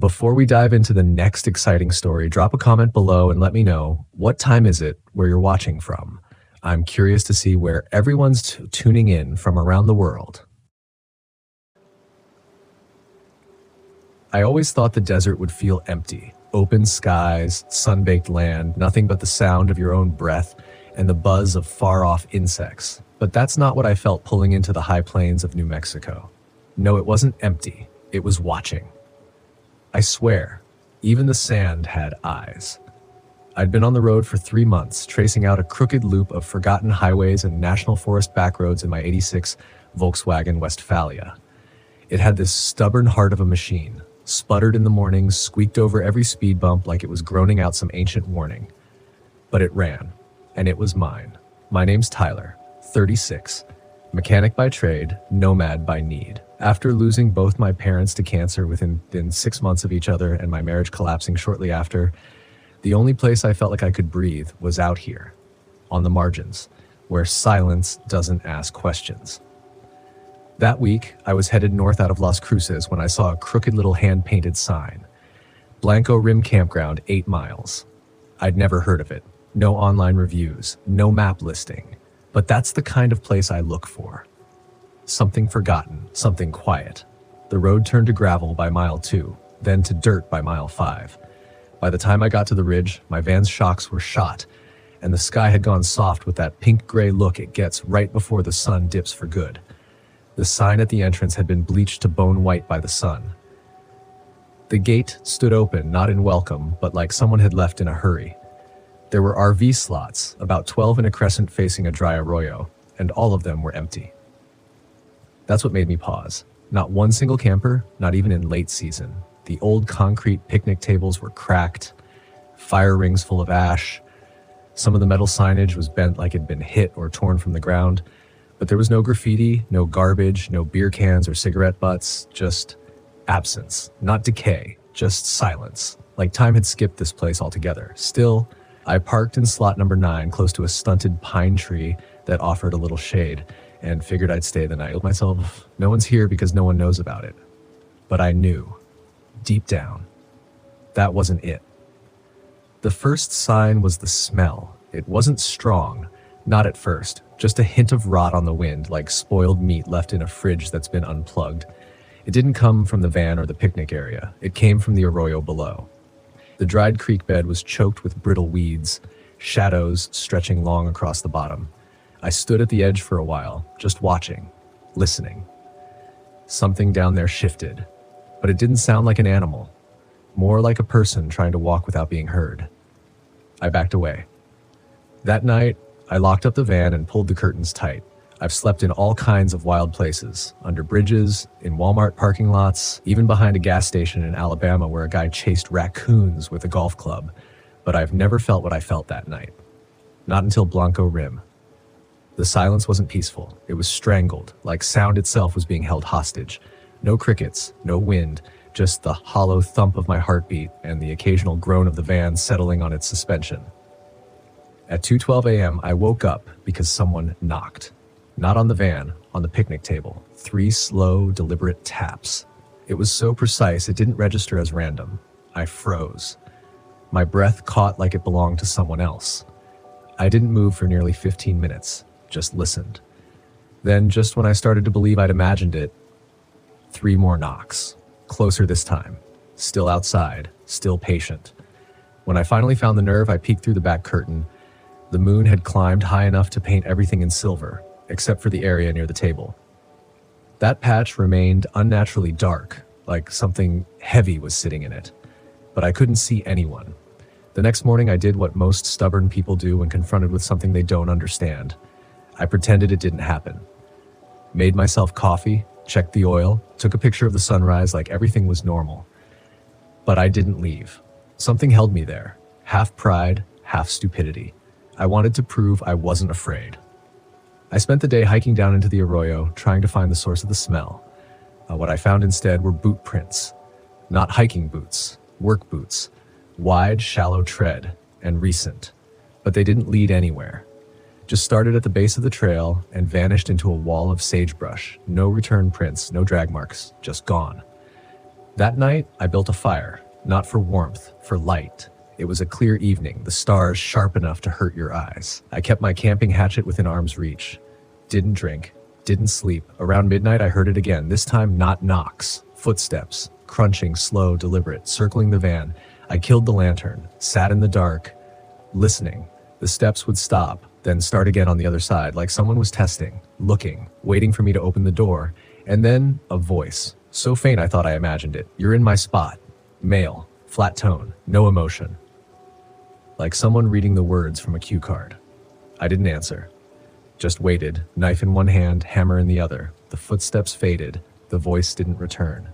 Before we dive into the next exciting story, drop a comment below and let me know, what time is it where you're watching from? I'm curious to see where everyone's tuning in from around the world. I always thought the desert would feel empty. Open skies, sun-baked land, nothing but the sound of your own breath and the buzz of far-off insects. But that's not what I felt pulling into the high plains of New Mexico. No, it wasn't empty. It was watching. I swear, even the sand had eyes. I'd been on the road for 3 months, tracing out a crooked loop of forgotten highways and national forest backroads in my '86 Volkswagen Westfalia. It had this stubborn heart of a machine, sputtered in the mornings, squeaked over every speed bump like it was groaning out some ancient warning. But it ran, and it was mine. My name's Tyler, 36, mechanic by trade, nomad by need. After losing both my parents to cancer within 6 months of each other and my marriage collapsing shortly after, the only place I felt like I could breathe was out here, on the margins, where silence doesn't ask questions. That week, I was headed north out of Las Cruces when I saw a crooked little hand-painted sign. Blanco Rim Campground, 8 miles. I'd never heard of it. No online reviews, no map listing. But that's the kind of place I look for. Something forgotten, something quiet. The road turned to gravel by mile 2, then to dirt by mile 5. By the time I got to the ridge, my van's shocks were shot, and the sky had gone soft with that pink-gray look it gets right before the sun dips for good. The sign at the entrance had been bleached to bone white by the sun. The gate stood open, not in welcome, but like someone had left in a hurry. There were RV slots, about 12 in a crescent facing a dry arroyo, and all of them were empty. That's what made me pause. Not one single camper, not even in late season. The old concrete picnic tables were cracked, fire rings full of ash. Some of the metal signage was bent like it'd been hit or torn from the ground, but there was no graffiti, no garbage, no beer cans or cigarette butts, just absence, not decay, just silence, like time had skipped this place altogether. Still, I parked in slot number 9 close to a stunted pine tree that offered a little shade, and figured I'd stay the night. I told myself, no one's here because no one knows about it. But I knew, deep down, that wasn't it. The first sign was the smell. It wasn't strong, not at first, just a hint of rot on the wind, like spoiled meat left in a fridge that's been unplugged. It didn't come from the van or the picnic area. It came from the arroyo below. The dried creek bed was choked with brittle weeds, shadows stretching long across the bottom. I stood at the edge for a while, just watching, listening. Something down there shifted, but it didn't sound like an animal, more like a person trying to walk without being heard. I backed away. That night, I locked up the van and pulled the curtains tight. I've slept in all kinds of wild places, under bridges, in Walmart parking lots, even behind a gas station in Alabama where a guy chased raccoons with a golf club, but I've never felt what I felt that night. Not until Blanco Rim. The silence wasn't peaceful. It was strangled, like sound itself was being held hostage. No crickets, no wind, just the hollow thump of my heartbeat and the occasional groan of the van settling on its suspension. At 2:12 a.m., I woke up because someone knocked. Not on the van, on the picnic table. 3 slow, deliberate taps. It was so precise it didn't register as random. I froze. My breath caught like it belonged to someone else. I didn't move for nearly 15 minutes. Just listened. Then, just when I started to believe I'd imagined it, 3 more knocks. Closer this time. Still outside. Still patient. When I finally found the nerve, I peeked through the back curtain. The moon had climbed high enough to paint everything in silver, except for the area near the table. That patch remained unnaturally dark, like something heavy was sitting in it. But I couldn't see anyone. The next morning, I did what most stubborn people do when confronted with something they don't understand. I pretended it didn't happen. Made myself coffee, checked the oil, took a picture of the sunrise like everything was normal. But I didn't leave. Something held me there, half pride, half stupidity. I wanted to prove I wasn't afraid. I spent the day hiking down into the arroyo, trying to find the source of the smell. What I found instead were boot prints. Not hiking boots, work boots. Wide, shallow tread, and recent. But they didn't lead anywhere. Just started at the base of the trail and vanished into a wall of sagebrush. No return prints, no drag marks, just gone. That night, I built a fire, not for warmth, for light. It was a clear evening, the stars sharp enough to hurt your eyes. I kept my camping hatchet within arm's reach. Didn't drink, didn't sleep. Around midnight, I heard it again, this time not knocks, footsteps, crunching, slow, deliberate, circling the van. I killed the lantern, sat in the dark, listening. The steps would stop, then start again on the other side, like someone was testing, looking, waiting for me to open the door. And then a voice, so faint I thought I imagined it. You're in my spot. Male, flat tone, no emotion. Like someone reading the words from a cue card. I didn't answer. Just waited, knife in one hand, hammer in the other. The footsteps faded. The voice didn't return.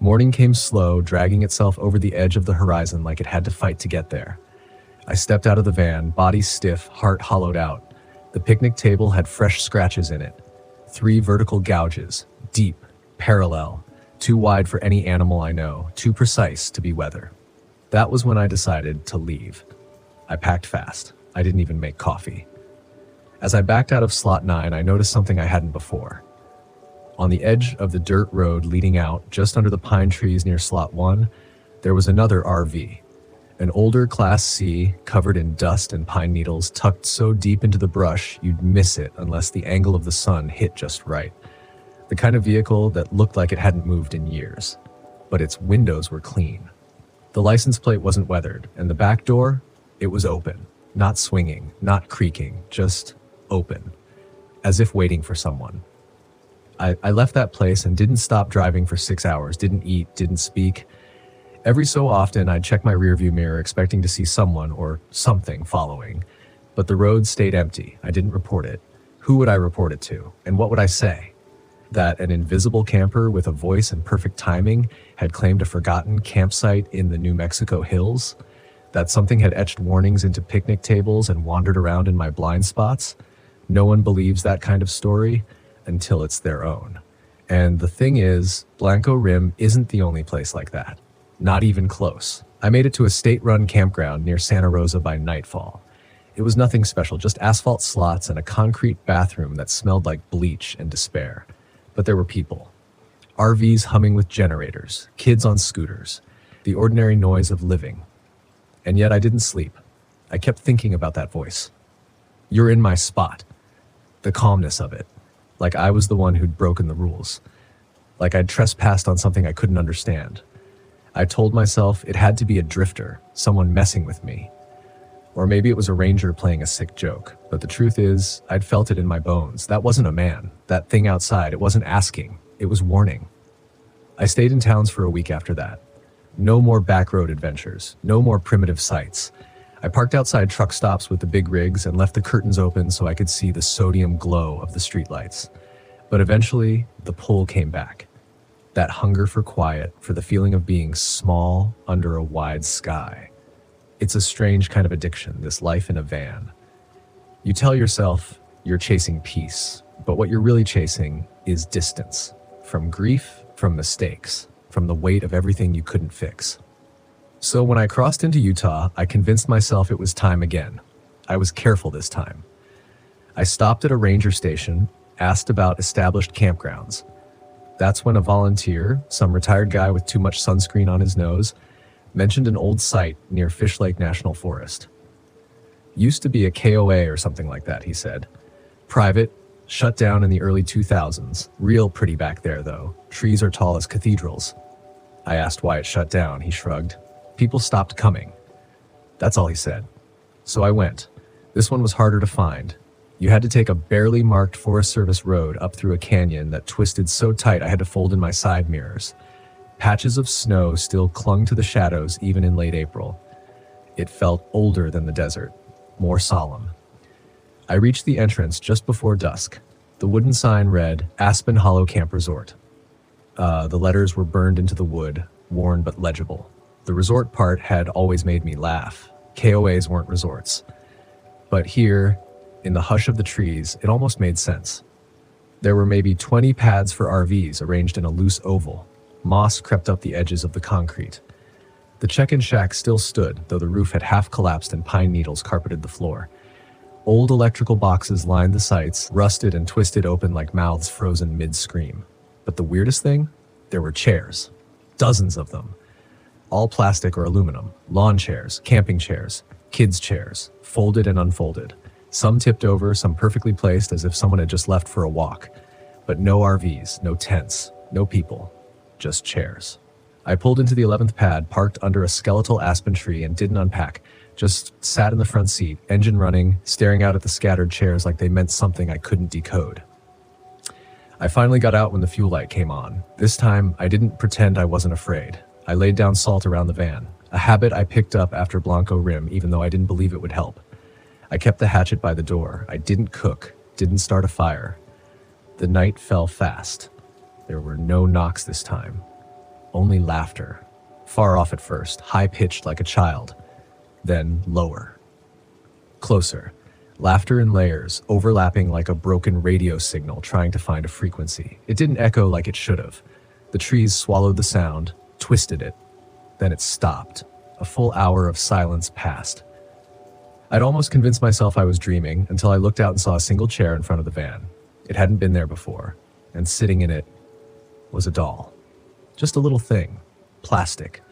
Morning came slow, dragging itself over the edge of the horizon like it had to fight to get there. I stepped out of the van, body stiff, heart hollowed out. The picnic table had fresh scratches in it. 3 vertical gouges, deep, parallel, too wide for any animal I know, too precise to be weather. That was when I decided to leave. I packed fast. I didn't even make coffee. As I backed out of slot 9, I noticed something I hadn't before. On the edge of the dirt road leading out, just under the pine trees near slot 1, there was another RV. An older Class C, covered in dust and pine needles, tucked so deep into the brush you'd miss it unless the angle of the sun hit just right. The kind of vehicle that looked like it hadn't moved in years. But its windows were clean. The license plate wasn't weathered, and the back door, it was open. Not swinging, not creaking, just open. As if waiting for someone. I left that place and didn't stop driving for 6 hours, didn't eat, didn't speak. Every so often, I'd check my rearview mirror expecting to see someone or something following. But the road stayed empty. I didn't report it. Who would I report it to? And what would I say? That an invisible camper with a voice and perfect timing had claimed a forgotten campsite in the New Mexico hills? That something had etched warnings into picnic tables and wandered around in my blind spots? No one believes that kind of story until it's their own. And the thing is, Blanco Rim isn't the only place like that. Not even close. I made it to a state-run campground near Santa Rosa by nightfall. It was nothing special, just asphalt slots and a concrete bathroom that smelled like bleach and despair. But there were people. RVs humming with generators, kids on scooters, the ordinary noise of living. And yet I didn't sleep. I kept thinking about that voice. You're in my spot. The calmness of it. Like I was the one who'd broken the rules. Like I'd trespassed on something I couldn't understand. I told myself it had to be a drifter, someone messing with me. Or maybe it was a ranger playing a sick joke. But the truth is, I'd felt it in my bones. That wasn't a man. That thing outside, it wasn't asking. It was warning. I stayed in towns for a week after that. No more back road adventures. No more primitive sights. I parked outside truck stops with the big rigs and left the curtains open so I could see the sodium glow of the streetlights. But eventually, the pull came back. That hunger for quiet, for the feeling of being small under a wide sky. It's a strange kind of addiction, this life in a van. You tell yourself you're chasing peace, but what you're really chasing is distance. From grief, from mistakes, from the weight of everything you couldn't fix. So when I crossed into Utah, I convinced myself it was time again. I was careful this time. I stopped at a ranger station, asked about established campgrounds. That's when a volunteer, some retired guy with too much sunscreen on his nose, mentioned an old site near Fish Lake National Forest. Used to be a KOA or something like that, he said. Private, shut down in the early 2000s. Real pretty back there, though. Trees are tall as cathedrals. I asked why it shut down. He shrugged. People stopped coming. That's all he said. So I went. This one was harder to find. You had to take a barely marked Forest Service road up through a canyon that twisted so tight I had to fold in my side mirrors. Patches of snow still clung to the shadows even in late April. It felt older than the desert, more solemn. I reached the entrance just before dusk. The wooden sign read, Aspen Hollow Camp Resort. The letters were burned into the wood, worn but legible. The resort part had always made me laugh. KOAs weren't resorts. But here, in the hush of the trees, it almost made sense. There were maybe 20 pads for RVs arranged in a loose oval. Moss crept up the edges of the concrete. The check-in shack still stood, though the roof had half collapsed and pine needles carpeted the floor. Old electrical boxes lined the sites, rusted and twisted open like mouths frozen mid-scream. But the weirdest thing? There were chairs. Dozens of them. All plastic or aluminum. Lawn chairs, camping chairs, kids' chairs, folded and unfolded. Some tipped over, some perfectly placed as if someone had just left for a walk. But no RVs, no tents, no people, just chairs. I pulled into the 11th pad, parked under a skeletal aspen tree, and didn't unpack. Just sat in the front seat, engine running, staring out at the scattered chairs like they meant something I couldn't decode. I finally got out when the fuel light came on. This time, I didn't pretend I wasn't afraid. I laid down salt around the van, a habit I picked up after Blanco Rim, even though I didn't believe it would help. I kept the hatchet by the door. I didn't cook, didn't start a fire. The night fell fast. There were no knocks this time. Only laughter. Far off at first, high-pitched like a child. Then lower. Closer. Laughter in layers, overlapping like a broken radio signal trying to find a frequency. It didn't echo like it should have. The trees swallowed the sound, twisted it. Then it stopped. A full hour of silence passed. I'd almost convinced myself I was dreaming until I looked out and saw a single chair in front of the van. It hadn't been there before, and sitting in it was a doll. Just a little thing. Plastic.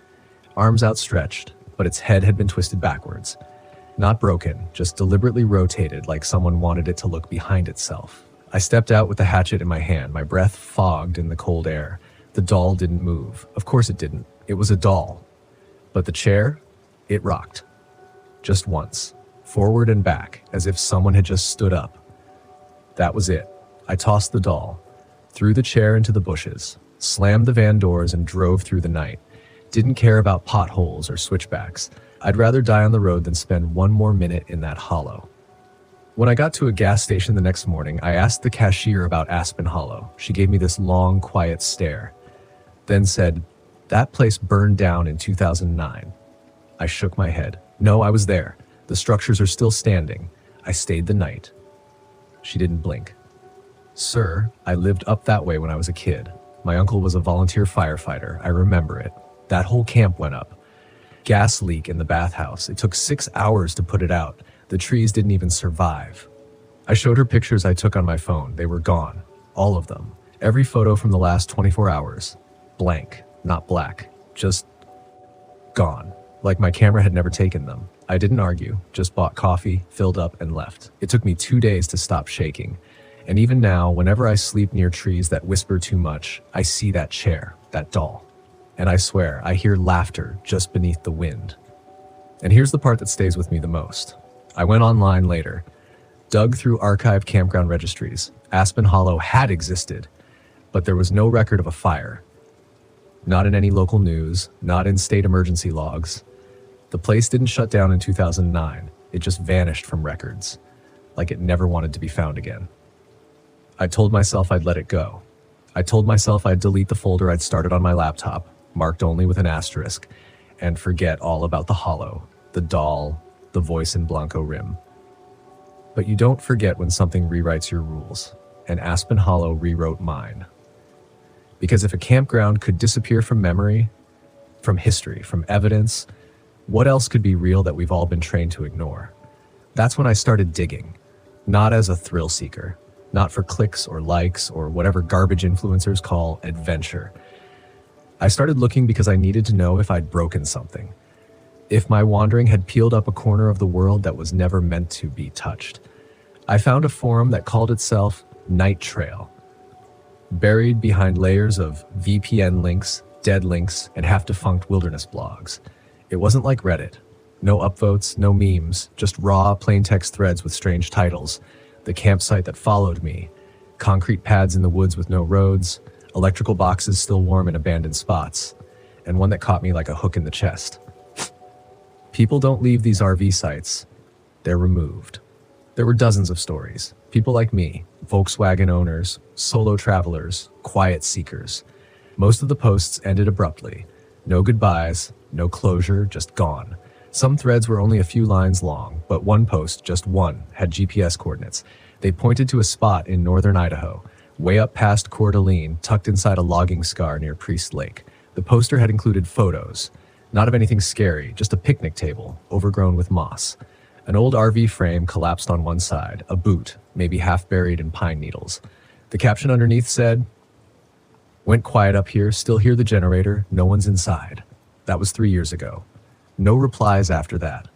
Arms outstretched, but its head had been twisted backwards. Not broken, just deliberately rotated like someone wanted it to look behind itself. I stepped out with the hatchet in my hand, my breath fogged in the cold air. The doll didn't move. Of course it didn't. It was a doll. But the chair, it rocked. Just once. Forward and back, as if someone had just stood up. That was it. I tossed the doll, threw the chair into the bushes, slammed the van doors and drove through the night. Didn't care about potholes or switchbacks. I'd rather die on the road than spend one more minute in that hollow. When I got to a gas station the next morning, I asked the cashier about Aspen Hollow. She gave me this long, quiet stare, then said, "That place burned down in 2009. I shook my head. No, I was there. The structures are still standing. I stayed the night. She didn't blink. "Sir, I lived up that way when I was a kid. My uncle was a volunteer firefighter. I remember it. That whole camp went up. Gas leak in the bathhouse. It took 6 hours to put it out. The trees didn't even survive." I showed her pictures I took on my phone. They were gone. All of them. Every photo from the last 24 hours. Blank. Not black. Just gone. Like my camera had never taken them. I didn't argue. Just bought coffee, filled up, and left. It took me 2 days to stop shaking. And even now, whenever I sleep near trees that whisper too much, I see that chair, that doll. And I swear, I hear laughter just beneath the wind. And here's the part that stays with me the most. I went online later, dug through archived campground registries. Aspen Hollow had existed, but there was no record of a fire. Not in any local news, not in state emergency logs. The place didn't shut down in 2009. It just vanished from records, like it never wanted to be found again. I told myself I'd let it go. I told myself I'd delete the folder I'd started on my laptop, marked only with an asterisk, and forget all about the hollow, the doll, the voice in Blanco Rim. But you don't forget when something rewrites your rules, and Aspen Hollow rewrote mine. Because if a campground could disappear from memory, from history, from evidence, what else could be real that we've all been trained to ignore? That's when I started digging, not as a thrill seeker, not for clicks or likes or whatever garbage influencers call adventure. I started looking because I needed to know if I'd broken something, if my wandering had peeled up a corner of the world that was never meant to be touched. I found a forum that called itself Night Trail, buried behind layers of VPN links, dead links, and half-defunct wilderness blogs. It wasn't like Reddit. No upvotes, no memes, just raw, plain text threads with strange titles. The campsite that followed me, concrete pads in the woods with no roads, electrical boxes still warm in abandoned spots, and one that caught me like a hook in the chest. People don't leave these RV sites. They're removed. There were dozens of stories. People like me, Volkswagen owners, solo travelers, quiet seekers. Most of the posts ended abruptly. No goodbyes, no closure, just gone. Some threads were only a few lines long, but one post, just one, had GPS coordinates. They pointed to a spot in northern Idaho, way up past Coeur d'Alene, tucked inside a logging scar near Priest Lake. The poster had included photos, not of anything scary, just a picnic table, overgrown with moss. An old RV frame collapsed on one side, a boot, maybe half buried in pine needles. The caption underneath said, Went quiet up here, still hear the generator, no one's inside. That was 3 years ago. No replies after that.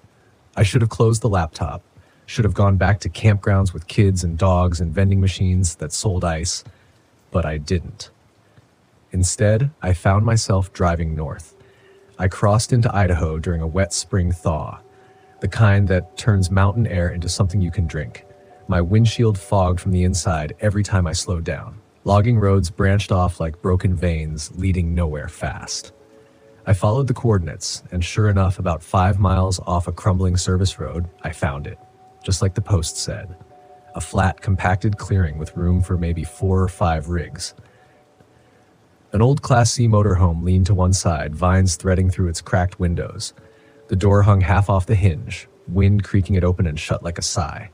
I should have closed the laptop, should have gone back to campgrounds with kids and dogs and vending machines that sold ice, but I didn't. Instead, I found myself driving north. I crossed into Idaho during a wet spring thaw, the kind that turns mountain air into something you can drink. My windshield fogged from the inside every time I slowed down. Logging roads branched off like broken veins, leading nowhere fast. I followed the coordinates, and sure enough, about 5 miles off a crumbling service road, I found it, just like the post said. A flat, compacted clearing with room for maybe 4 or 5 rigs. An old Class C motorhome leaned to one side, vines threading through its cracked windows. The door hung half off the hinge, wind creaking it open and shut like a sigh.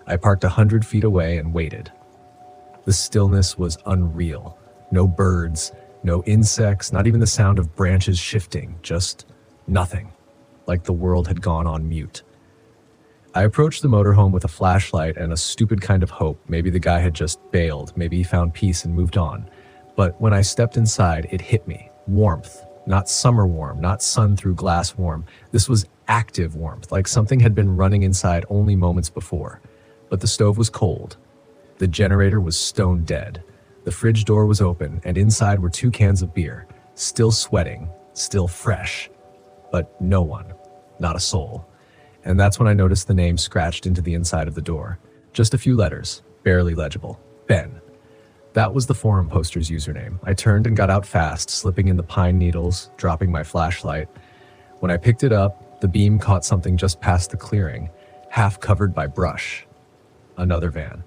I parked 100 feet away and waited. The stillness was unreal. No birds, no insects, not even the sound of branches shifting, just nothing, like the world had gone on mute. I approached the motorhome with a flashlight and a stupid kind of hope. Maybe the guy had just bailed, maybe he found peace and moved on. But when I stepped inside, it hit me. Warmth. Not summer warm, not sun through glass warm. This was active warmth, like something had been running inside only moments before. But the stove was cold. The generator was stone dead. The fridge door was open, and inside were 2 cans of beer. Still sweating, still fresh. But no one. Not a soul. And that's when I noticed the name scratched into the inside of the door. Just a few letters, barely legible. Ben. That was the forum poster's username. I turned and got out fast, slipping in the pine needles, dropping my flashlight. When I picked it up, the beam caught something just past the clearing, half covered by brush. Another van.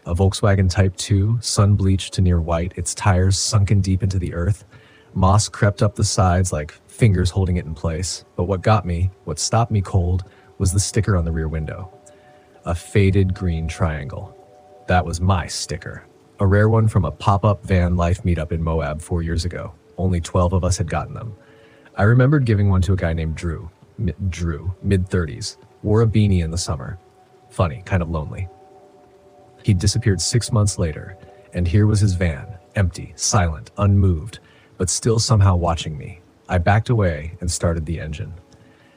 A Volkswagen Type 2, sun-bleached to near white, its tires sunken deep into the earth. Moss crept up the sides like fingers holding it in place. But what stopped me cold, was the sticker on the rear window. A faded green triangle. That was my sticker. A rare one from a pop-up van life meetup in Moab 4 years ago. Only 12 of us had gotten them. I remembered giving one to a guy named Drew, mid-30s, wore a beanie in the summer. Funny, kind of lonely. He'd disappeared 6 months later, and here was his van, empty, silent, unmoved, but still somehow watching me. I backed away and started the engine.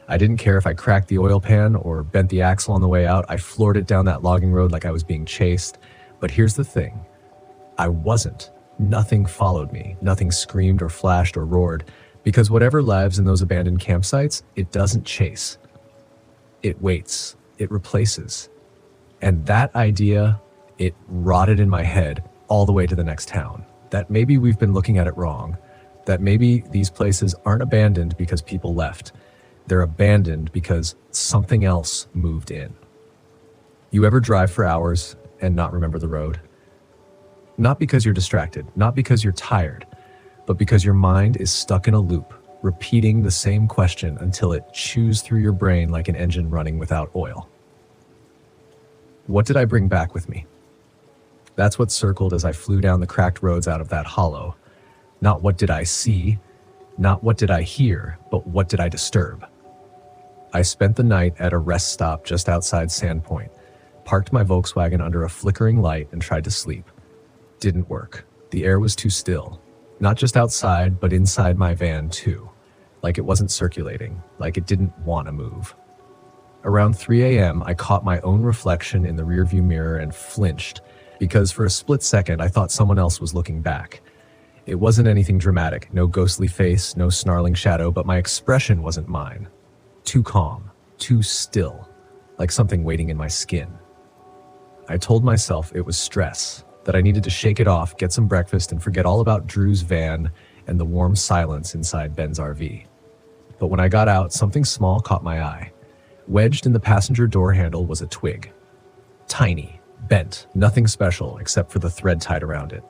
I didn't care if I cracked the oil pan or bent the axle on the way out. I floored it down that logging road like I was being chased. But here's the thing. I wasn't. Nothing followed me. Nothing screamed or flashed or roared. Because whatever lives in those abandoned campsites, it doesn't chase. It waits. It replaces. And that idea, it rotted in my head all the way to the next town. That maybe we've been looking at it wrong. That maybe these places aren't abandoned because people left. They're abandoned because something else moved in. You ever drive for hours and not remember the road? Not because you're distracted, not because you're tired, but because your mind is stuck in a loop, repeating the same question until it chews through your brain like an engine running without oil. What did I bring back with me? That's what circled as I flew down the cracked roads out of that hollow. Not what did I see, not what did I hear, but what did I disturb? I spent the night at a rest stop just outside Sandpoint, parked my Volkswagen under a flickering light and tried to sleep. Didn't work. The air was too still. Not just outside, but inside my van too. Like it wasn't circulating, like it didn't want to move. Around 3 a.m., I caught my own reflection in the rearview mirror and flinched, because for a split second I thought someone else was looking back. It wasn't anything dramatic, no ghostly face, no snarling shadow, but my expression wasn't mine. Too calm, too still, like something waiting in my skin. I told myself it was stress, that I needed to shake it off, get some breakfast, and forget all about Drew's van and the warm silence inside Ben's RV. But when I got out, something small caught my eye. Wedged in the passenger door handle was a twig. Tiny, bent, nothing special except for the thread tied around it.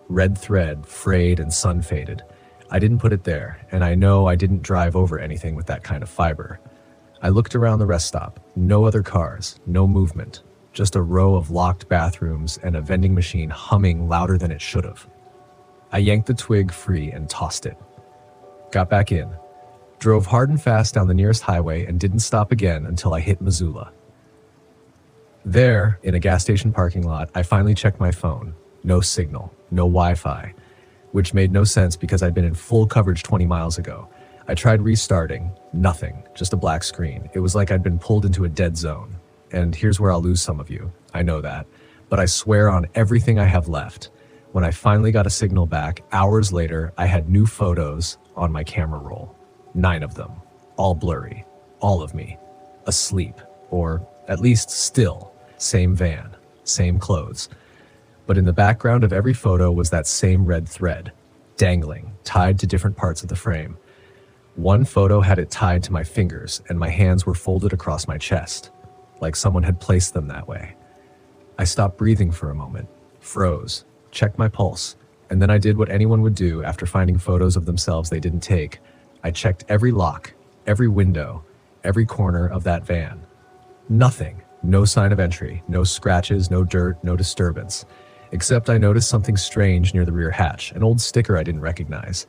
Red thread, frayed and sun-faded. I didn't put it there, and I know I didn't drive over anything with that kind of fiber. I looked around the rest stop. No other cars, no movement. Just a row of locked bathrooms and a vending machine humming louder than it should have. I yanked the twig free and tossed it. Got back in. Drove hard and fast down the nearest highway and didn't stop again until I hit Missoula. There, in a gas station parking lot, I finally checked my phone. No signal, no Wi-Fi. which made no sense because I'd been in full coverage 20 miles ago. I tried restarting, nothing, just a black screen. It was like I'd been pulled into a dead zone. And here's where I'll lose some of you, I know that. But I swear on everything I have left, when I finally got a signal back, hours later, I had new photos on my camera roll. 9 of them, all blurry, all of me, asleep, or at least still, same van, same clothes. But in the background of every photo was that same red thread, dangling, tied to different parts of the frame. One photo had it tied to my fingers, and my hands were folded across my chest, like someone had placed them that way. I stopped breathing for a moment, froze, checked my pulse, and then I did what anyone would do after finding photos of themselves they didn't take. I checked every lock, every window, every corner of that van. Nothing, no sign of entry, no scratches, no dirt, no disturbance. Except I noticed something strange near the rear hatch, an old sticker I didn't recognize.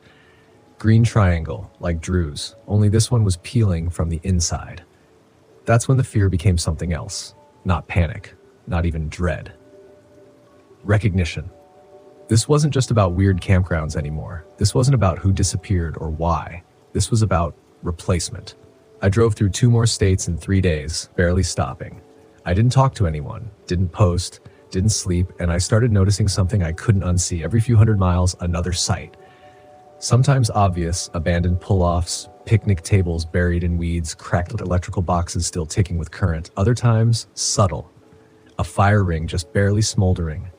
Green triangle, like Drew's, only this one was peeling from the inside. That's when the fear became something else. Not panic, not even dread. Recognition. This wasn't just about weird campgrounds anymore. This wasn't about who disappeared or why. This was about replacement. I drove through 2 more states in 3 days, barely stopping. I didn't talk to anyone, didn't post, didn't sleep, and I started noticing something I couldn't unsee. Every few hundred miles, another sight. Sometimes obvious, abandoned pull-offs, picnic tables buried in weeds, cracked electrical boxes still ticking with current. Other times, subtle. A fire ring just barely smoldering.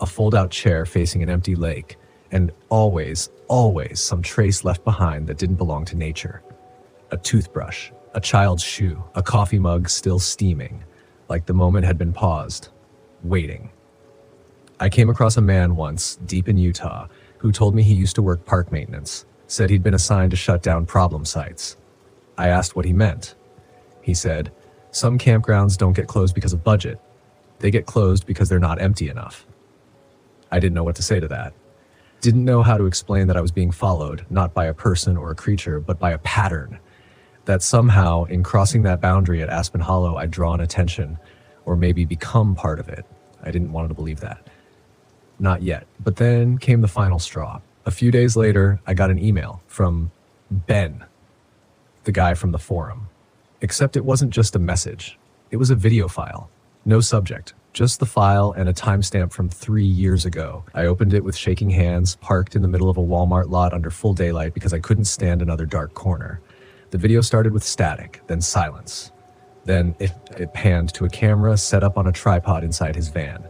A fold-out chair facing an empty lake. And always, always some trace left behind that didn't belong to nature. A toothbrush, a child's shoe, a coffee mug still steaming, like the moment had been paused, waiting. I came across a man once, deep in Utah, who told me he used to work park maintenance, said he'd been assigned to shut down problem sites. I asked what he meant. He said, some campgrounds don't get closed because of budget. They get closed because they're not empty enough. I didn't know what to say to that. Didn't know how to explain that I was being followed, not by a person or a creature, but by a pattern. That somehow, in crossing that boundary at Aspen Hollow, I'd drawn attention, or maybe become part of it. I didn't want to believe that. Not yet. But then came the final straw. A few days later, I got an email from Ben, the guy from the forum. Except it wasn't just a message. It was a video file. No subject, just the file and a timestamp from 3 years ago. I opened it with shaking hands, parked in the middle of a Walmart lot under full daylight because I couldn't stand another dark corner. The video started with static, then silence. Then it panned to a camera set up on a tripod inside his van.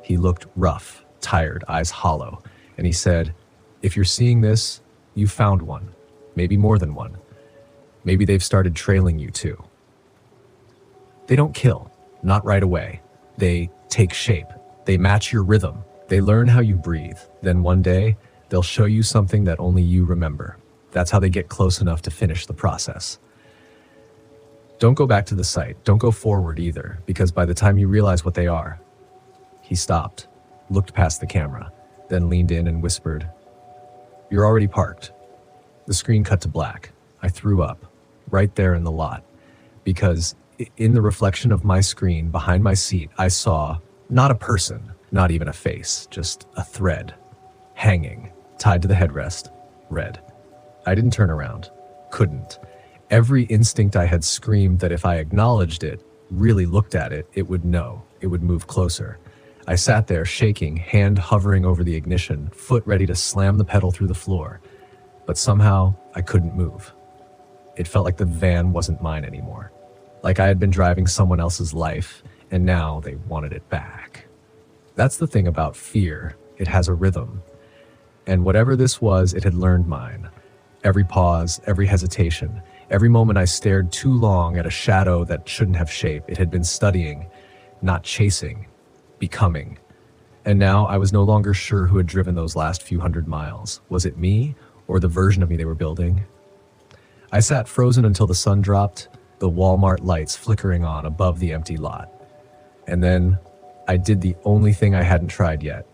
He looked rough, tired, eyes hollow, and he said, if you're seeing this, you found one, maybe more than one. Maybe they've started trailing you too. They don't kill, not right away. They take shape. They match your rhythm. They learn how you breathe. Then one day, they'll show you something that only you remember. That's how they get close enough to finish the process. Don't go back to the site. Don't go forward either, because by the time you realize what they are. He stopped, looked past the camera, then leaned in and whispered, you're already parked. The screen cut to black. I threw up, right there in the lot, because in the reflection of my screen behind my seat, I saw not a person, not even a face, just a thread, hanging, tied to the headrest, red. I didn't turn around, couldn't. Every instinct I had screamed that if I acknowledged it, really looked at it, it would know, it would move closer. I sat there shaking, hand hovering over the ignition, foot ready to slam the pedal through the floor. But somehow, I couldn't move. It felt like the van wasn't mine anymore. Like I had been driving someone else's life, and now they wanted it back. That's the thing about fear. It has a rhythm. And whatever this was, it had learned mine. Every pause, every hesitation, every moment I stared too long at a shadow that shouldn't have shape, it had been studying, not chasing, becoming. And now I was no longer sure who had driven those last few hundred miles. Was it me, or the version of me they were building? I sat frozen until the sun dropped, the Walmart lights flickering on above the empty lot. And then I did the only thing I hadn't tried yet.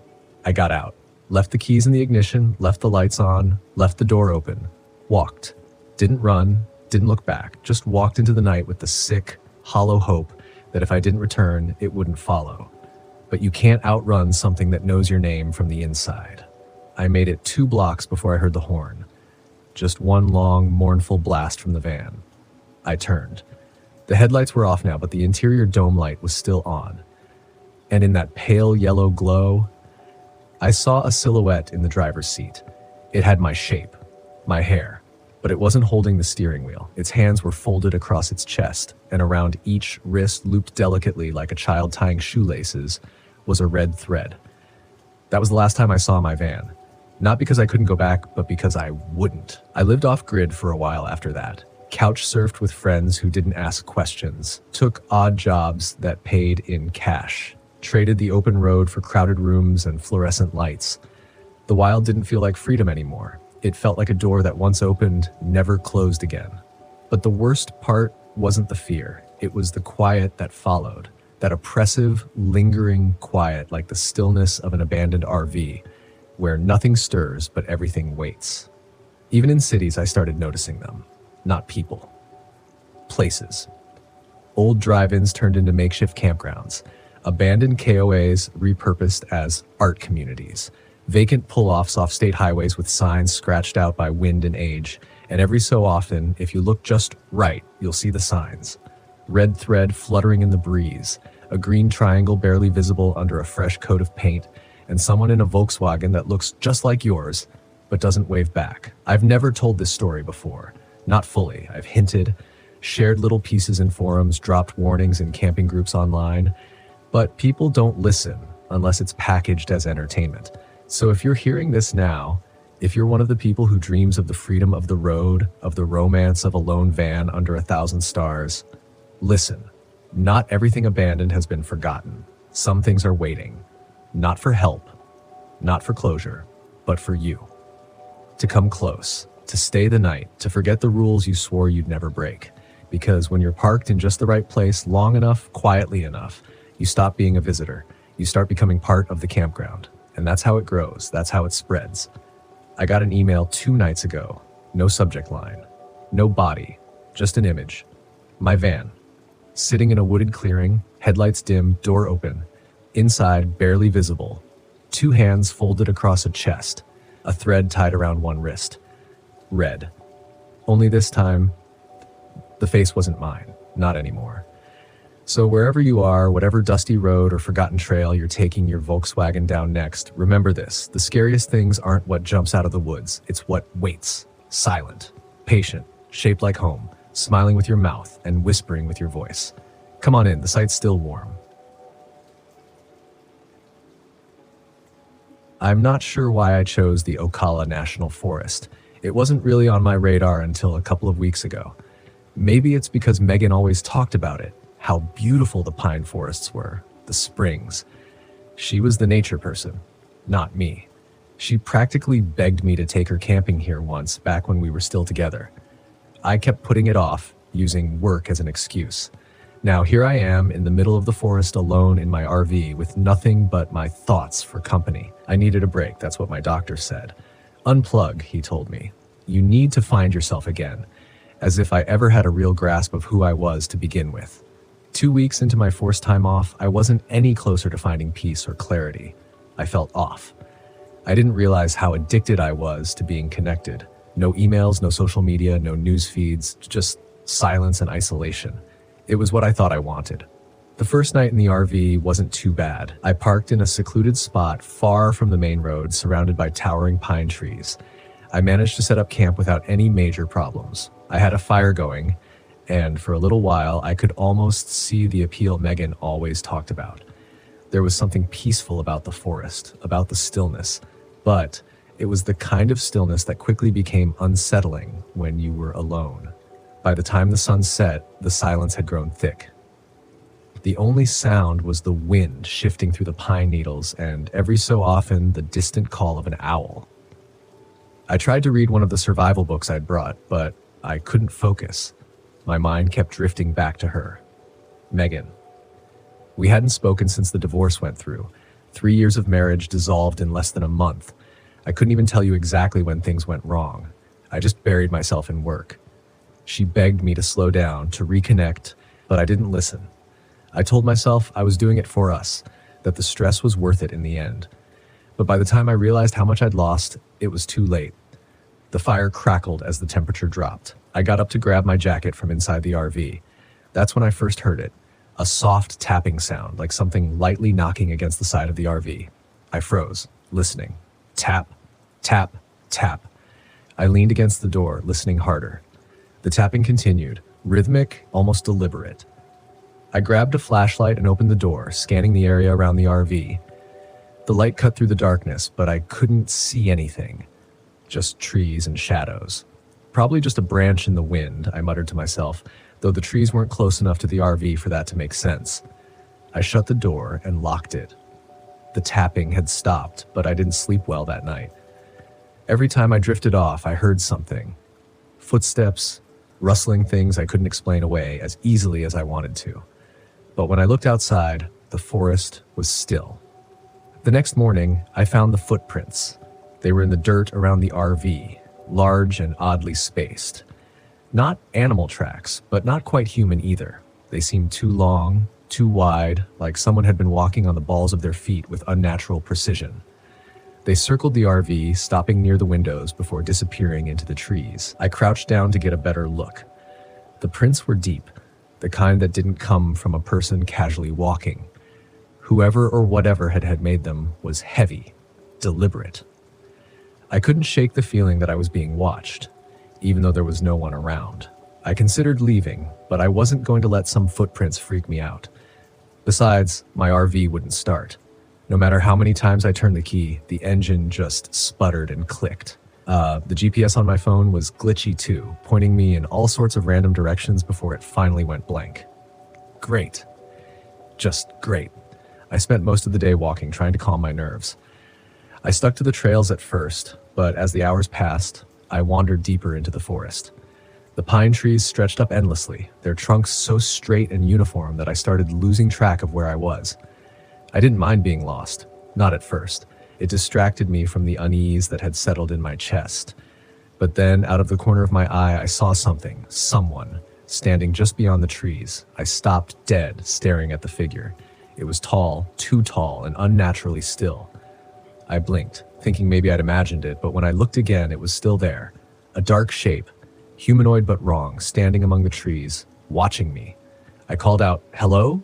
I got out, left the keys in the ignition, left the lights on, left the door open, walked. Didn't run, didn't look back, just walked into the night with the sick, hollow hope that if I didn't return, it wouldn't follow. But you can't outrun something that knows your name from the inside. I made it 2 blocks before I heard the horn. Just one long, mournful blast from the van. I turned. The headlights were off now, but the interior dome light was still on. And in that pale yellow glow, I saw a silhouette in the driver's seat. It had my shape, my hair, but it wasn't holding the steering wheel. Its hands were folded across its chest, and around each wrist, looped delicately like a child tying shoelaces, was a red thread. That was the last time I saw my van. Not because I couldn't go back, but because I wouldn't. I lived off-grid for a while after that. Couch surfed with friends who didn't ask questions, took odd jobs that paid in cash, traded the open road for crowded rooms and fluorescent lights. The wild didn't feel like freedom anymore. It felt like a door that once opened, never closed again. But the worst part wasn't the fear. It was the quiet that followed. That oppressive, lingering quiet like the stillness of an abandoned RV, where nothing stirs but everything waits. Even in cities, I started noticing them. Not people. Places. Old drive-ins turned into makeshift campgrounds. Abandoned KOAs repurposed as art communities. Vacant pull-offs off state highways with signs scratched out by wind and age. And every so often, if you look just right, you'll see the signs. Red thread fluttering in the breeze. A green triangle barely visible under a fresh coat of paint. And someone in a Volkswagen that looks just like yours, but doesn't wave back. I've never told this story before. Not fully. I've hinted, shared little pieces in forums, dropped warnings in camping groups online. But people don't listen unless it's packaged as entertainment. So if you're hearing this now, if you're one of the people who dreams of the freedom of the road, of the romance of a lone van under 1,000 stars, listen. Not everything abandoned has been forgotten. Some things are waiting. Not for help, not for closure, but for you. To come close, to stay the night, to forget the rules you swore you'd never break. Because when you're parked in just the right place long enough, quietly enough, you stop being a visitor. You start becoming part of the campground. And that's how it grows. That's how it spreads. I got an email 2 nights ago. No subject line. No body. Just an image. My van. Sitting in a wooded clearing, headlights dim, door open. Inside, barely visible. 2 hands folded across a chest. A thread tied around one wrist. Red. Only this time, the face wasn't mine. Not anymore. So wherever you are, whatever dusty road or forgotten trail you're taking your Volkswagen down next, remember this. The scariest things aren't what jumps out of the woods. It's what waits. Silent. Patient. Shaped like home. Smiling with your mouth and whispering with your voice. Come on in. The site's still warm. I'm not sure why I chose the Ocala National Forest. It wasn't really on my radar until a couple of weeks ago. Maybe it's because Megan always talked about it. How beautiful the pine forests were, the springs. She was the nature person, not me. She practically begged me to take her camping here once, back when we were still together. I kept putting it off, using work as an excuse. Now here I am in the middle of the forest alone in my RV with nothing but my thoughts for company. I needed a break, that's what my doctor said. Unplug, he told me. You need to find yourself again, as if I ever had a real grasp of who I was to begin with. 2 weeks into my forced time off, I wasn't any closer to finding peace or clarity. I felt off. I didn't realize how addicted I was to being connected. No emails, no social media, no news feeds, just silence and isolation. It was what I thought I wanted. The first night in the RV wasn't too bad. I parked in a secluded spot far from the main road, surrounded by towering pine trees. I managed to set up camp without any major problems. I had a fire going, and for a little while, I could almost see the appeal Megan always talked about. There was something peaceful about the forest, about the stillness, but it was the kind of stillness that quickly became unsettling when you were alone. By the time the sun set, the silence had grown thick. The only sound was the wind shifting through the pine needles and every so often the distant call of an owl. I tried to read one of the survival books I'd brought, but I couldn't focus. My mind kept drifting back to her. Megan. We hadn't spoken since the divorce went through. 3 years of marriage dissolved in less than a month. I couldn't even tell you exactly when things went wrong. I just buried myself in work. She begged me to slow down, to reconnect, but I didn't listen. I told myself I was doing it for us, that the stress was worth it in the end. But by the time I realized how much I'd lost, it was too late. The fire crackled as the temperature dropped. I got up to grab my jacket from inside the RV. That's when I first heard it, a soft tapping sound, like something lightly knocking against the side of the RV. I froze, listening. Tap, tap, tap. I leaned against the door, listening harder. The tapping continued, rhythmic, almost deliberate. I grabbed a flashlight and opened the door, scanning the area around the RV. The light cut through the darkness, but I couldn't see anything. Just trees and shadows. Probably just a branch in the wind, I muttered to myself, though the trees weren't close enough to the RV for that to make sense. I shut the door and locked it. The tapping had stopped, but I didn't sleep well that night. Every time I drifted off, I heard something. Footsteps, rustling things I couldn't explain away as easily as I wanted to. But when I looked outside, the forest was still. The next morning, I found the footprints. They were in the dirt around the RV, large and oddly spaced. Not animal tracks, but not quite human either. They seemed too long, too wide, like someone had been walking on the balls of their feet with unnatural precision. They circled the RV, stopping near the windows before disappearing into the trees. I crouched down to get a better look. The prints were deep, the kind that didn't come from a person casually walking. Whoever or whatever had made them was heavy, deliberate. I couldn't shake the feeling that I was being watched, even though there was no one around. I considered leaving, but I wasn't going to let some footprints freak me out. Besides, my RV wouldn't start. No matter how many times I turned the key, the engine just sputtered and clicked. The GPS on my phone was glitchy too, pointing me in all sorts of random directions before it finally went blank. Great. Just great. I spent most of the day walking, trying to calm my nerves. I stuck to the trails at first, but as the hours passed, I wandered deeper into the forest. The pine trees stretched up endlessly, their trunks so straight and uniform that I started losing track of where I was. I didn't mind being lost, not at first. It distracted me from the unease that had settled in my chest. But then, out of the corner of my eye, I saw someone, standing just beyond the trees. I stopped dead, staring at the figure. It was tall, too tall, and unnaturally still. I blinked, thinking maybe I'd imagined it, but when I looked again, it was still there. A dark shape, humanoid but wrong, standing among the trees, watching me. I called out, "Hello?"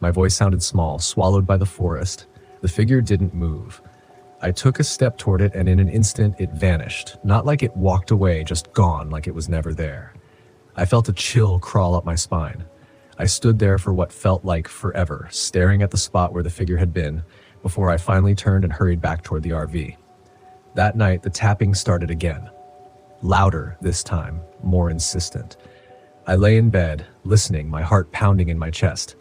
My voice sounded small, swallowed by the forest. The figure didn't move. I took a step toward it, and in an instant, it vanished. Not like it walked away, just gone, like it was never there. I felt a chill crawl up my spine. I stood there for what felt like forever, staring at the spot where the figure had been, before I finally turned and hurried back toward the RV. That night, the tapping started again. Louder this time, more insistent. I lay in bed, listening, my heart pounding in my chest.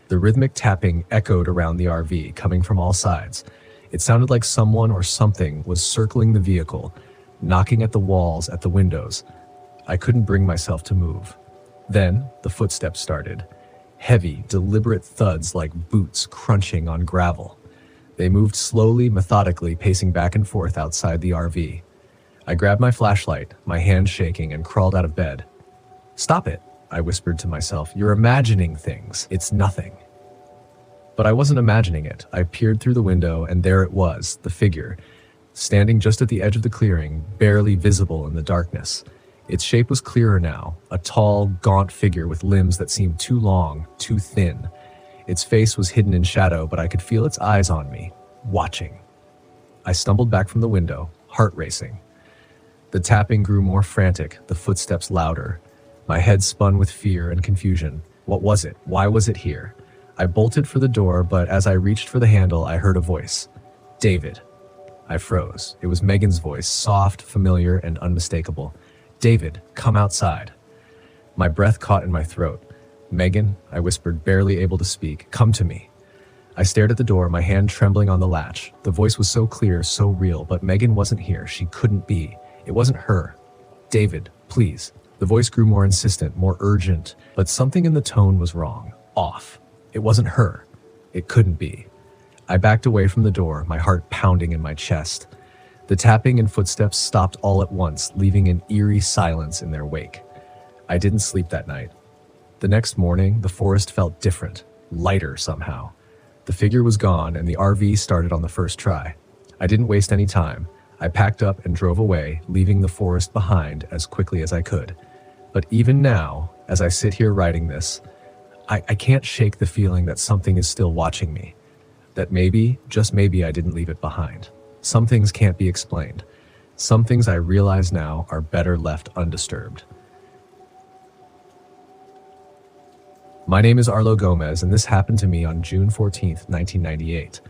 The rhythmic tapping echoed around the RV, coming from all sides. It sounded like someone or something was circling the vehicle, knocking at the walls, at the windows. I couldn't bring myself to move. Then, the footsteps started. Heavy, deliberate thuds like boots crunching on gravel. They moved slowly, methodically, pacing back and forth outside the RV. I grabbed my flashlight, my hand shaking, and crawled out of bed. "Stop it," I whispered to myself. "You're imagining things. It's nothing." But I wasn't imagining it. I peered through the window, and there it was, the figure, standing just at the edge of the clearing, barely visible in the darkness. Its shape was clearer now, a tall, gaunt figure with limbs that seemed too long, too thin. Its face was hidden in shadow, but I could feel its eyes on me, watching. I stumbled back from the window, heart racing. The tapping grew more frantic, the footsteps louder. My head spun with fear and confusion. What was it? Why was it here? I bolted for the door, but as I reached for the handle, I heard a voice. "David." I froze. It was Megan's voice, soft, familiar, and unmistakable. "David, come outside." My breath caught in my throat. "Megan," I whispered, barely able to speak, "come to me." I stared at the door, my hand trembling on the latch. The voice was so clear, so real, but Megan wasn't here. She couldn't be. It wasn't her. "David, please." The voice grew more insistent, more urgent, but something in the tone was wrong, off. It wasn't her. It couldn't be. I backed away from the door, my heart pounding in my chest. The tapping and footsteps stopped all at once, leaving an eerie silence in their wake. I didn't sleep that night. The next morning, the forest felt different, lighter somehow. The figure was gone, and the RV started on the first try. I didn't waste any time. I packed up and drove away, leaving the forest behind as quickly as I could. But even now, as I sit here writing this, I can't shake the feeling that something is still watching me. That maybe, just maybe, I didn't leave it behind. Some things can't be explained. Some things I realize now are better left undisturbed. My name is Arlo Gomez, and this happened to me on June 14th, 1998.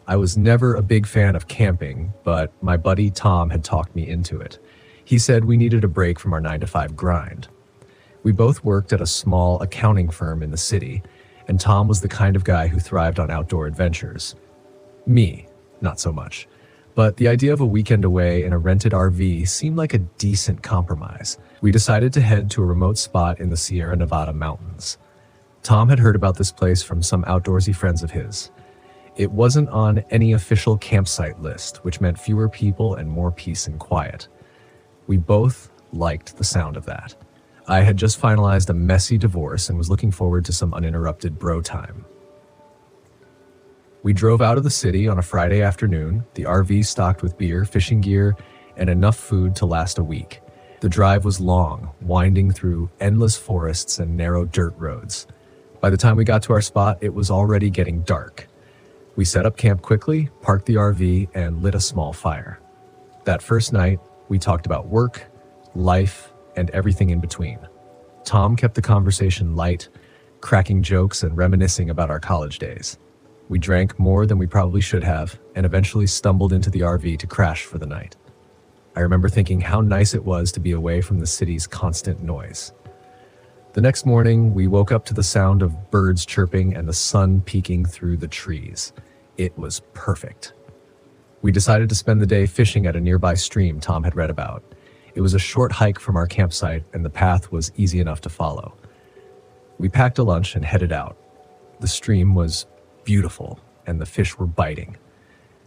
I was never a big fan of camping, but my buddy Tom had talked me into it. He said we needed a break from our 9-to-5 grind. We both worked at a small accounting firm in the city, and Tom was the kind of guy who thrived on outdoor adventures. Me, not so much. But the idea of a weekend away in a rented RV seemed like a decent compromise. We decided to head to a remote spot in the Sierra Nevada mountains. Tom had heard about this place from some outdoorsy friends of his. It wasn't on any official campsite list, which meant fewer people and more peace and quiet. We both liked the sound of that. I had just finalized a messy divorce and was looking forward to some uninterrupted bro time. We drove out of the city on a Friday afternoon, the RV stocked with beer, fishing gear, and enough food to last a week. The drive was long, winding through endless forests and narrow dirt roads. By the time we got to our spot, it was already getting dark. We set up camp quickly, parked the RV, and lit a small fire. That first night, we talked about work, life, and everything in between. Tom kept the conversation light, cracking jokes and reminiscing about our college days. We drank more than we probably should have, and eventually stumbled into the RV to crash for the night. I remember thinking how nice it was to be away from the city's constant noise. The next morning, we woke up to the sound of birds chirping and the sun peeking through the trees. It was perfect. We decided to spend the day fishing at a nearby stream Tom had read about. It was a short hike from our campsite, and the path was easy enough to follow. We packed a lunch and headed out. The stream was beautiful, and the fish were biting.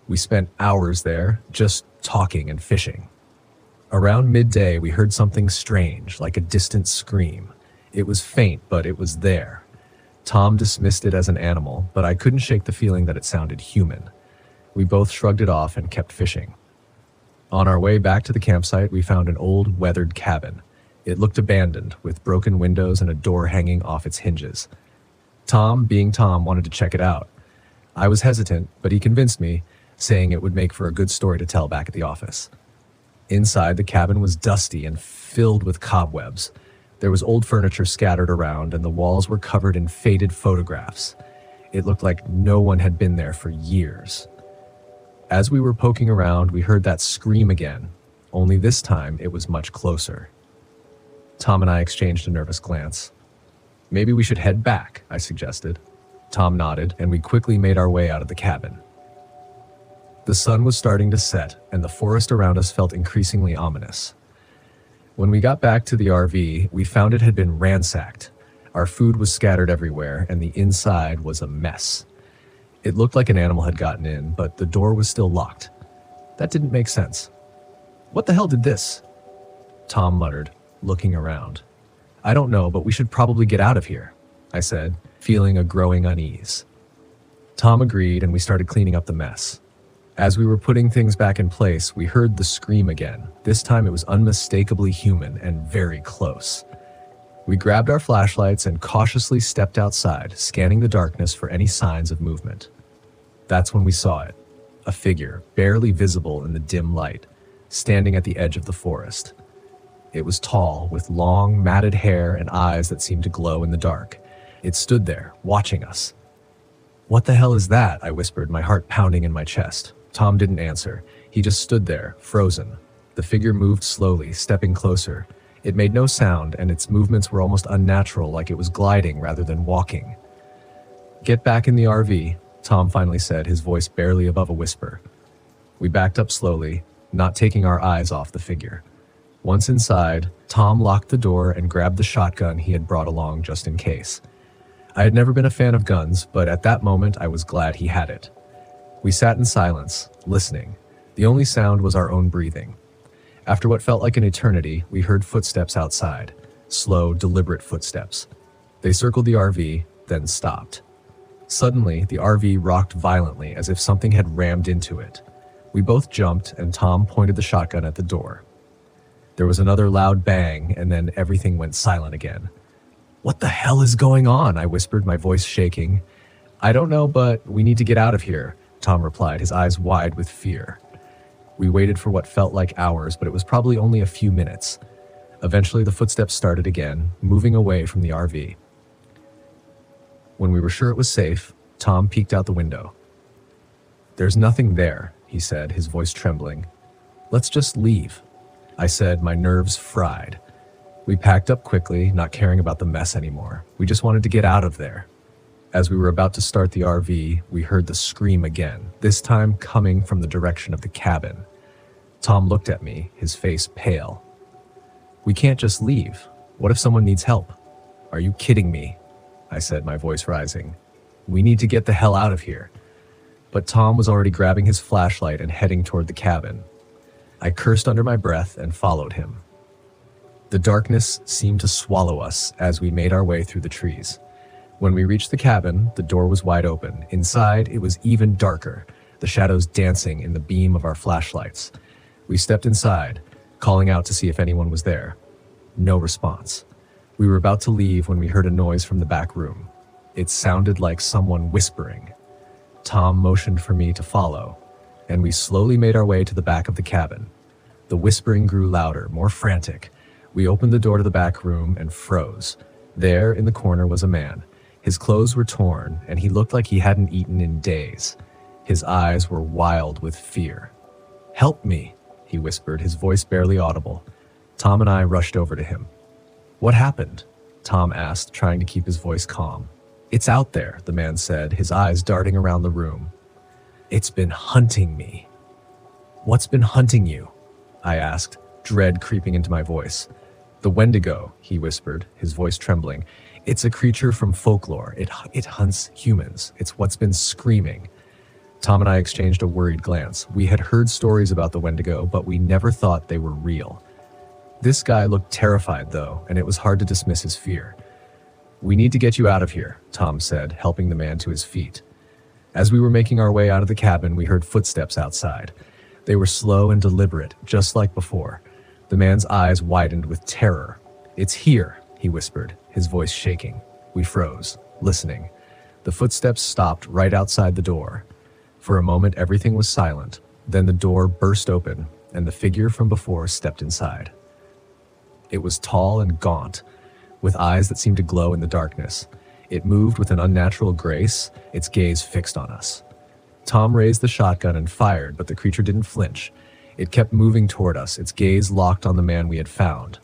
We spent hours there, just talking and fishing. Around midday, we heard something strange, like a distant scream. It was faint, but it was there. Tom dismissed it as an animal, but I couldn't shake the feeling that it sounded human. We both shrugged it off and kept fishing. On our way back to the campsite, we found an old, weathered cabin. It looked abandoned, with broken windows and a door hanging off its hinges. Tom, being Tom, wanted to check it out. I was hesitant, but he convinced me, saying it would make for a good story to tell back at the office. Inside, the cabin was dusty and filled with cobwebs. There was old furniture scattered around, and the walls were covered in faded photographs. It looked like no one had been there for years. As we were poking around, we heard that scream again, only this time it was much closer. Tom and I exchanged a nervous glance. "Maybe we should head back," I suggested. Tom nodded, and we quickly made our way out of the cabin. The sun was starting to set, and the forest around us felt increasingly ominous. When we got back to the RV, we found it had been ransacked. Our food was scattered everywhere, and the inside was a mess. It looked like an animal had gotten in, but the door was still locked. That didn't make sense. "What the hell did this?" Tom muttered, looking around. "I don't know, but we should probably get out of here," I said, feeling a growing unease. Tom agreed, and we started cleaning up the mess. As we were putting things back in place, we heard the scream again. This time it was unmistakably human and very close. We grabbed our flashlights and cautiously stepped outside, scanning the darkness for any signs of movement. That's when we saw it, a figure, barely visible in the dim light, standing at the edge of the forest. It was tall, with long, matted hair and eyes that seemed to glow in the dark. It stood there, watching us. "What the hell is that?" I whispered, my heart pounding in my chest. Tom didn't answer. He just stood there, frozen. The figure moved slowly, stepping closer. It made no sound, and its movements were almost unnatural, like it was gliding rather than walking. "Get back in the RV," Tom finally said, his voice barely above a whisper. We backed up slowly, not taking our eyes off the figure. Once inside, Tom locked the door and grabbed the shotgun he had brought along just in case. I had never been a fan of guns, but at that moment I was glad he had it. We sat in silence, listening. The only sound was our own breathing. After what felt like an eternity, we heard footsteps outside. Slow, deliberate footsteps. They circled the RV, then stopped. Suddenly, the RV rocked violently as if something had rammed into it. We both jumped, and Tom pointed the shotgun at the door. There was another loud bang, and then everything went silent again. "What the hell is going on?" I whispered, my voice shaking. "I don't know, but we need to get out of here," Tom replied, his eyes wide with fear. We waited for what felt like hours, but it was probably only a few minutes. Eventually, the footsteps started again, moving away from the RV. When we were sure it was safe, Tom peeked out the window. "There's nothing there," he said, his voice trembling. "Let's just leave," I said, my nerves fried. We packed up quickly, not caring about the mess anymore. We just wanted to get out of there. As we were about to start the RV, we heard the scream again, this time coming from the direction of the cabin. Tom looked at me, his face pale. "We can't just leave. What if someone needs help?" "Are you kidding me?" I said, my voice rising. "We need to get the hell out of here." But Tom was already grabbing his flashlight and heading toward the cabin. I cursed under my breath and followed him. The darkness seemed to swallow us as we made our way through the trees. When we reached the cabin, the door was wide open. Inside, it was even darker, the shadows dancing in the beam of our flashlights. We stepped inside, calling out to see if anyone was there. No response. We were about to leave when we heard a noise from the back room. It sounded like someone whispering. Tom motioned for me to follow, and we slowly made our way to the back of the cabin. The whispering grew louder, more frantic. We opened the door to the back room and froze. There, in the corner, was a man. His clothes were torn, and he looked like he hadn't eaten in days. His eyes were wild with fear. "Help me," he whispered, his voice barely audible. Tom and I rushed over to him. "What happened?" Tom asked, trying to keep his voice calm. "It's out there," the man said, his eyes darting around the room. "It's been hunting me." "What's been hunting you?" I asked, dread creeping into my voice. "The Wendigo," he whispered, his voice trembling. "It's a creature from folklore. It hunts humans. It's what's been screaming." Tom and I exchanged a worried glance. We had heard stories about the Wendigo, but we never thought they were real. This guy looked terrified, though, and it was hard to dismiss his fear. "We need to get you out of here," Tom said, helping the man to his feet. As we were making our way out of the cabin, we heard footsteps outside. They were slow and deliberate, just like before. The man's eyes widened with terror. "It's here," he whispered, his voice shaking. We froze, listening. The footsteps stopped right outside the door. For a moment, everything was silent. Then the door burst open, and the figure from before stepped inside. It was tall and gaunt, with eyes that seemed to glow in the darkness. It moved with an unnatural grace, its gaze fixed on us. Tom raised the shotgun and fired, but the creature didn't flinch. It kept moving toward us, its gaze locked on the man we had found.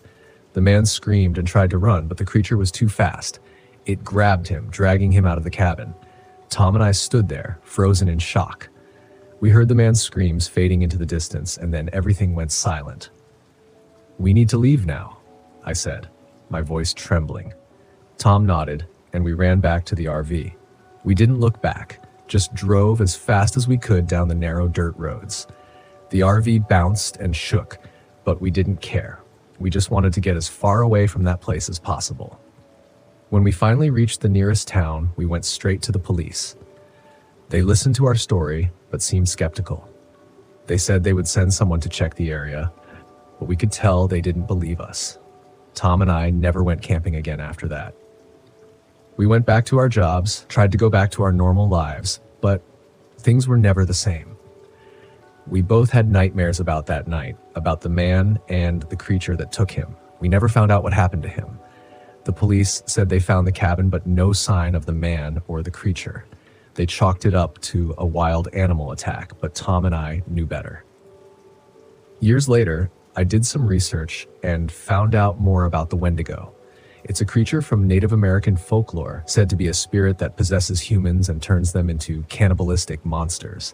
The man screamed and tried to run, but the creature was too fast. It grabbed him, dragging him out of the cabin. Tom and I stood there, frozen in shock. We heard the man's screams fading into the distance, and then everything went silent. "We need to leave now," I said, my voice trembling. Tom nodded, and we ran back to the RV. We didn't look back, just drove as fast as we could down the narrow dirt roads. The RV bounced and shook, but we didn't care. We just wanted to get as far away from that place as possible. When we finally reached the nearest town, we went straight to the police. They listened to our story, but seemed skeptical. They said they would send someone to check the area, but we could tell they didn't believe us. Tom and I never went camping again after that. We went back to our jobs, tried to go back to our normal lives, but things were never the same. We both had nightmares about that night, about the man and the creature that took him. We never found out what happened to him. The police said they found the cabin, but no sign of the man or the creature. They chalked it up to a wild animal attack, but Tom and I knew better. Years later, I did some research and found out more about the Wendigo. It's a creature from Native American folklore, said to be a spirit that possesses humans and turns them into cannibalistic monsters.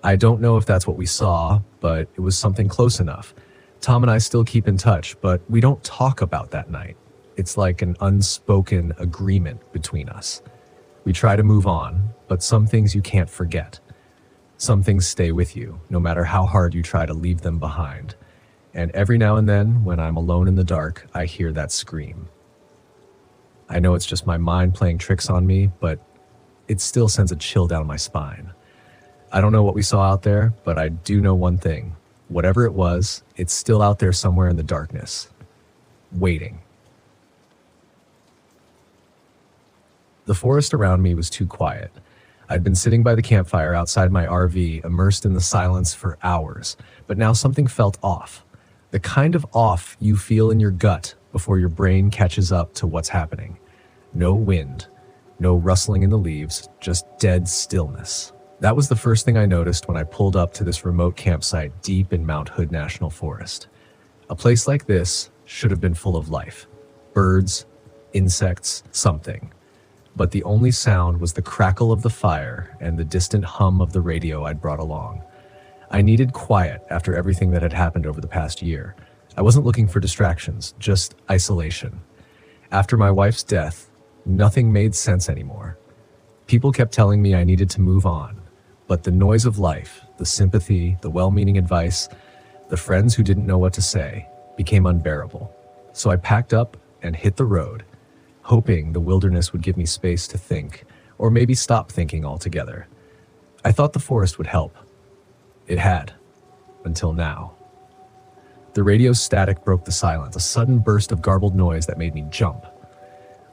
I don't know if that's what we saw, but it was something close enough. Tom and I still keep in touch, but we don't talk about that night. It's like an unspoken agreement between us. We try to move on, but some things you can't forget. Some things stay with you, no matter how hard you try to leave them behind. And every now and then, when I'm alone in the dark, I hear that scream. I know it's just my mind playing tricks on me, but it still sends a chill down my spine. I don't know what we saw out there, but I do know one thing. Whatever it was, it's still out there somewhere in the darkness, waiting. The forest around me was too quiet. I'd been sitting by the campfire outside my RV, immersed in the silence for hours, but now something felt off. The kind of off you feel in your gut before your brain catches up to what's happening. No wind, no rustling in the leaves, just dead stillness. That was the first thing I noticed when I pulled up to this remote campsite deep in Mount Hood National Forest. A place like this should have been full of life. Birds, insects, something. But the only sound was the crackle of the fire and the distant hum of the radio I'd brought along. I needed quiet after everything that had happened over the past year. I wasn't looking for distractions, just isolation. After my wife's death, nothing made sense anymore. People kept telling me I needed to move on, but the noise of life, the sympathy, the well-meaning advice, the friends who didn't know what to say, became unbearable. So I packed up and hit the road, hoping the wilderness would give me space to think, or maybe stop thinking altogether. I thought the forest would help. It had, until now. The radio's static broke the silence, a sudden burst of garbled noise that made me jump.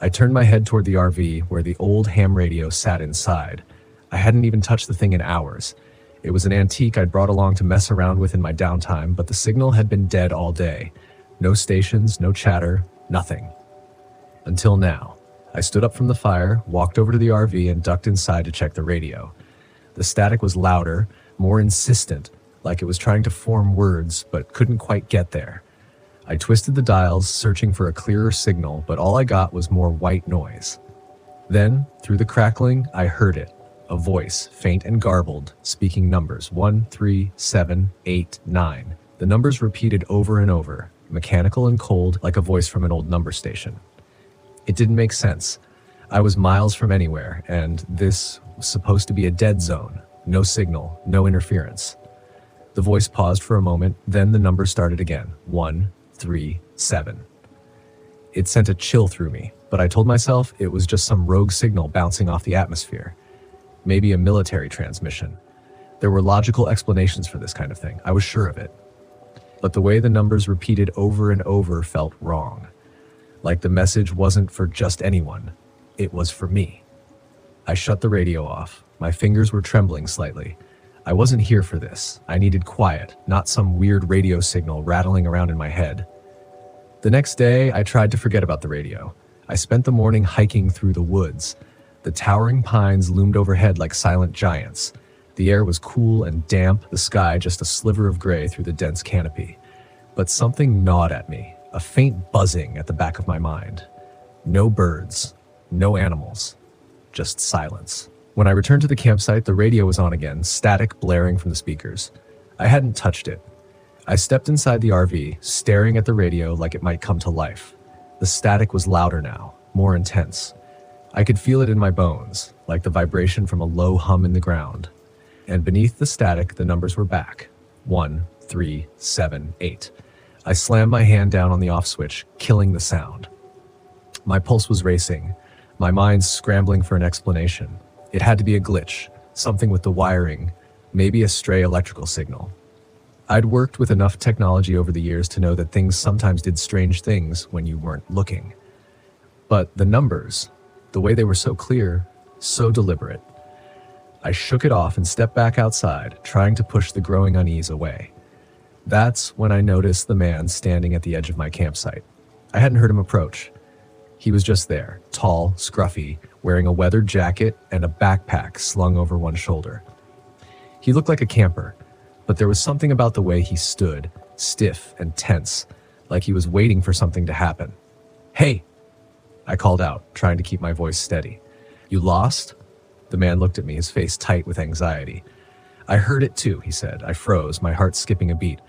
I turned my head toward the RV where the old ham radio sat inside. I hadn't even touched the thing in hours. It was an antique I'd brought along to mess around with in my downtime, but the signal had been dead all day. No stations, no chatter, nothing. Until now. I stood up from the fire, walked over to the RV, and ducked inside to check the radio. The static was louder, more insistent, like it was trying to form words but couldn't quite get there. I twisted the dials, searching for a clearer signal, but all I got was more white noise. Then, through the crackling, I heard it. A voice, faint and garbled, speaking numbers 1, 3, 7, 8, 9. The numbers repeated over and over, mechanical and cold, like a voice from an old number station. It didn't make sense. I was miles from anywhere, and this was supposed to be a dead zone. No signal, no interference. The voice paused for a moment, then the numbers started again. 1, 3, 7. It sent a chill through me, but I told myself it was just some rogue signal bouncing off the atmosphere. Maybe a military transmission. There were logical explanations for this kind of thing. I was sure of it. But the way the numbers repeated over and over felt wrong. Like the message wasn't for just anyone. It was for me. I shut the radio off. My fingers were trembling slightly. I wasn't here for this. I needed quiet, not some weird radio signal rattling around in my head. The next day, I tried to forget about the radio. I spent the morning hiking through the woods. The towering pines loomed overhead like silent giants. The air was cool and damp, the sky just a sliver of gray through the dense canopy. But something gnawed at me, a faint buzzing at the back of my mind. No birds, no animals, just silence. When I returned to the campsite, the radio was on again, static blaring from the speakers. I hadn't touched it. I stepped inside the RV, staring at the radio like it might come to life. The static was louder now, more intense. I could feel it in my bones, like the vibration from a low hum in the ground. And beneath the static, the numbers were back. 1, 3, 7, 8. I slammed my hand down on the off switch, killing the sound. My pulse was racing, my mind scrambling for an explanation. It had to be a glitch, something with the wiring, maybe a stray electrical signal. I'd worked with enough technology over the years to know that things sometimes did strange things when you weren't looking. But the numbers, the way they were so clear, so deliberate. I shook it off and stepped back outside, trying to push the growing unease away. That's when I noticed the man standing at the edge of my campsite. I hadn't heard him approach. He was just there, tall, scruffy, wearing a weathered jacket and a backpack slung over one shoulder. He looked like a camper, but there was something about the way he stood, stiff and tense, like he was waiting for something to happen. "Hey!" I called out, trying to keep my voice steady. "You lost?" The man looked at me, his face tight with anxiety. "I heard it too," he said. I froze, my heart skipping a beat.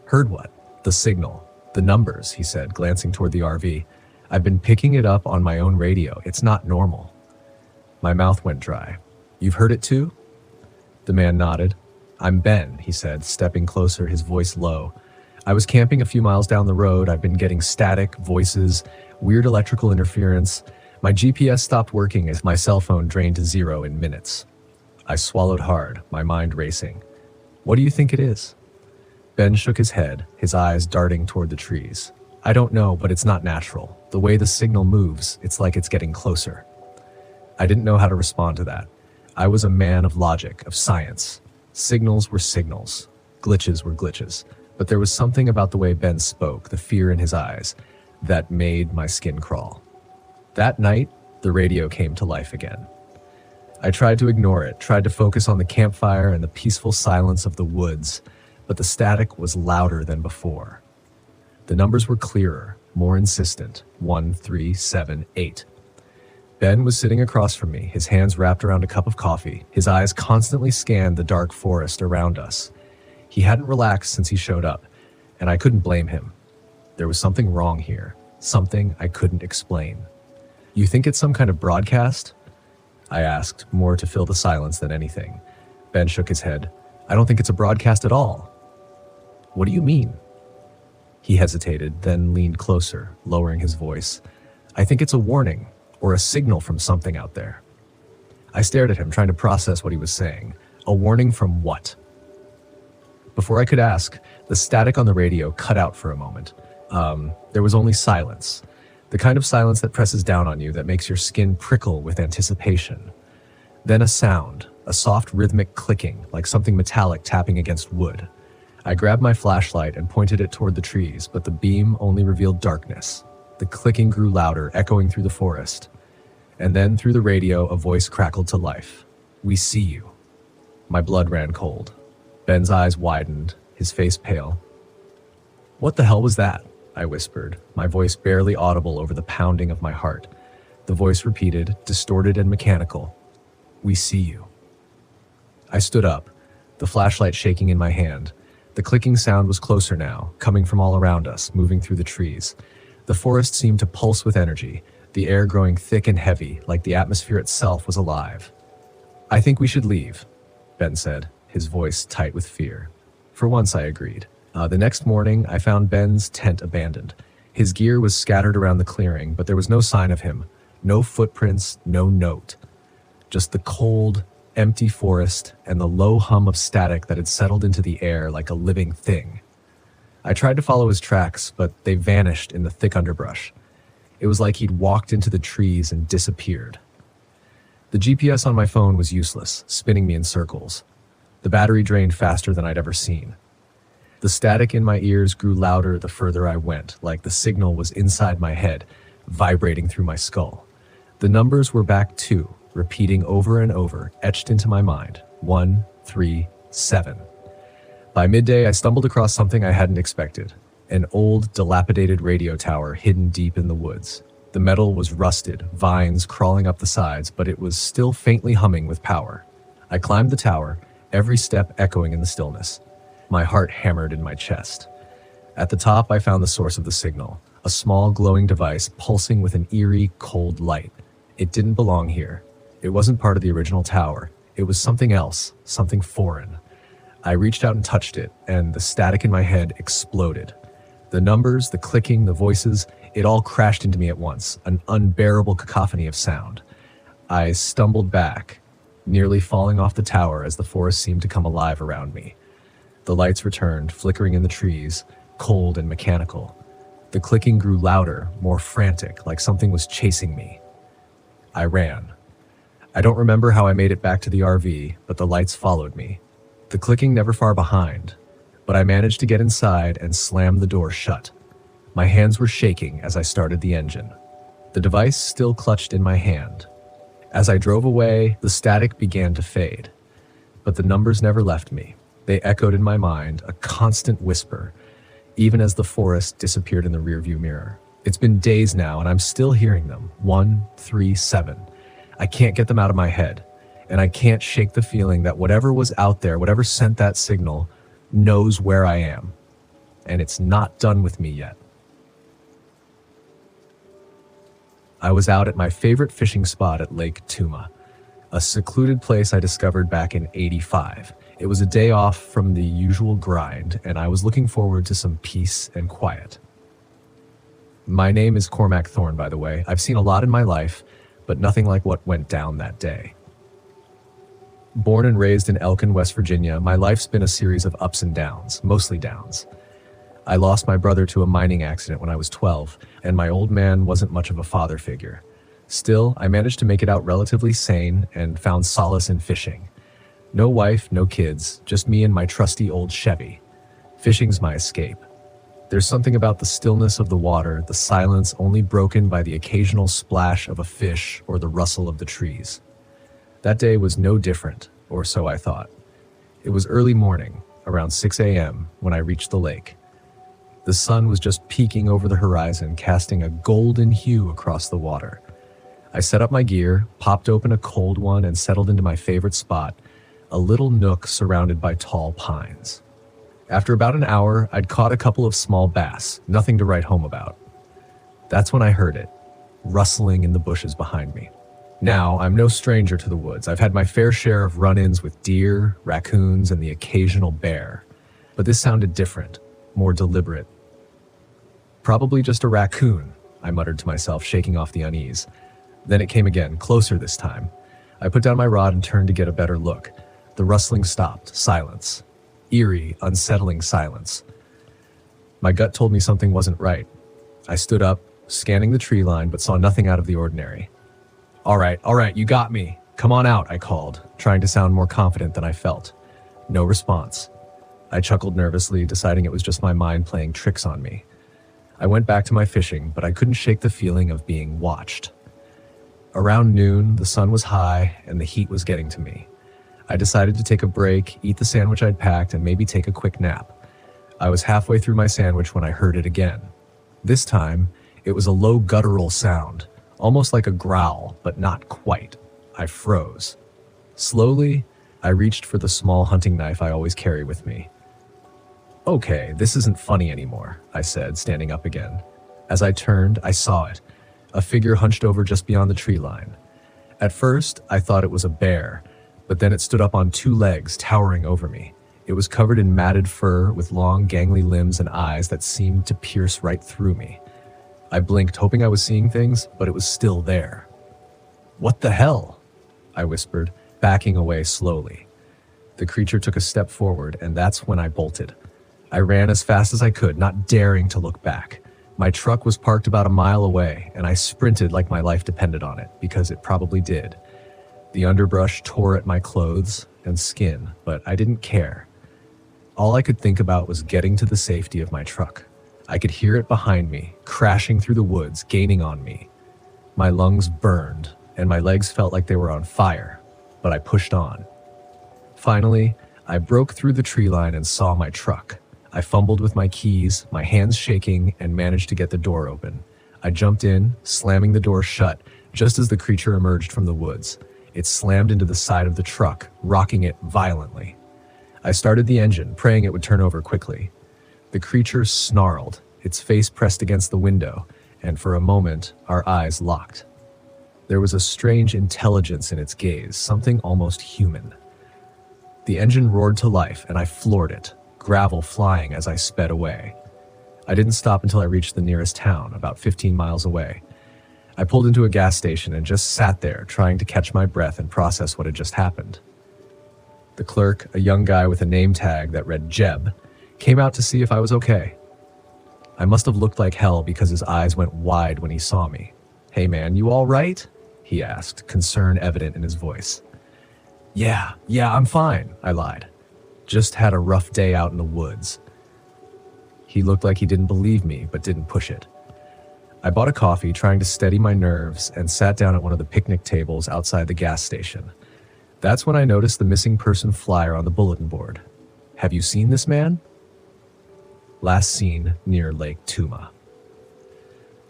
"Heard what?" "The signal. The numbers," he said, glancing toward the RV. "I've been picking it up on my own radio. It's not normal." My mouth went dry. "You've heard it too?" The man nodded. "I'm Ben," he said, stepping closer, his voice low. "I was camping a few miles down the road. I've been getting static, voices, weird electrical interference. My GPS stopped working as my cell phone drained to zero in minutes. I swallowed hard, my mind racing. What do you think it is? Ben shook his head, his eyes darting toward the trees. I don't know, but it's not natural. The way the signal moves, it's like it's getting closer. I didn't know how to respond to that. I was a man of logic, of science. Signals were signals. Glitches were glitches. But there was something about the way Ben spoke, the fear in his eyes, that made my skin crawl. That night, the radio came to life again. I tried to ignore it, tried to focus on the campfire and the peaceful silence of the woods, but the static was louder than before. The numbers were clearer, more insistent. 1, 3, 7, 8. Ben was sitting across from me, his hands wrapped around a cup of coffee. His eyes constantly scanned the dark forest around us. He hadn't relaxed since he showed up, and I couldn't blame him. There was something wrong here, something I couldn't explain. You think it's some kind of broadcast? I asked, more to fill the silence than anything. Ben shook his head. I don't think it's a broadcast at all. What do you mean? He hesitated, then leaned closer, lowering his voice. I think it's a warning, or a signal from something out there. I stared at him, trying to process what he was saying. A warning from what? Before I could ask, the static on the radio cut out for a moment. There was only silence. The kind of silence that presses down on you, that makes your skin prickle with anticipation. Then a sound, a soft rhythmic clicking, like something metallic tapping against wood. I grabbed my flashlight and pointed it toward the trees, but the beam only revealed darkness. The clicking grew louder, echoing through the forest. And then through the radio, a voice crackled to life. We see you. My blood ran cold. Ben's eyes widened, his face pale. What the hell was that? I whispered, my voice barely audible over the pounding of my heart. The voice repeated, distorted and mechanical. We see you. I stood up, the flashlight shaking in my hand. The clicking sound was closer now, coming from all around us, moving through the trees. The forest seemed to pulse with energy, the air growing thick and heavy, like the atmosphere itself was alive. I think we should leave, Ben said, his voice tight with fear. For once, I agreed. The next morning, I found Ben's tent abandoned. His gear was scattered around the clearing, but there was no sign of him. No footprints, no note. Just the cold, empty forest and the low hum of static that had settled into the air like a living thing. I tried to follow his tracks, but they vanished in the thick underbrush. It was like he'd walked into the trees and disappeared. The GPS on my phone was useless, spinning me in circles. The battery drained faster than I'd ever seen. The static in my ears grew louder the further I went, like the signal was inside my head, vibrating through my skull. The numbers were back too, repeating over and over, etched into my mind. 1, 3, 7. By midday, I stumbled across something I hadn't expected. An old, dilapidated radio tower hidden deep in the woods. The metal was rusted, vines crawling up the sides, but it was still faintly humming with power. I climbed the tower, every step echoing in the stillness. My heart hammered in my chest. At the top, I found the source of the signal, a small glowing device pulsing with an eerie, cold light. It didn't belong here. It wasn't part of the original tower. It was something else, something foreign. I reached out and touched it, and the static in my head exploded. The numbers, the clicking, the voices, it all crashed into me at once, an unbearable cacophony of sound. I stumbled back, nearly falling off the tower as the forest seemed to come alive around me. The lights returned, flickering in the trees, cold and mechanical. The clicking grew louder, more frantic, like something was chasing me. I ran. I don't remember how I made it back to the RV, but the lights followed me. The clicking never far behind, but I managed to get inside and slam the door shut. My hands were shaking as I started the engine. The device still clutched in my hand. As I drove away, the static began to fade, but the numbers never left me. They echoed in my mind, a constant whisper, even as the forest disappeared in the rearview mirror. It's been days now, and I'm still hearing them. 1, 3, 7. I can't get them out of my head, and I can't shake the feeling that whatever was out there, whatever sent that signal, knows where I am, and it's not done with me yet. I was out at my favorite fishing spot at Lake Tuma, a secluded place I discovered back in '85. It was a day off from the usual grind, and I was looking forward to some peace and quiet. My name is Cormac Thorne, by the way. I've seen a lot in my life, but nothing like what went down that day. Born and raised in Elkin, West Virginia, my life's been a series of ups and downs, mostly downs. I lost my brother to a mining accident when I was 12, and my old man wasn't much of a father figure. Still, I managed to make it out relatively sane and found solace in fishing. No wife, no kids, just me and my trusty old Chevy. Fishing's my escape. There's something about the stillness of the water, the silence only broken by the occasional splash of a fish or the rustle of the trees. That day was no different, or so I thought. It was early morning, around 6 a.m., when I reached the lake. The sun was just peeking over the horizon, casting a golden hue across the water. I set up my gear, popped open a cold one, and settled into my favorite spot, a little nook surrounded by tall pines. After about an hour, I'd caught a couple of small bass, nothing to write home about. That's when I heard it, rustling in the bushes behind me. Now, I'm no stranger to the woods. I've had my fair share of run-ins with deer, raccoons, and the occasional bear. But this sounded different, more deliberate. Probably just a raccoon, I muttered to myself, shaking off the unease. Then it came again, closer this time. I put down my rod and turned to get a better look. The rustling stopped, silence. Eerie, unsettling silence. My gut told me something wasn't right. I stood up, scanning the tree line, but saw nothing out of the ordinary. All right, you got me. Come on out, I called, trying to sound more confident than I felt. No response. I chuckled nervously, deciding it was just my mind playing tricks on me. I went back to my fishing, but I couldn't shake the feeling of being watched. Around noon, the sun was high and the heat was getting to me. I decided to take a break, eat the sandwich I'd packed, and maybe take a quick nap. I was halfway through my sandwich when I heard it again. This time, it was a low guttural sound, almost like a growl, but not quite. I froze. Slowly, I reached for the small hunting knife I always carry with me. Okay, this isn't funny anymore, I said, standing up again. As I turned, I saw it, a figure hunched over just beyond the tree line. At first, I thought it was a bear, but then it stood up on two legs, towering over me. It was covered in matted fur with long, gangly limbs and eyes that seemed to pierce right through me. I blinked, hoping I was seeing things, but it was still there. What the hell? I whispered, backing away slowly. The creature took a step forward, and that's when I bolted. I ran as fast as I could, not daring to look back. My truck was parked about a mile away, and I sprinted like my life depended on it, because it probably did. The underbrush tore at my clothes and skin, but I didn't care. All I could think about was getting to the safety of my truck. I could hear it behind me, crashing through the woods, gaining on me. My lungs burned, and my legs felt like they were on fire, but I pushed on. Finally, I broke through the tree line and saw my truck. I fumbled with my keys, my hands shaking, and managed to get the door open. I jumped in, slamming the door shut, just as the creature emerged from the woods. It slammed into the side of the truck, rocking it violently. I started the engine, praying it would turn over quickly. The creature snarled, its face pressed against the window, and for a moment, our eyes locked. There was a strange intelligence in its gaze, something almost human. The engine roared to life, and I floored it, gravel flying as I sped away. I didn't stop until I reached the nearest town, about 15 miles away. I pulled into a gas station and just sat there, trying to catch my breath and process what had just happened. The clerk, a young guy with a name tag that read Jeb, came out to see if I was okay. I must have looked like hell because his eyes went wide when he saw me. "Hey man, you all right?" he asked, concern evident in his voice. Yeah, I'm fine," I lied. "Just had a rough day out in the woods." He looked like he didn't believe me, but didn't push it. I bought a coffee, trying to steady my nerves, and sat down at one of the picnic tables outside the gas station. That's when I noticed the missing person flyer on the bulletin board. "Have you seen this man?" Last seen near Lake Tuma.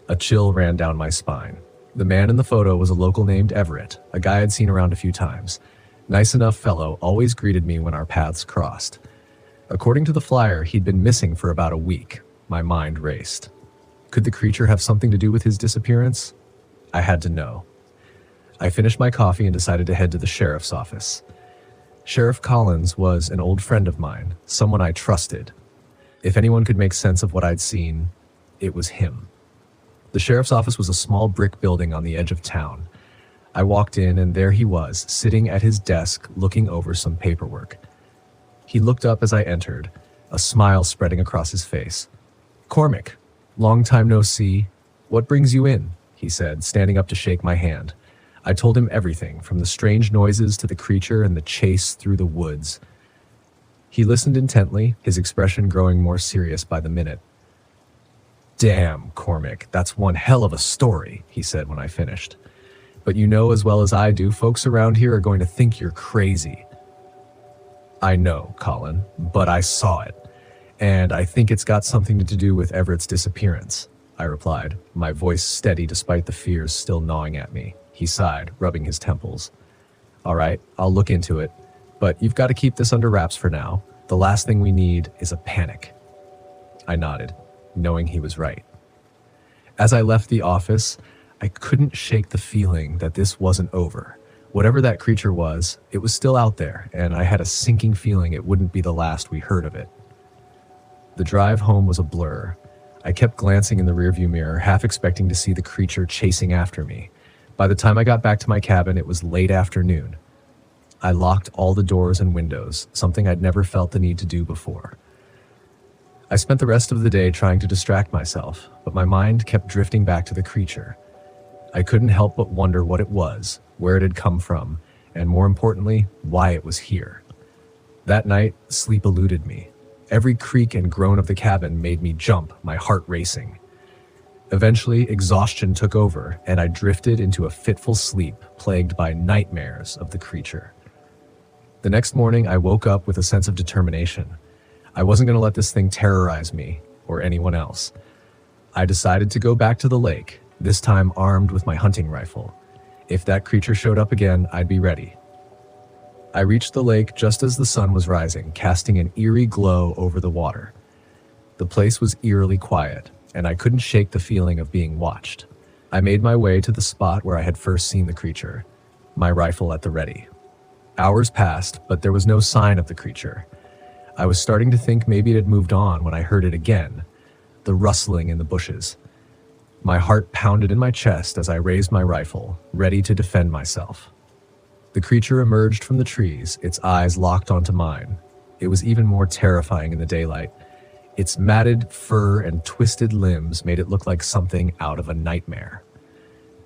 A chill ran down my spine. The man in the photo was a local named Everett, a guy I'd seen around a few times. Nice enough fellow, always greeted me when our paths crossed. According to the flyer, he'd been missing for about a week. My mind raced. Could the creature have something to do with his disappearance? I had to know. I finished my coffee and decided to head to the sheriff's office. Sheriff Collins was an old friend of mine, someone I trusted. If anyone could make sense of what I'd seen, it was him. The sheriff's office was a small brick building on the edge of town. I walked in, and there he was, sitting at his desk looking over some paperwork. He looked up as I entered, a smile spreading across his face. "Cormac, long time no see. What brings you in?" he said, standing up to shake my hand. I told him everything, from the strange noises to the creature and the chase through the woods. He listened intently, his expression growing more serious by the minute. "Damn, Cormac, that's one hell of a story," he said when I finished. "But you know as well as I do, folks around here are going to think you're crazy." "I know, Colin, but I saw it, and I think it's got something to do with Everett's disappearance," I replied, my voice steady despite the fears still gnawing at me. He sighed, rubbing his temples. "All right, I'll look into it, but you've got to keep this under wraps for now. The last thing we need is a panic." I nodded, knowing he was right. As I left the office, I couldn't shake the feeling that this wasn't over. Whatever that creature was, it was still out there, and I had a sinking feeling it wouldn't be the last we heard of it. The drive home was a blur. I kept glancing in the rearview mirror, half expecting to see the creature chasing after me. By the time I got back to my cabin, it was late afternoon. I locked all the doors and windows, something I'd never felt the need to do before. I spent the rest of the day trying to distract myself, but my mind kept drifting back to the creature. I couldn't help but wonder what it was, where it had come from, and more importantly, why it was here. That night, sleep eluded me. Every creak and groan of the cabin made me jump, my heart racing. Eventually, exhaustion took over, and I drifted into a fitful sleep plagued by nightmares of the creature. The next morning, I woke up with a sense of determination. I wasn't going to let this thing terrorize me or anyone else. I decided to go back to the lake, this time armed with my hunting rifle. If that creature showed up again, I'd be ready. I reached the lake just as the sun was rising, casting an eerie glow over the water. The place was eerily quiet, and I couldn't shake the feeling of being watched. I made my way to the spot where I had first seen the creature, my rifle at the ready. Hours passed, but there was no sign of the creature. I was starting to think maybe it had moved on when I heard it again, the rustling in the bushes. My heart pounded in my chest as I raised my rifle, ready to defend myself. The creature emerged from the trees, its eyes locked onto mine. It was even more terrifying in the daylight. Its matted fur and twisted limbs made it look like something out of a nightmare.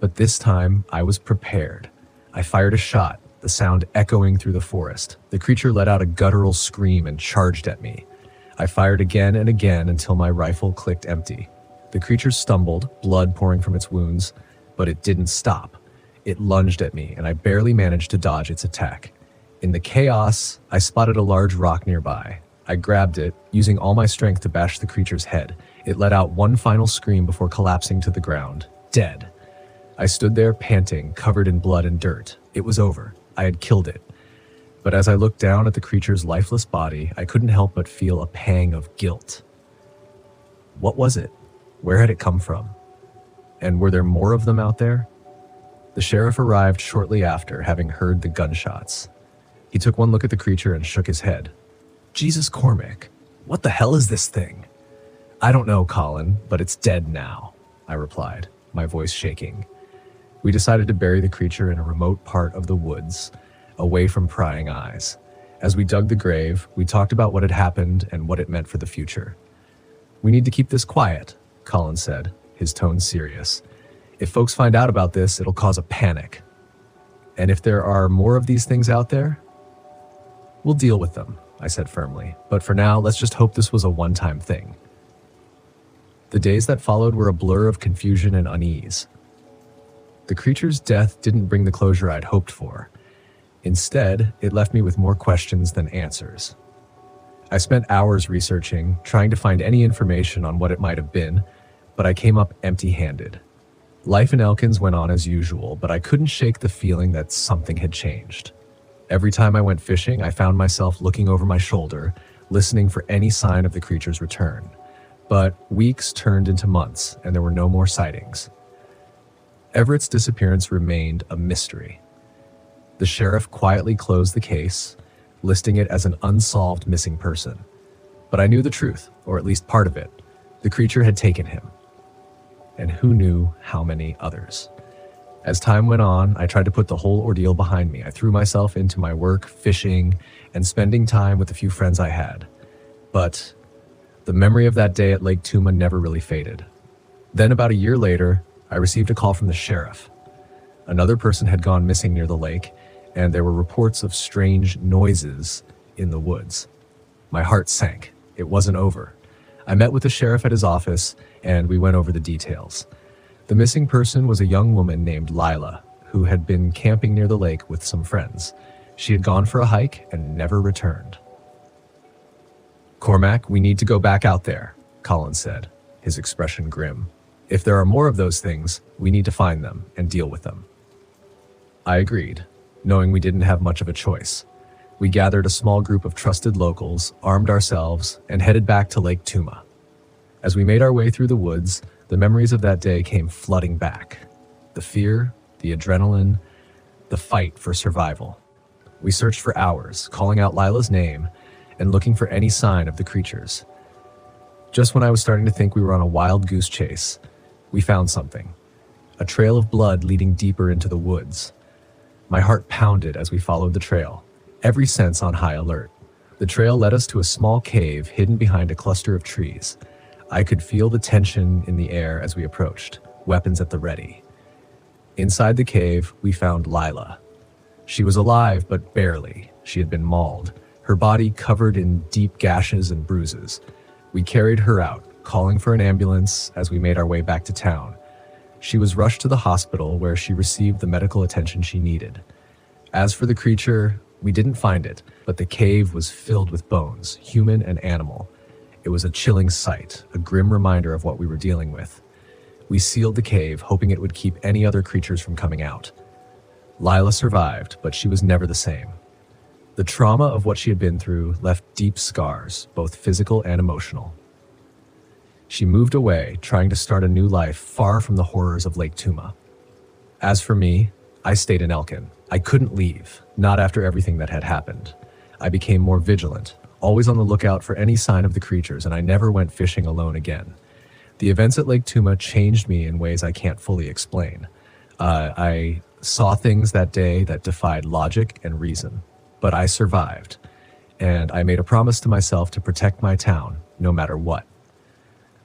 But this time, I was prepared. I fired a shot, the sound echoing through the forest. The creature let out a guttural scream and charged at me. I fired again and again until my rifle clicked empty. The creature stumbled, blood pouring from its wounds, but it didn't stop. It lunged at me, and I barely managed to dodge its attack. In the chaos, I spotted a large rock nearby. I grabbed it, using all my strength to bash the creature's head. It let out one final scream before collapsing to the ground, dead. I stood there panting, covered in blood and dirt. It was over. I had killed it. But as I looked down at the creature's lifeless body, I couldn't help but feel a pang of guilt. What was it? Where had it come from? And were there more of them out there? The sheriff arrived shortly after, having heard the gunshots. He took one look at the creature and shook his head. "Jesus, Cormac, what the hell is this thing?" "I don't know, Colin, but it's dead now," I replied, my voice shaking. We decided to bury the creature in a remote part of the woods, away from prying eyes. As we dug the grave, we talked about what had happened and what it meant for the future. "We need to keep this quiet," Colin said, his tone serious. "If folks find out about this, it'll cause a panic. And if there are more of these things out there, we'll deal with them," I said firmly. "But for now, let's just hope this was a one-time thing." The days that followed were a blur of confusion and unease. The creature's death didn't bring the closure I'd hoped for. Instead, it left me with more questions than answers. I spent hours researching, trying to find any information on what it might have been, but I came up empty-handed. Life in Elkins went on as usual, but I couldn't shake the feeling that something had changed. Every time I went fishing, I found myself looking over my shoulder, listening for any sign of the creature's return. But weeks turned into months, and there were no more sightings. Everett's disappearance remained a mystery. The sheriff quietly closed the case, listing it as an unsolved missing person. But I knew the truth, or at least part of it. The creature had taken him. And who knew how many others? As time went on, I tried to put the whole ordeal behind me. I threw myself into my work, fishing, and spending time with the few friends I had. But the memory of that day at Lake Tuma never really faded. Then about a year later, I received a call from the sheriff. Another person had gone missing near the lake, and there were reports of strange noises in the woods. My heart sank. It wasn't over. I met with the sheriff at his office, and we went over the details. The missing person was a young woman named Lila, who had been camping near the lake with some friends. She had gone for a hike and never returned. "Cormac, we need to go back out there," Colin said, his expression grim. "If there are more of those things, we need to find them and deal with them." I agreed, knowing we didn't have much of a choice. We gathered a small group of trusted locals, armed ourselves, and headed back to Lake Tuma. As we made our way through the woods, the memories of that day came flooding back. The fear, the adrenaline, the fight for survival. We searched for hours, calling out Lila's name and looking for any sign of the creatures. Just when I was starting to think we were on a wild goose chase, we found something. A trail of blood leading deeper into the woods. My heart pounded as we followed the trail, every sense on high alert. The trail led us to a small cave hidden behind a cluster of trees. I could feel the tension in the air as we approached, weapons at the ready. Inside the cave, we found Lila. She was alive, but barely. She had been mauled, her body covered in deep gashes and bruises. We carried her out, calling for an ambulance as we made our way back to town. She was rushed to the hospital where she received the medical attention she needed. As for the creature, we didn't find it, but the cave was filled with bones, human and animal. It was a chilling sight, a grim reminder of what we were dealing with. We sealed the cave, hoping it would keep any other creatures from coming out. Lila survived, but she was never the same. The trauma of what she had been through left deep scars, both physical and emotional. She moved away, trying to start a new life far from the horrors of Lake Tuma. As for me, I stayed in Elkin. I couldn't leave, not after everything that had happened. I became more vigilant, always on the lookout for any sign of the creatures, and I never went fishing alone again. The events at Lake Tuma changed me in ways I can't fully explain. I saw things that day that defied logic and reason, but I survived, and I made a promise to myself to protect my town, no matter what.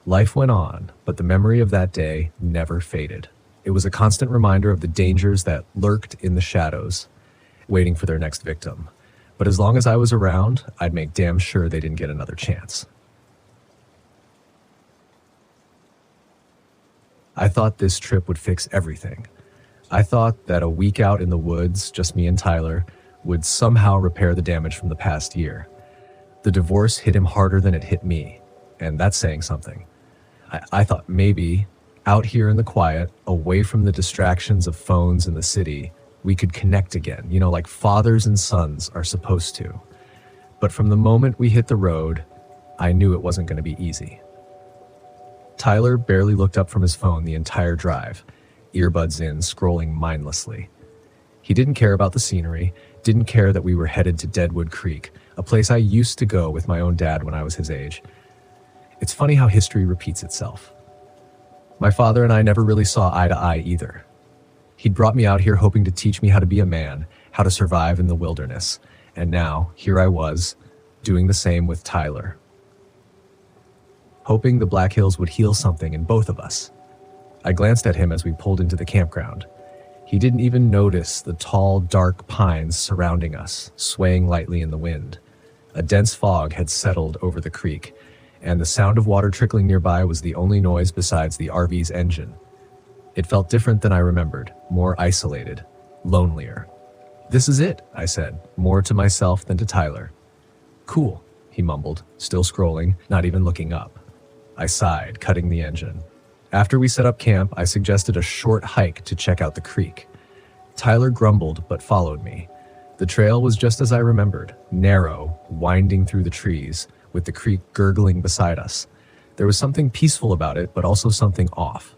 Life went on, but the memory of that day never faded. It was a constant reminder of the dangers that lurked in the shadows, waiting for their next victim. But as long as I was around, I'd make damn sure they didn't get another chance. I thought this trip would fix everything. I thought that a week out in the woods, just me and Tyler, would somehow repair the damage from the past year. The divorce hit him harder than it hit me, and that's saying something. I thought maybe, out here in the quiet, away from the distractions of phones in the city, we could connect again, like fathers and sons are supposed to. But from the moment we hit the road, I knew it wasn't going to be easy. Tyler barely looked up from his phone the entire drive, earbuds in, scrolling mindlessly. He didn't care about the scenery, didn't care that we were headed to Deadwood Creek, a place I used to go with my own dad when I was his age. It's funny how history repeats itself. My father and I never really saw eye to eye either. He'd brought me out here hoping to teach me how to be a man, how to survive in the wilderness, and now, here I was, doing the same with Tyler. Hoping the Black Hills would heal something in both of us. I glanced at him as we pulled into the campground. He didn't even notice the tall, dark pines surrounding us, swaying lightly in the wind. A dense fog had settled over the creek, and the sound of water trickling nearby was the only noise besides the RV's engine. It felt different than I remembered, more isolated, lonelier. "This is it," I said, more to myself than to Tyler. "Cool," he mumbled, still scrolling, not even looking up. I sighed, cutting the engine. After we set up camp, I suggested a short hike to check out the creek. Tyler grumbled but followed me. The trail was just as I remembered, narrow, winding through the trees, with the creek gurgling beside us. There was something peaceful about it, but also something off.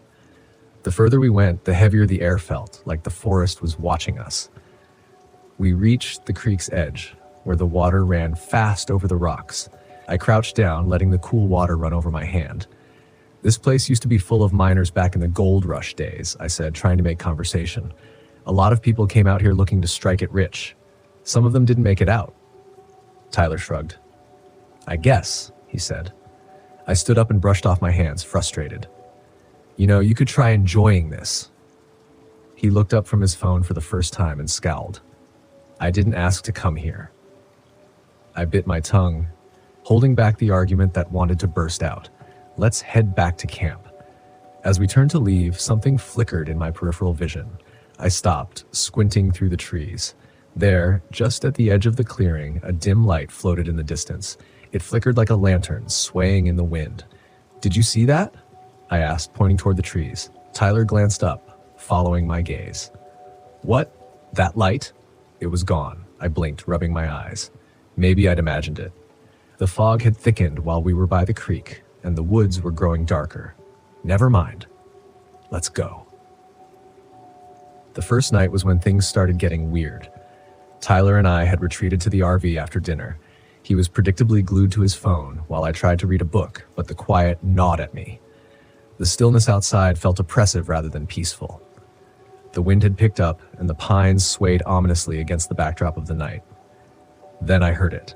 The further we went, the heavier the air felt, like the forest was watching us. We reached the creek's edge, where the water ran fast over the rocks. I crouched down, letting the cool water run over my hand. This place used to be full of miners back in the gold rush days, I said, trying to make conversation. A lot of people came out here looking to strike it rich. Some of them didn't make it out. Tyler shrugged. I guess, he said. I stood up and brushed off my hands, frustrated. You know, you could try enjoying this. He looked up from his phone for the first time and scowled. I didn't ask to come here. I bit my tongue, holding back the argument that wanted to burst out. Let's head back to camp. As we turned to leave, something flickered in my peripheral vision. I stopped, squinting through the trees. There, just at the edge of the clearing, a dim light floated in the distance. It flickered like a lantern, swaying in the wind. Did you see that? I asked, pointing toward the trees. Tyler glanced up, following my gaze. What? That light? It was gone. I blinked, rubbing my eyes. Maybe I'd imagined it. The fog had thickened while we were by the creek, and the woods were growing darker. Never mind. Let's go. The first night was when things started getting weird. Tyler and I had retreated to the RV after dinner. He was predictably glued to his phone while I tried to read a book, but the quiet gnawed at me. The stillness outside felt oppressive rather than peaceful. The wind had picked up, and the pines swayed ominously against the backdrop of the night. Then I heard it.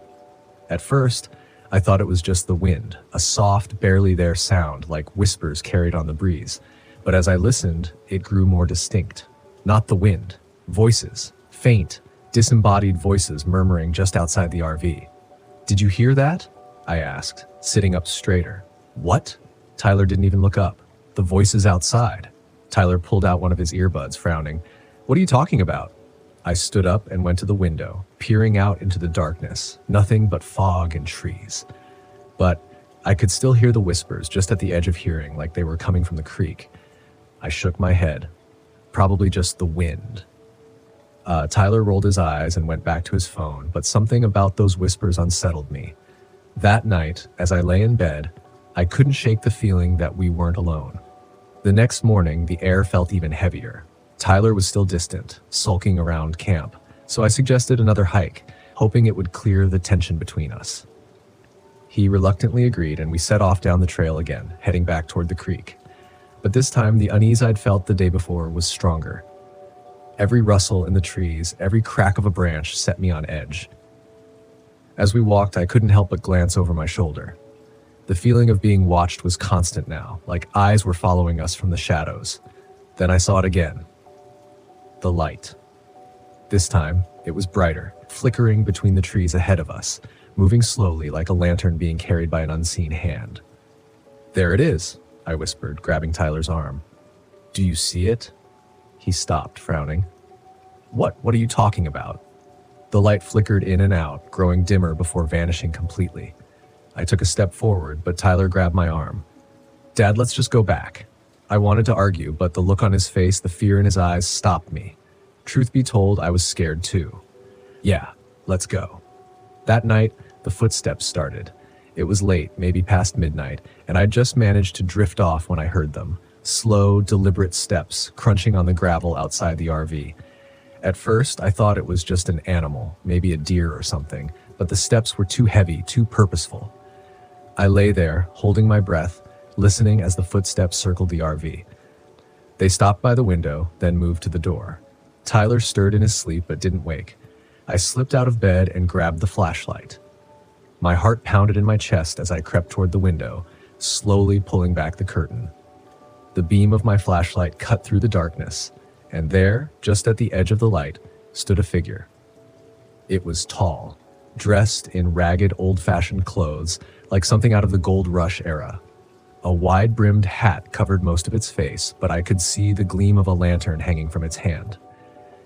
At first, I thought it was just the wind, a soft, barely there sound like whispers carried on the breeze. But as I listened, it grew more distinct. Not the wind. Voices. Faint, disembodied voices murmuring just outside the RV. Did you hear that? I asked, sitting up straighter. What? Tyler didn't even look up. The voices outside. Tyler pulled out one of his earbuds, frowning. What are you talking about? I stood up and went to the window, peering out into the darkness, nothing but fog and trees. But I could still hear the whispers just at the edge of hearing, like they were coming from the creek. I shook my head. Probably just the wind. Tyler rolled his eyes and went back to his phone, but something about those whispers unsettled me. That night, as I lay in bed, I couldn't shake the feeling that we weren't alone. The next morning, the air felt even heavier. Tyler was still distant, sulking around camp, so I suggested another hike, hoping it would clear the tension between us. He reluctantly agreed, and we set off down the trail again, heading back toward the creek. But this time, the unease I'd felt the day before was stronger. Every rustle in the trees, every crack of a branch set me on edge. As we walked, I couldn't help but glance over my shoulder. The feeling of being watched was constant now, like eyes were following us from the shadows. Then I saw it again. The light. This time, it was brighter, flickering between the trees ahead of us, moving slowly like a lantern being carried by an unseen hand. There it is, I whispered, grabbing Tyler's arm. Do you see it? He stopped, frowning. What are you talking about? The light flickered in and out, growing dimmer before vanishing completely. I took a step forward, but Tyler grabbed my arm. Dad, let's just go back. I wanted to argue, but the look on his face, the fear in his eyes, stopped me. Truth be told, I was scared too. Yeah, let's go. That night, the footsteps started. It was late, maybe past midnight, and I'd just managed to drift off when I heard them. Slow, deliberate steps, crunching on the gravel outside the RV. At first, I thought it was just an animal, maybe a deer or something, but the steps were too heavy, too purposeful. I lay there, holding my breath, listening as the footsteps circled the RV. They stopped by the window, then moved to the door. Tyler stirred in his sleep but didn't wake. I slipped out of bed and grabbed the flashlight. My heart pounded in my chest as I crept toward the window, slowly pulling back the curtain. The beam of my flashlight cut through the darkness, and there, just at the edge of the light, stood a figure. It was tall, dressed in ragged, old-fashioned clothes, like something out of the gold rush era. A wide-brimmed hat covered most of its face, but I could see the gleam of a lantern hanging from its hand.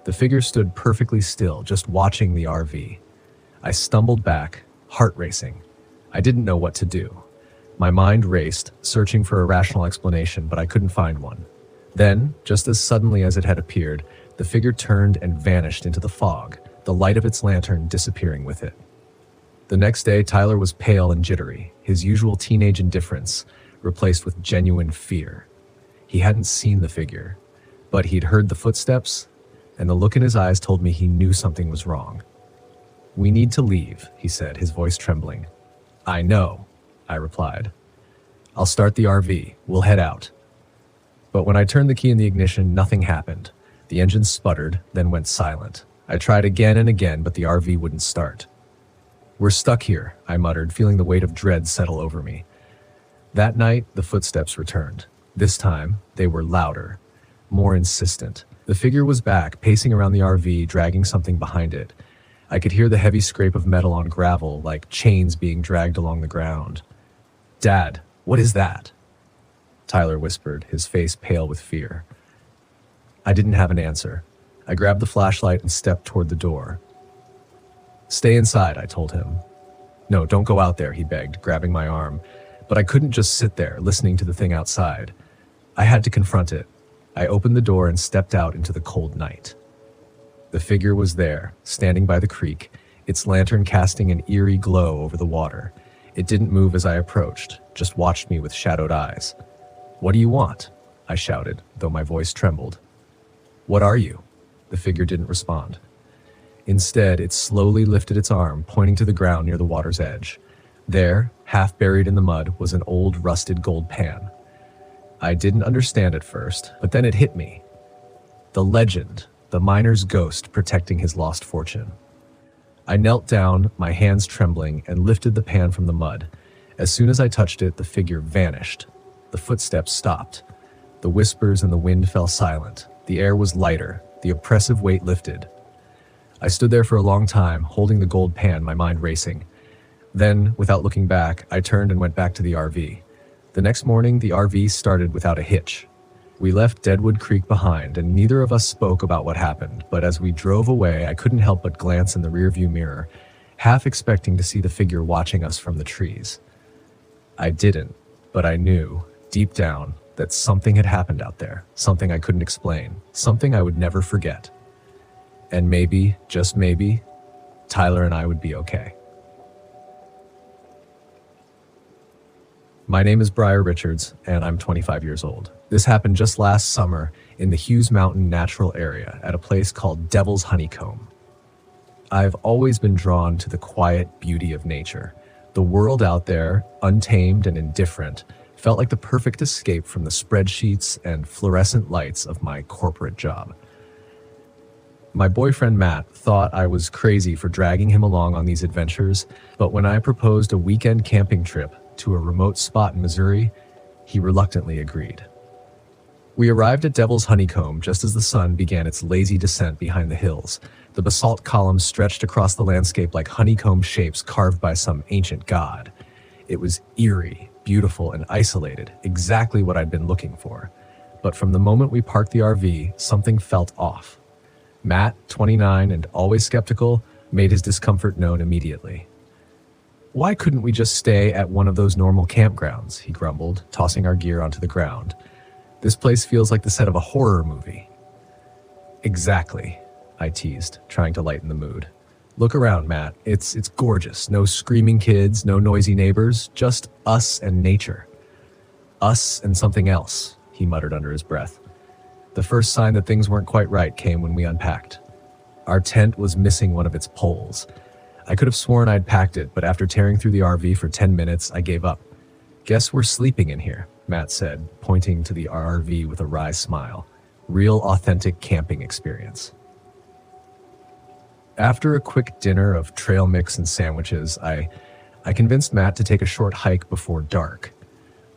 The figure stood perfectly still, just watching the RV. I stumbled back, heart racing. I didn't know what to do. My mind raced, searching for a rational explanation, but I couldn't find one. Then, just as suddenly as it had appeared, the figure turned and vanished into the fog, the light of its lantern disappearing with it. The next day, Tyler was pale and jittery, his usual teenage indifference replaced with genuine fear. He hadn't seen the figure, but he'd heard the footsteps, and the look in his eyes told me he knew something was wrong. "We need to leave," he said, his voice trembling. "I know," I replied. I'll start the RV. We'll head out. But when I turned the key in the ignition, nothing happened. The engine sputtered, then went silent. I tried again and again, but the RV wouldn't start. We're stuck here, I muttered, feeling the weight of dread settle over me. That night, the footsteps returned. This time, they were louder, more insistent. The figure was back, pacing around the RV, dragging something behind it. I could hear the heavy scrape of metal on gravel, like chains being dragged along the ground. "Dad, what is that?" Tyler whispered, his face pale with fear. I didn't have an answer. I grabbed the flashlight and stepped toward the door. "Stay inside," I told him. "No, don't go out there," he begged, grabbing my arm. But I couldn't just sit there, listening to the thing outside. I had to confront it. I opened the door and stepped out into the cold night. The figure was there, standing by the creek, its lantern casting an eerie glow over the water. It didn't move as I approached, just watched me with shadowed eyes. "What do you want?" I shouted, though my voice trembled. "What are you?" The figure didn't respond. Instead, it slowly lifted its arm, pointing to the ground near the water's edge. There, half buried in the mud, was an old rusted gold pan. I didn't understand at first, but then it hit me. The legend, the miner's ghost protecting his lost fortune. I knelt down, my hands trembling, and lifted the pan from the mud. As soon as I touched it, the figure vanished. The footsteps stopped. The whispers and the wind fell silent. The air was lighter, the oppressive weight lifted. I stood there for a long time, holding the gold pan, my mind racing. Then, without looking back, I turned and went back to the RV. The next morning, the RV started without a hitch. We left Deadwood Creek behind, and neither of us spoke about what happened, but as we drove away, I couldn't help but glance in the rearview mirror, half expecting to see the figure watching us from the trees. I didn't, but I knew, deep down, that something had happened out there, something I couldn't explain, something I would never forget. And maybe, just maybe, Tyler and I would be okay. My name is Briar Richards, and I'm 25 years old. This happened just last summer in the Hughes Mountain Natural Area at a place called Devil's Honeycomb. I've always been drawn to the quiet beauty of nature. The world out there, untamed and indifferent, felt like the perfect escape from the spreadsheets and fluorescent lights of my corporate job. My boyfriend Matt thought I was crazy for dragging him along on these adventures, but when I proposed a weekend camping trip to a remote spot in Missouri, he reluctantly agreed. We arrived at Devil's Honeycomb just as the sun began its lazy descent behind the hills. The basalt columns stretched across the landscape like honeycomb shapes carved by some ancient god. It was eerie, beautiful, and isolated, exactly what I'd been looking for. But from the moment we parked the RV, something felt off. Matt, 29 and always skeptical, made his discomfort known immediately. "Why couldn't we just stay at one of those normal campgrounds?" he grumbled, tossing our gear onto the ground. "This place feels like the set of a horror movie." "Exactly," I teased, trying to lighten the mood. "Look around, Matt. It's gorgeous. No screaming kids, no noisy neighbors, just us and nature." "Us and something else," he muttered under his breath. The first sign that things weren't quite right came when we unpacked. Our tent was missing one of its poles. I could have sworn I'd packed it, but after tearing through the RV for 10 minutes, I gave up. "Guess we're sleeping in here," Matt said, pointing to the RV with a wry smile. Real authentic camping experience. After a quick dinner of trail mix and sandwiches, I convinced Matt to take a short hike before dark.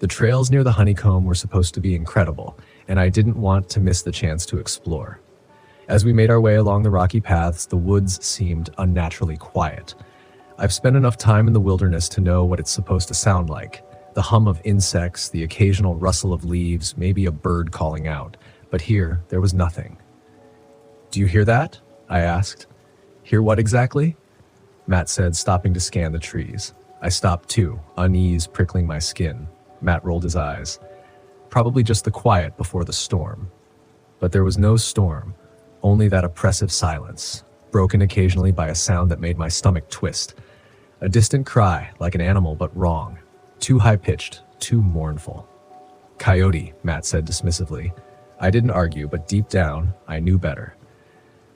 The trails near the honeycomb were supposed to be incredible, and I didn't want to miss the chance to explore. As we made our way along the rocky paths, the woods seemed unnaturally quiet. I've spent enough time in the wilderness to know what it's supposed to sound like. The hum of insects, the occasional rustle of leaves, maybe a bird calling out. But here, there was nothing. "Do you hear that?" I asked. "Hear what exactly?" Matt said, stopping to scan the trees. I stopped too, unease prickling my skin. Matt rolled his eyes. "Probably just the quiet before the storm." But there was no storm. Only that oppressive silence, broken occasionally by a sound that made my stomach twist. A distant cry, like an animal but wrong. Too high-pitched, too mournful. "Coyote," Matt said dismissively. I didn't argue, but deep down, I knew better.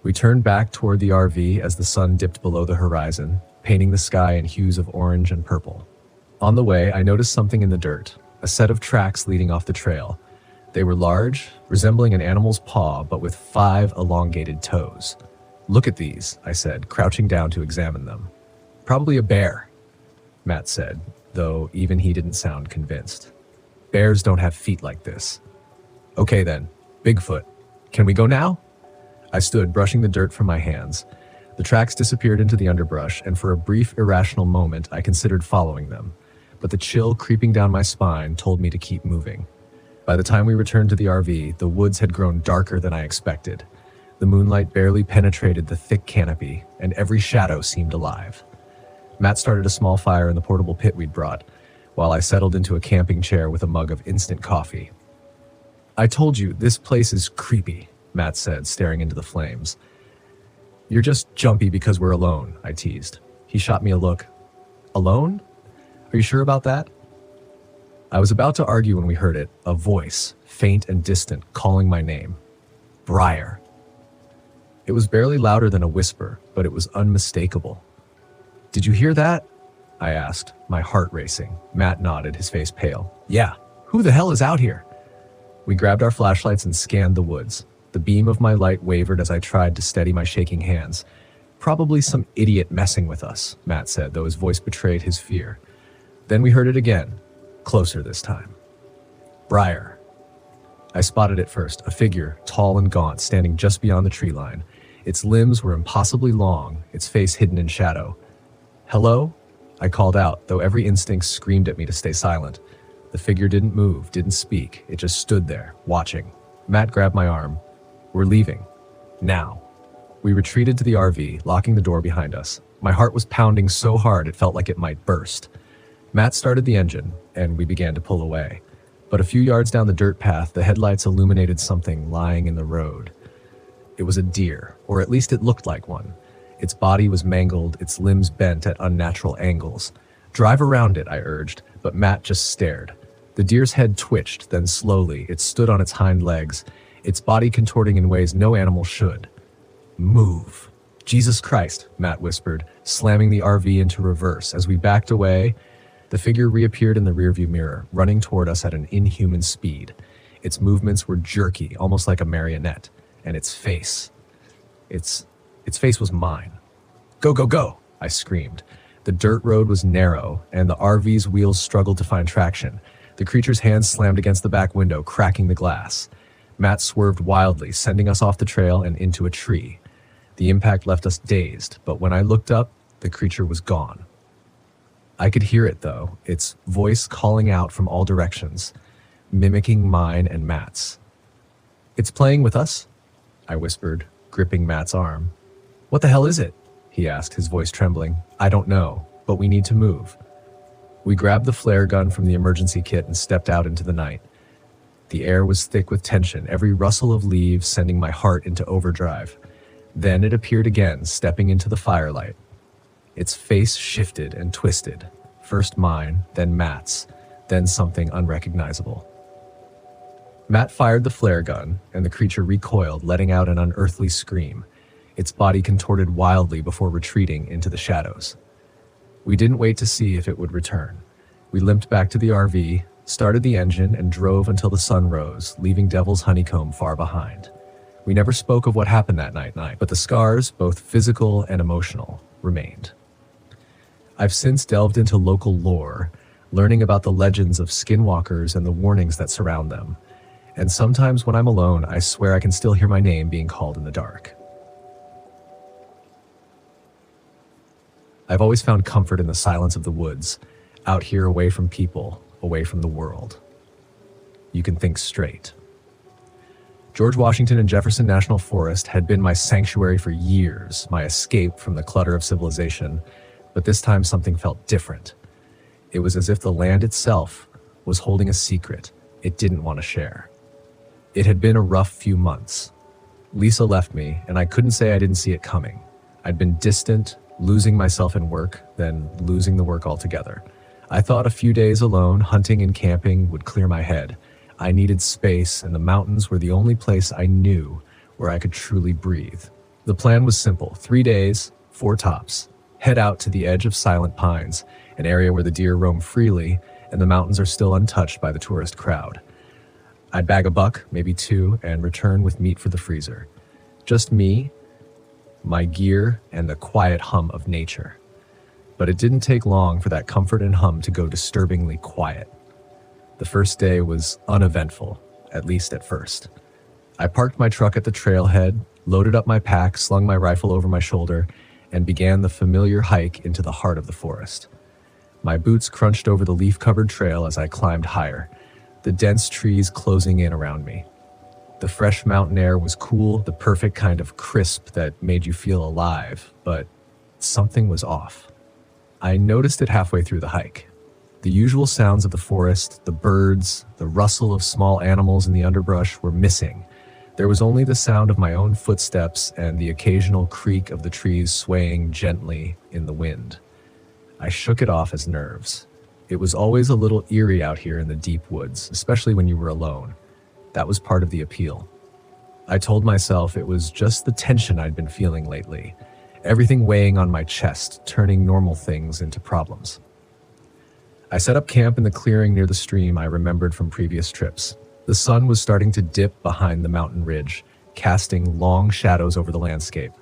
We turned back toward the RV as the sun dipped below the horizon, painting the sky in hues of orange and purple. On the way, I noticed something in the dirt. a set of tracks leading off the trail. They were large, resembling an animal's paw, but with 5 elongated toes. "Look at these," I said, crouching down to examine them. "Probably a bear," Matt said, though even he didn't sound convinced. "Bears don't have feet like this." "Okay then, Bigfoot. Can we go now?" I stood, brushing the dirt from my hands. The tracks disappeared into the underbrush, and for a brief, irrational moment, I considered following them. But the chill creeping down my spine told me to keep moving. By the time we returned to the RV, the woods had grown darker than I expected. The moonlight barely penetrated the thick canopy, and every shadow seemed alive. Matt started a small fire in the portable pit we'd brought, while I settled into a camping chair with a mug of instant coffee. "I told you, this place is creepy," Matt said, staring into the flames. "You're just jumpy because we're alone," I teased. He shot me a look. "Alone? Are you sure about that?" I was about to argue when we heard it, a voice, faint and distant, calling my name. Briar. It was barely louder than a whisper, but it was unmistakable. "Did you hear that?" I asked, my heart racing. Matt nodded, his face pale. "Yeah. Who the hell is out here?" We grabbed our flashlights and scanned the woods. The beam of my light wavered as I tried to steady my shaking hands. "Probably some idiot messing with us," Matt said, though his voice betrayed his fear. Then we heard it again, closer this time. Briar. I spotted it first, a figure, tall and gaunt, standing just beyond the tree line. Its limbs were impossibly long, its face hidden in shadow. "Hello?" I called out, though every instinct screamed at me to stay silent. The figure didn't move, didn't speak. It just stood there, watching. Matt grabbed my arm. "We're leaving. Now." We retreated to the RV, locking the door behind us. My heart was pounding so hard it felt like it might burst. Matt started the engine, and we began to pull away. But a few yards down the dirt path, the headlights illuminated something lying in the road. It was a deer, or at least it looked like one. Its body was mangled, its limbs bent at unnatural angles. "Drive around it," I urged, but Matt just stared. The deer's head twitched, then slowly, it stood on its hind legs, its body contorting in ways no animal should. "Move." "Jesus Christ," Matt whispered, slamming the RV into reverse. As we backed away, the figure reappeared in the rearview mirror, running toward us at an inhuman speed. Its movements were jerky, almost like a marionette, and its face was mine. "Go, go, go," I screamed. The dirt road was narrow, and the RV's wheels struggled to find traction. The creature's hands slammed against the back window, cracking the glass. Matt swerved wildly, sending us off the trail and into a tree. The impact left us dazed, but when I looked up, the creature was gone. I could hear it, though, its voice calling out from all directions, mimicking mine and Matt's. "It's playing with us?" I whispered, gripping Matt's arm. "What the hell is it?" he asked, his voice trembling. "I don't know, but we need to move." We grabbed the flare gun from the emergency kit and stepped out into the night. The air was thick with tension, every rustle of leaves sending my heart into overdrive. Then it appeared again, stepping into the firelight. Its face shifted and twisted, first mine, then Matt's, then something unrecognizable. Matt fired the flare gun, and the creature recoiled, letting out an unearthly scream. Its body contorted wildly before retreating into the shadows. We didn't wait to see if it would return. We limped back to the RV, started the engine, and drove until the sun rose, leaving Devil's Honeycomb far behind. We never spoke of what happened that night, but the scars, both physical and emotional, remained. I've since delved into local lore, learning about the legends of skinwalkers and the warnings that surround them. And sometimes when I'm alone, I swear I can still hear my name being called in the dark. I've always found comfort in the silence of the woods, out here away from people, away from the world. You can think straight. George Washington and Jefferson National Forest had been my sanctuary for years, my escape from the clutter of civilization, but this time something felt different. It was as if the land itself was holding a secret it didn't want to share. It had been a rough few months. Lisa left me, and I couldn't say I didn't see it coming. I'd been distant, losing myself in work, then losing the work altogether. I thought a few days alone, hunting and camping, would clear my head. I needed space, and the mountains were the only place I knew where I could truly breathe. The plan was simple: 3 days, 4 tops. Head out to the edge of Silent Pines, an area where the deer roam freely, and the mountains are still untouched by the tourist crowd. I'd bag a buck, maybe two, and return with meat for the freezer. Just me, my gear, and the quiet hum of nature. But it didn't take long for that comfort and hum to go disturbingly quiet. The first day was uneventful, at least at first. I parked my truck at the trailhead, loaded up my pack, slung my rifle over my shoulder, and began the familiar hike into the heart of the forest. My boots crunched over the leaf-covered trail as I climbed higher, the dense trees closing in around me. The fresh mountain air was cool, the perfect kind of crisp that made you feel alive, but something was off. I noticed it halfway through the hike. The usual sounds of the forest, the birds, the rustle of small animals in the underbrush were missing. There was only the sound of my own footsteps and the occasional creak of the trees swaying gently in the wind. I shook it off as nerves. It was always a little eerie out here in the deep woods, especially when you were alone. That was part of the appeal. I told myself it was just the tension I'd been feeling lately, everything weighing on my chest, turning normal things into problems. I set up camp in the clearing near the stream I remembered from previous trips. The sun was starting to dip behind the mountain ridge, casting long shadows over the landscape.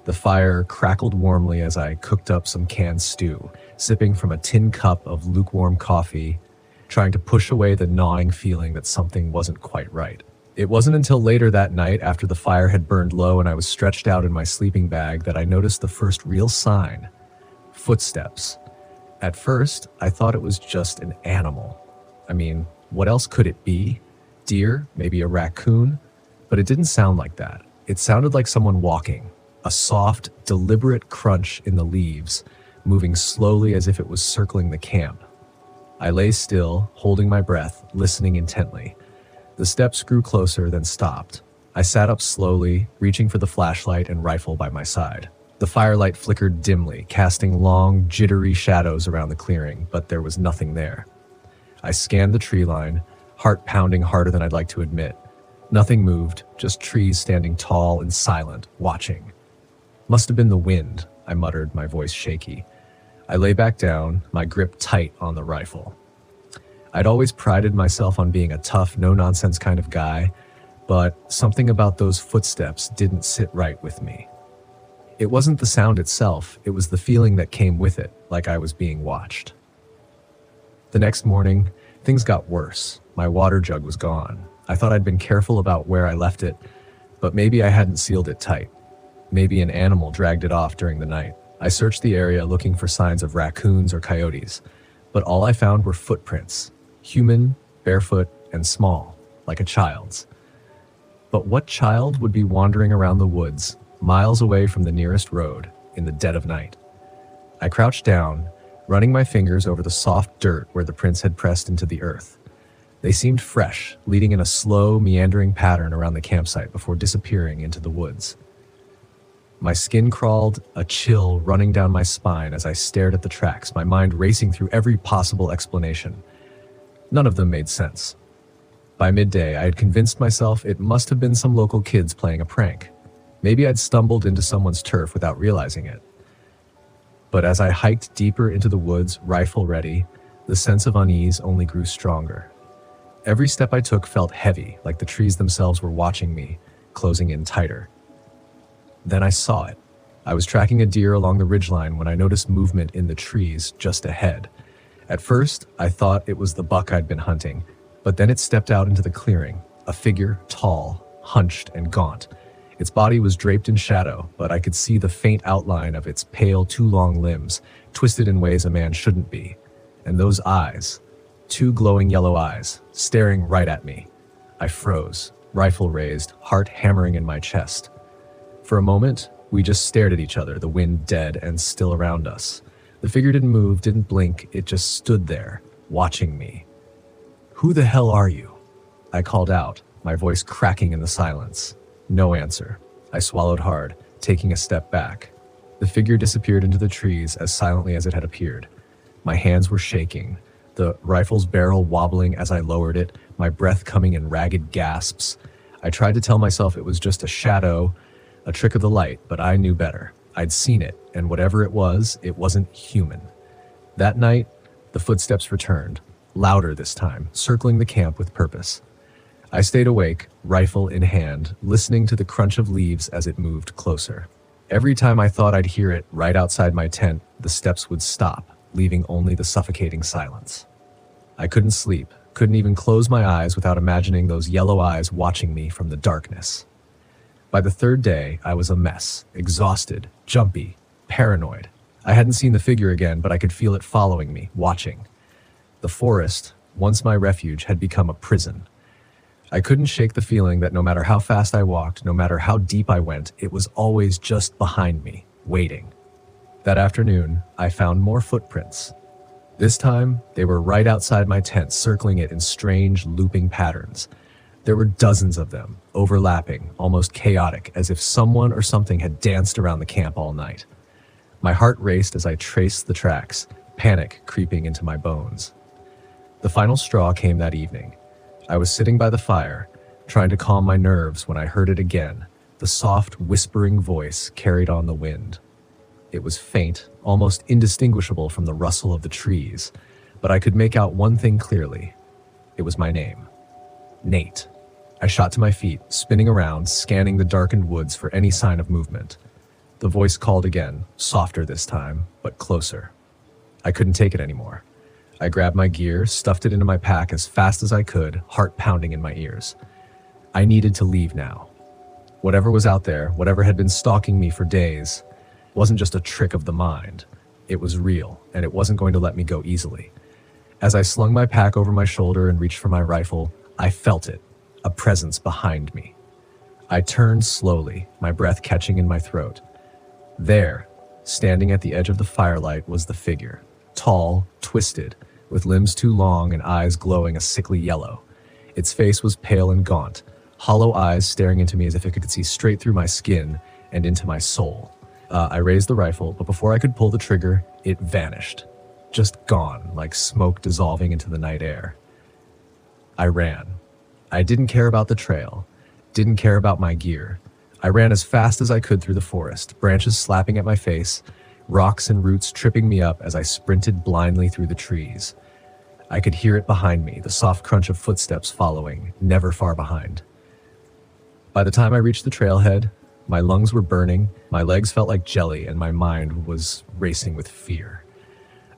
The fire crackled warmly as I cooked up some canned stew, sipping from a tin cup of lukewarm coffee, trying to push away the gnawing feeling that something wasn't quite right. It wasn't until later that night, after the fire had burned low and I was stretched out in my sleeping bag, that I noticed the first real sign: footsteps. At first, I thought it was just an animal. I mean, what else could it be? Deer? Maybe a raccoon? But it didn't sound like that. It sounded like someone walking, a soft, deliberate crunch in the leaves, moving slowly as if it was circling the camp. I lay still, holding my breath, listening intently. The steps grew closer, then stopped. I sat up slowly, reaching for the flashlight and rifle by my side. The firelight flickered dimly, casting long, jittery shadows around the clearing, but there was nothing there. I scanned the tree line, heart pounding harder than I'd like to admit. Nothing moved, just trees standing tall and silent, watching. Must have been the wind, I muttered, my voice shaky. I lay back down, my grip tight on the rifle. I'd always prided myself on being a tough, no-nonsense kind of guy, but something about those footsteps didn't sit right with me. It wasn't the sound itself, it was the feeling that came with it, like I was being watched. The next morning, things got worse. My water jug was gone. I thought I'd been careful about where I left it, but maybe I hadn't sealed it tight. Maybe an animal dragged it off during the night. I searched the area looking for signs of raccoons or coyotes, but all I found were footprints, human, barefoot, and small, like a child's. But what child would be wandering around the woods, miles away from the nearest road, in the dead of night? I crouched down, running my fingers over the soft dirt where the prints had pressed into the earth. They seemed fresh, leading in a slow, meandering pattern around the campsite before disappearing into the woods. My skin crawled, a chill running down my spine as I stared at the tracks, my mind racing through every possible explanation. None of them made sense. By midday, I had convinced myself it must have been some local kids playing a prank. Maybe I'd stumbled into someone's turf without realizing it. But as I hiked deeper into the woods, rifle ready, the sense of unease only grew stronger. Every step I took felt heavy, like the trees themselves were watching me, closing in tighter. Then I saw it. I was tracking a deer along the ridgeline when I noticed movement in the trees just ahead. At first, I thought it was the buck I'd been hunting, but then it stepped out into the clearing, a figure tall, hunched, and gaunt. Its body was draped in shadow, but I could see the faint outline of its pale, too long limbs, twisted in ways a man shouldn't be. And those eyes, two glowing yellow eyes, staring right at me. I froze, rifle raised, heart hammering in my chest. For a moment, we just stared at each other, the wind dead and still around us. The figure didn't move, didn't blink, it just stood there, watching me. "Who the hell are you?" I called out, my voice cracking in the silence. No answer. I swallowed hard, taking a step back. The figure disappeared into the trees as silently as it had appeared. My hands were shaking, the rifle's barrel wobbling as I lowered it, my breath coming in ragged gasps. I tried to tell myself it was just a shadow, a trick of the light, but I knew better. I'd seen it, and whatever it wasn't human. That night, The footsteps returned, louder this time, circling the camp with purpose. I stayed awake, rifle in hand, listening to the crunch of leaves as it moved closer. Every time I thought I'd hear it right outside my tent, the steps would stop, leaving only the suffocating silence. I couldn't sleep, couldn't even close my eyes without imagining those yellow eyes watching me from the darkness. By the third day, I was a mess, exhausted, jumpy, paranoid. I hadn't seen the figure again, but I could feel it following me, watching. The forest, once my refuge, had become a prison. I couldn't shake the feeling that no matter how fast I walked, no matter how deep I went, it was always just behind me, waiting. That afternoon, I found more footprints. This time, they were right outside my tent, circling it in strange, looping patterns. There were dozens of them, overlapping, almost chaotic, as if someone or something had danced around the camp all night. My heart raced as I traced the tracks, panic creeping into my bones. The final straw came that evening. I was sitting by the fire, trying to calm my nerves when I heard it again, the soft, whispering voice carried on the wind. It was faint, almost indistinguishable from the rustle of the trees, but I could make out one thing clearly. It was my name. Nate. I shot to my feet, spinning around, scanning the darkened woods for any sign of movement. The voice called again, softer this time, but closer. I couldn't take it anymore. I grabbed my gear, stuffed it into my pack as fast as I could, heart pounding in my ears. I needed to leave now. Whatever was out there, whatever had been stalking me for days, wasn't just a trick of the mind. It was real, and it wasn't going to let me go easily. As I slung my pack over my shoulder and reached for my rifle, I felt it, a presence behind me. I turned slowly, my breath catching in my throat. There, standing at the edge of the firelight, was the figure, tall, twisted, with limbs too long and eyes glowing a sickly yellow. Its face was pale and gaunt, hollow eyes staring into me as if it could see straight through my skin and into my soul. I raised the rifle, but before I could pull the trigger, it vanished. Just gone, like smoke dissolving into the night air. I ran. I didn't care about the trail, didn't care about my gear. I ran as fast as I could through the forest, branches slapping at my face, rocks and roots tripping me up as I sprinted blindly through the trees. I could hear it behind me, the soft crunch of footsteps following, never far behind. By the time I reached the trailhead, my lungs were burning, my legs felt like jelly, and my mind was racing with fear.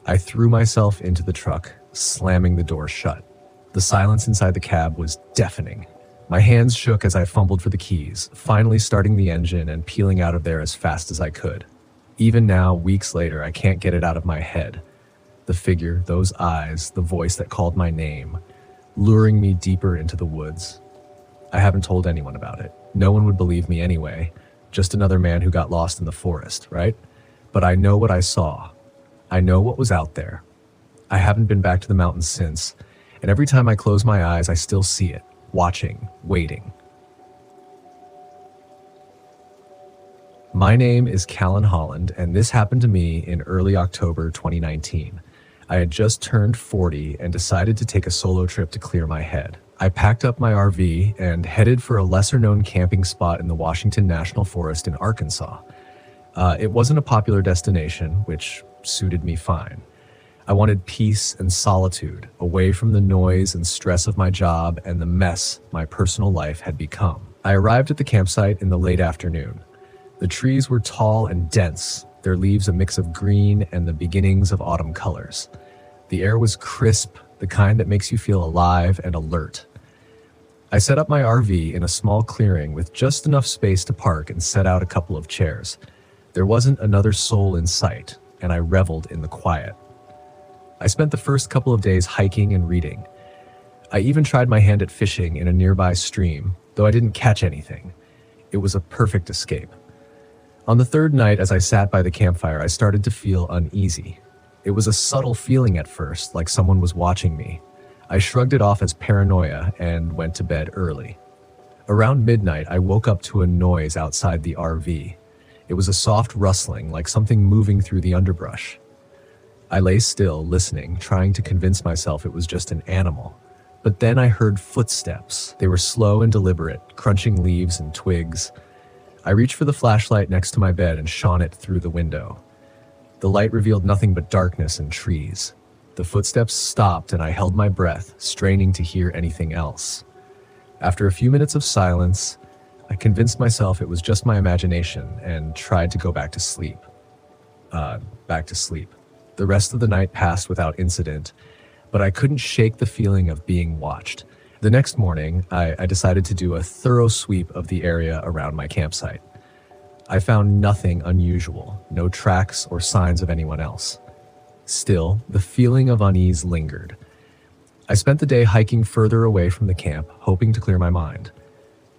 I threw myself into the truck, slamming the door shut. The silence inside the cab was deafening. My hands shook as I fumbled for the keys, finally starting the engine and peeling out of there as fast as I could. Even now, weeks later, I can't get it out of my head. The figure, those eyes, the voice that called my name, luring me deeper into the woods. I haven't told anyone about it. No one would believe me anyway. Just another man who got lost in the forest, right? But I know what I saw. I know what was out there. I haven't been back to the mountains since, and every time I close my eyes, I still see it, watching, waiting. My name is Callan Holland, and this happened to me in early October 2019. I had just turned 40 and decided to take a solo trip to clear my head. I packed up my RV and headed for a lesser-known camping spot in the Washington National Forest in Arkansas. It wasn't a popular destination, which suited me fine. I wanted peace and solitude, away from the noise and stress of my job and the mess my personal life had become. I arrived at the campsite in the late afternoon. The trees were tall and dense, their leaves a mix of green and the beginnings of autumn colors. The air was crisp, the kind that makes you feel alive and alert. I set up my RV in a small clearing with just enough space to park and set out a couple of chairs. There wasn't another soul in sight, and I reveled in the quiet. I spent the first couple of days hiking and reading. I even tried my hand at fishing in a nearby stream, though I didn't catch anything. It was a perfect escape. On the third night, as I sat by the campfire, I started to feel uneasy. It was a subtle feeling at first, like someone was watching me. I shrugged it off as paranoia and went to bed early. Around midnight, I woke up to a noise outside the RV. It was a soft rustling, like something moving through the underbrush. I lay still, listening, trying to convince myself it was just an animal. But then I heard footsteps. They were slow and deliberate, crunching leaves and twigs. I reached for the flashlight next to my bed and shone it through the window. The light revealed nothing but darkness and trees. The footsteps stopped and I held my breath, straining to hear anything else. After a few minutes of silence, I convinced myself it was just my imagination and tried to go back to sleep. The rest of the night passed without incident, but I couldn't shake the feeling of being watched. The next morning, I decided to do a thorough sweep of the area around my campsite. I found nothing unusual, no tracks or signs of anyone else. Still, the feeling of unease lingered. I spent the day hiking further away from the camp, hoping to clear my mind.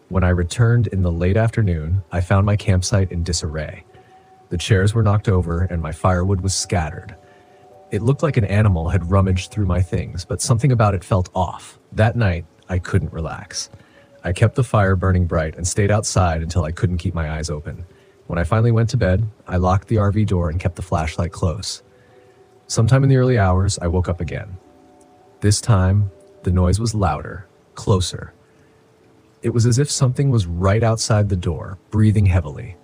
When I returned in the late afternoon, I found my campsite in disarray. The chairs were knocked over and my firewood was scattered. It looked like an animal had rummaged through my things, but something about it felt off. That night, I couldn't relax. I kept the fire burning bright and stayed outside until I couldn't keep my eyes open. When I finally went to bed, I locked the RV door and kept the flashlight close. Sometime in the early hours, I woke up again. This time, the noise was louder, closer. It was as if something was right outside the door, breathing heavily.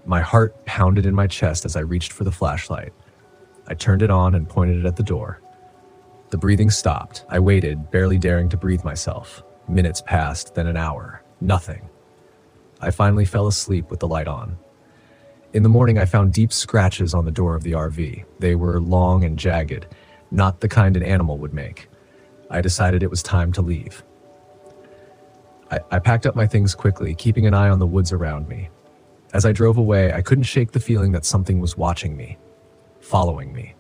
My heart pounded in my chest as I reached for the flashlight. I turned it on and pointed it at the door. The breathing stopped. I waited, barely daring to breathe myself. Minutes passed, then an hour. Nothing. I finally fell asleep with the light on. In the morning, I found deep scratches on the door of the RV. They were long and jagged, not the kind an animal would make. I decided it was time to leave. I packed up my things quickly, keeping an eye on the woods around me. As I drove away, I couldn't shake the feeling that something was watching me, following me.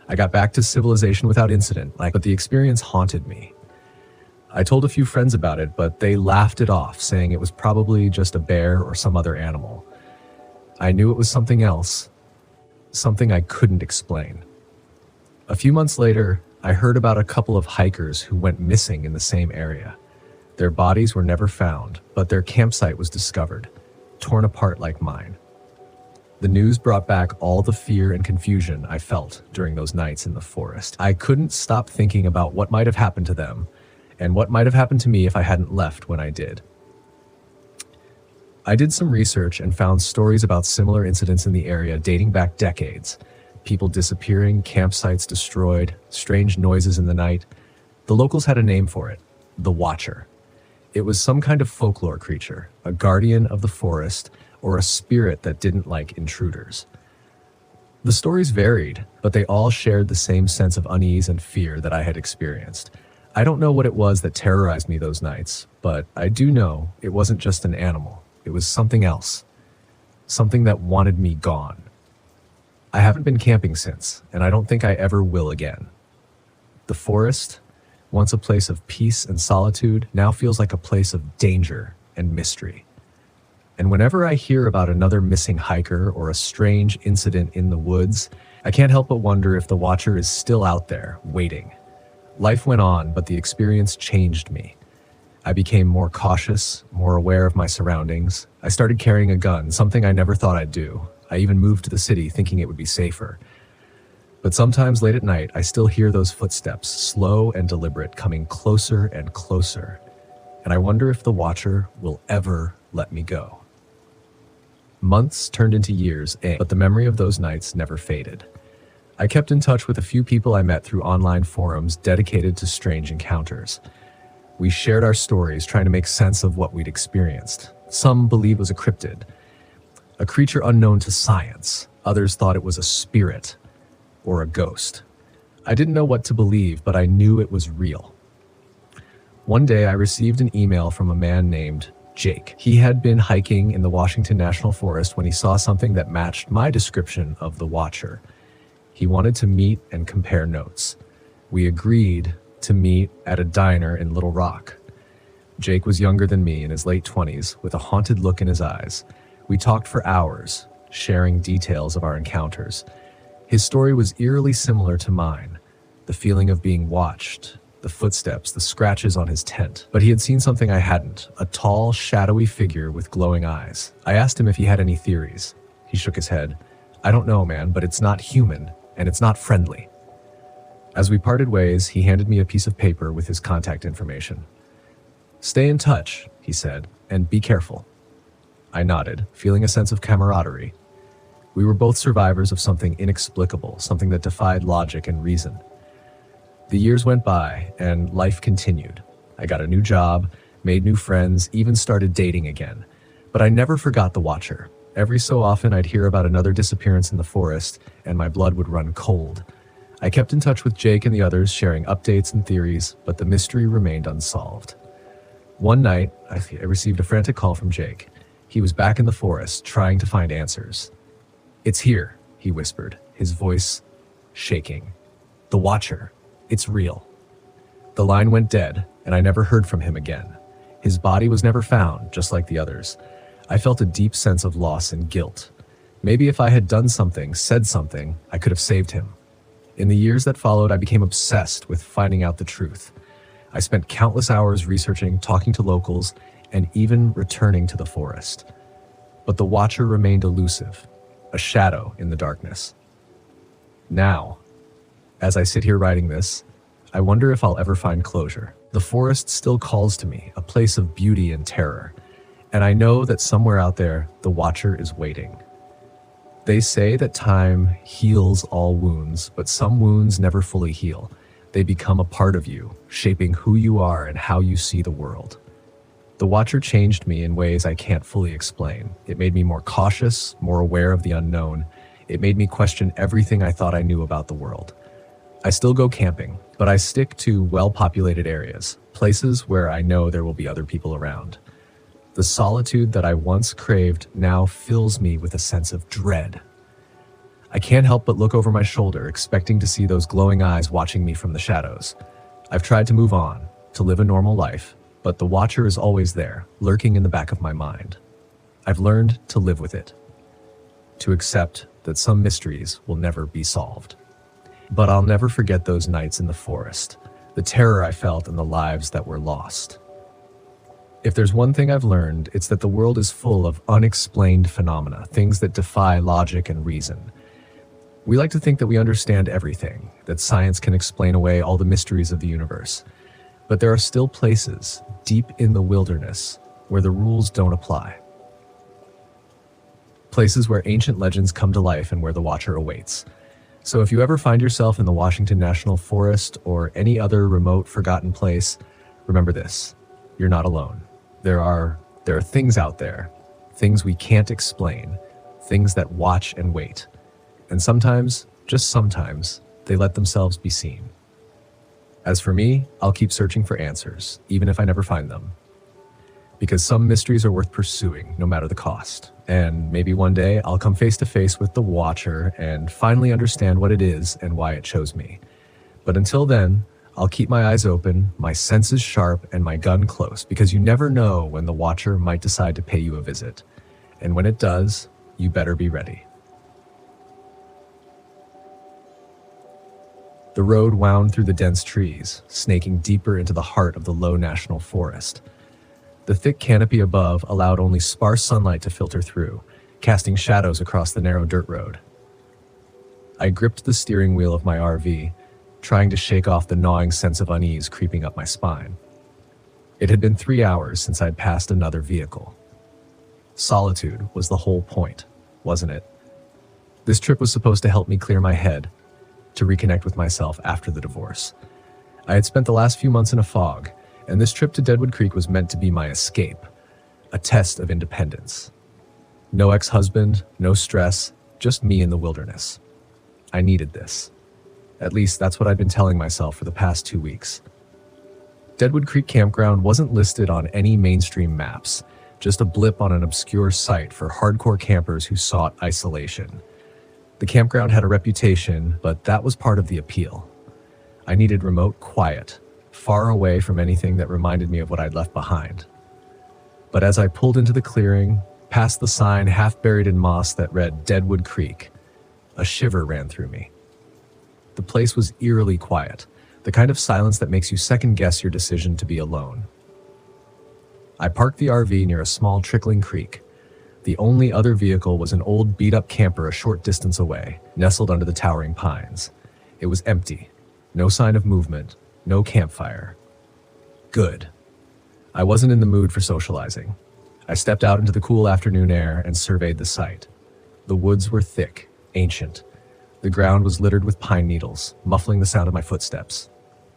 I got back to civilization without incident, but the experience haunted me. I told a few friends about it, but they laughed it off, saying it was probably just a bear or some other animal. I knew it was something else, something I couldn't explain. A few months later, I heard about a couple of hikers who went missing in the same area. Their bodies were never found, but their campsite was discovered, torn apart like mine. The news brought back all the fear and confusion I felt during those nights in the forest. I couldn't stop thinking about what might have happened to them and what might have happened to me if I hadn't left when I did. I did some research and found stories about similar incidents in the area dating back decades. People disappearing, campsites destroyed, strange noises in the night. The locals had a name for it, the Watcher. It was some kind of folklore creature, a guardian of the forest, or a spirit that didn't like intruders. The stories varied, but they all shared the same sense of unease and fear that I had experienced. I don't know what it was that terrorized me those nights, but I do know it wasn't just an animal. It was something else. Something that wanted me gone. I haven't been camping since, and I don't think I ever will again. The forest, once a place of peace and solitude, now feels like a place of danger and mystery. And whenever I hear about another missing hiker or a strange incident in the woods, I can't help but wonder if the Watcher is still out there, waiting. Life went on, but the experience changed me. I became more cautious, more aware of my surroundings. I started carrying a gun, something I never thought I'd do. I even moved to the city thinking it would be safer. But sometimes late at night, I still hear those footsteps, slow and deliberate, coming closer and closer. And I wonder if the Watcher will ever let me go. Months turned into years, but the memory of those nights never faded. I kept in touch with a few people I met through online forums dedicated to strange encounters. We shared our stories, trying to make sense of what we'd experienced. Some believed it was a cryptid, a creature unknown to science. Others thought it was a spirit or a ghost. I didn't know what to believe, but I knew it was real. One day, I received an email from a man named Jake. He had been hiking in the Washington National Forest when he saw something that matched my description of the Watcher. He wanted to meet and compare notes. We agreed to meet at a diner in Little Rock. Jake was younger than me, in his late 20s, with a haunted look in his eyes. We talked for hours, sharing details of our encounters. His story was eerily similar to mine, the feeling of being watched, the footsteps, the scratches on his tent. But he had seen something I hadn't, a tall, shadowy figure with glowing eyes. I asked him if he had any theories. He shook his head. I don't know, man, but it's not human, and it's not friendly. As we parted ways, he handed me a piece of paper with his contact information. Stay in touch, he said, and be careful. I nodded, feeling a sense of camaraderie. We were both survivors of something inexplicable, something that defied logic and reason. The years went by, and life continued. I got a new job, made new friends, even started dating again. But I never forgot the Watcher. Every so often, I'd hear about another disappearance in the forest, and my blood would run cold. I kept in touch with Jake and the others, sharing updates and theories, but the mystery remained unsolved. One night, I received a frantic call from Jake. He was back in the forest, trying to find answers. "It's here," he whispered, his voice shaking. "The Watcher. It's real." The line went dead, and I never heard from him again. His body was never found, just like the others. I felt a deep sense of loss and guilt. Maybe if I had done something, said something, I could have saved him. In the years that followed, I became obsessed with finding out the truth. I spent countless hours researching, talking to locals, and even returning to the forest. But the Watcher remained elusive, a shadow in the darkness. Now, as I sit here writing this, I wonder if I'll ever find closure. The forest still calls to me, a place of beauty and terror, and I know that somewhere out there, the Watcher is waiting. They say that time heals all wounds, but some wounds never fully heal. They become a part of you, shaping who you are and how you see the world. The Watcher changed me in ways I can't fully explain. It made me more cautious, more aware of the unknown. It made me question everything I thought I knew about the world. I still go camping, but I stick to well-populated areas, places where I know there will be other people around. The solitude that I once craved now fills me with a sense of dread. I can't help but look over my shoulder, expecting to see those glowing eyes watching me from the shadows. I've tried to move on, to live a normal life, but the Watcher is always there, lurking in the back of my mind. I've learned to live with it, to accept that some mysteries will never be solved. But I'll never forget those nights in the forest, the terror I felt and the lives that were lost. If there's one thing I've learned, it's that the world is full of unexplained phenomena, things that defy logic and reason. We like to think that we understand everything, that science can explain away all the mysteries of the universe. But there are still places, deep in the wilderness, where the rules don't apply. Places where ancient legends come to life and where the Watcher awaits. So if you ever find yourself in the Washington National Forest or any other remote, forgotten place, remember this: you're not alone. There are things out there, things we can't explain, things that watch and wait. And sometimes, just sometimes, they let themselves be seen. As for me, I'll keep searching for answers, even if I never find them. Because some mysteries are worth pursuing, no matter the cost. And maybe one day I'll come face to face with the Watcher and finally understand what it is and why it chose me. But until then, I'll keep my eyes open, my senses sharp, and my gun close, because you never know when the Watcher might decide to pay you a visit. And when it does, you better be ready. The road wound through the dense trees, snaking deeper into the heart of the low national forest. The thick canopy above allowed only sparse sunlight to filter through, casting shadows across the narrow dirt road. I gripped the steering wheel of my RV, trying to shake off the gnawing sense of unease creeping up my spine. It had been 3 hours since I'd passed another vehicle. Solitude was the whole point, wasn't it? This trip was supposed to help me clear my head, to reconnect with myself after the divorce. I had spent the last few months in a fog, and this trip to Deadwood Creek was meant to be my escape, a test of independence. No ex-husband, no stress, just me in the wilderness. I needed this. At least that's what I'd been telling myself for the past 2 weeks. Deadwood Creek Campground wasn't listed on any mainstream maps, just a blip on an obscure site for hardcore campers who sought isolation. The campground had a reputation, but that was part of the appeal. I needed remote quiet, far away from anything that reminded me of what I'd left behind. But as I pulled into the clearing, past the sign half buried in moss that read Deadwood Creek, a shiver ran through me. The place was eerily quiet, the kind of silence that makes you second-guess your decision to be alone. I parked the RV near a small trickling creek. The only other vehicle was an old beat-up camper a short distance away, nestled under the towering pines. It was empty. No sign of movement. No campfire. Good. I wasn't in the mood for socializing. I stepped out into the cool afternoon air and surveyed the site. The woods were thick, ancient. The ground was littered with pine needles, muffling the sound of my footsteps.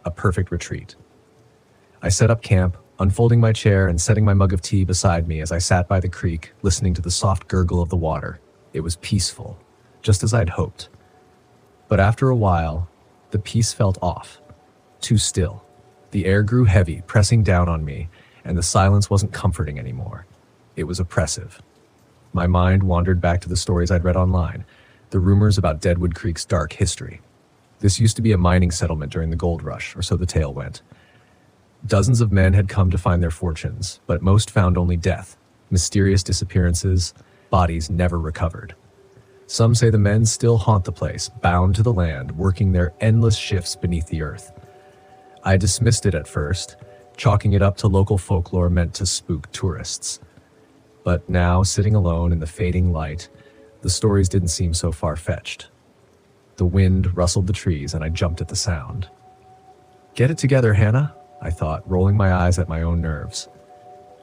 A perfect retreat. I set up camp, unfolding my chair and setting my mug of tea beside me as I sat by the creek, listening to the soft gurgle of the water. It was peaceful, just as I'd hoped. But after a while, the peace felt off. Too still. The air grew heavy, pressing down on me, and the silence wasn't comforting anymore. It was oppressive. My mind wandered back to the stories I'd read online, the rumors about Deadwood Creek's dark history. This used to be a mining settlement during the gold rush, or so the tale went. Dozens of men had come to find their fortunes, but most found only death, mysterious disappearances, bodies never recovered. Some say the men still haunt the place, bound to the land, working their endless shifts beneath the earth. I dismissed it at first, chalking it up to local folklore meant to spook tourists. But now, sitting alone in the fading light, the stories didn't seem so far-fetched. The wind rustled the trees and I jumped at the sound. "Get it together, Hannah," I thought, rolling my eyes at my own nerves.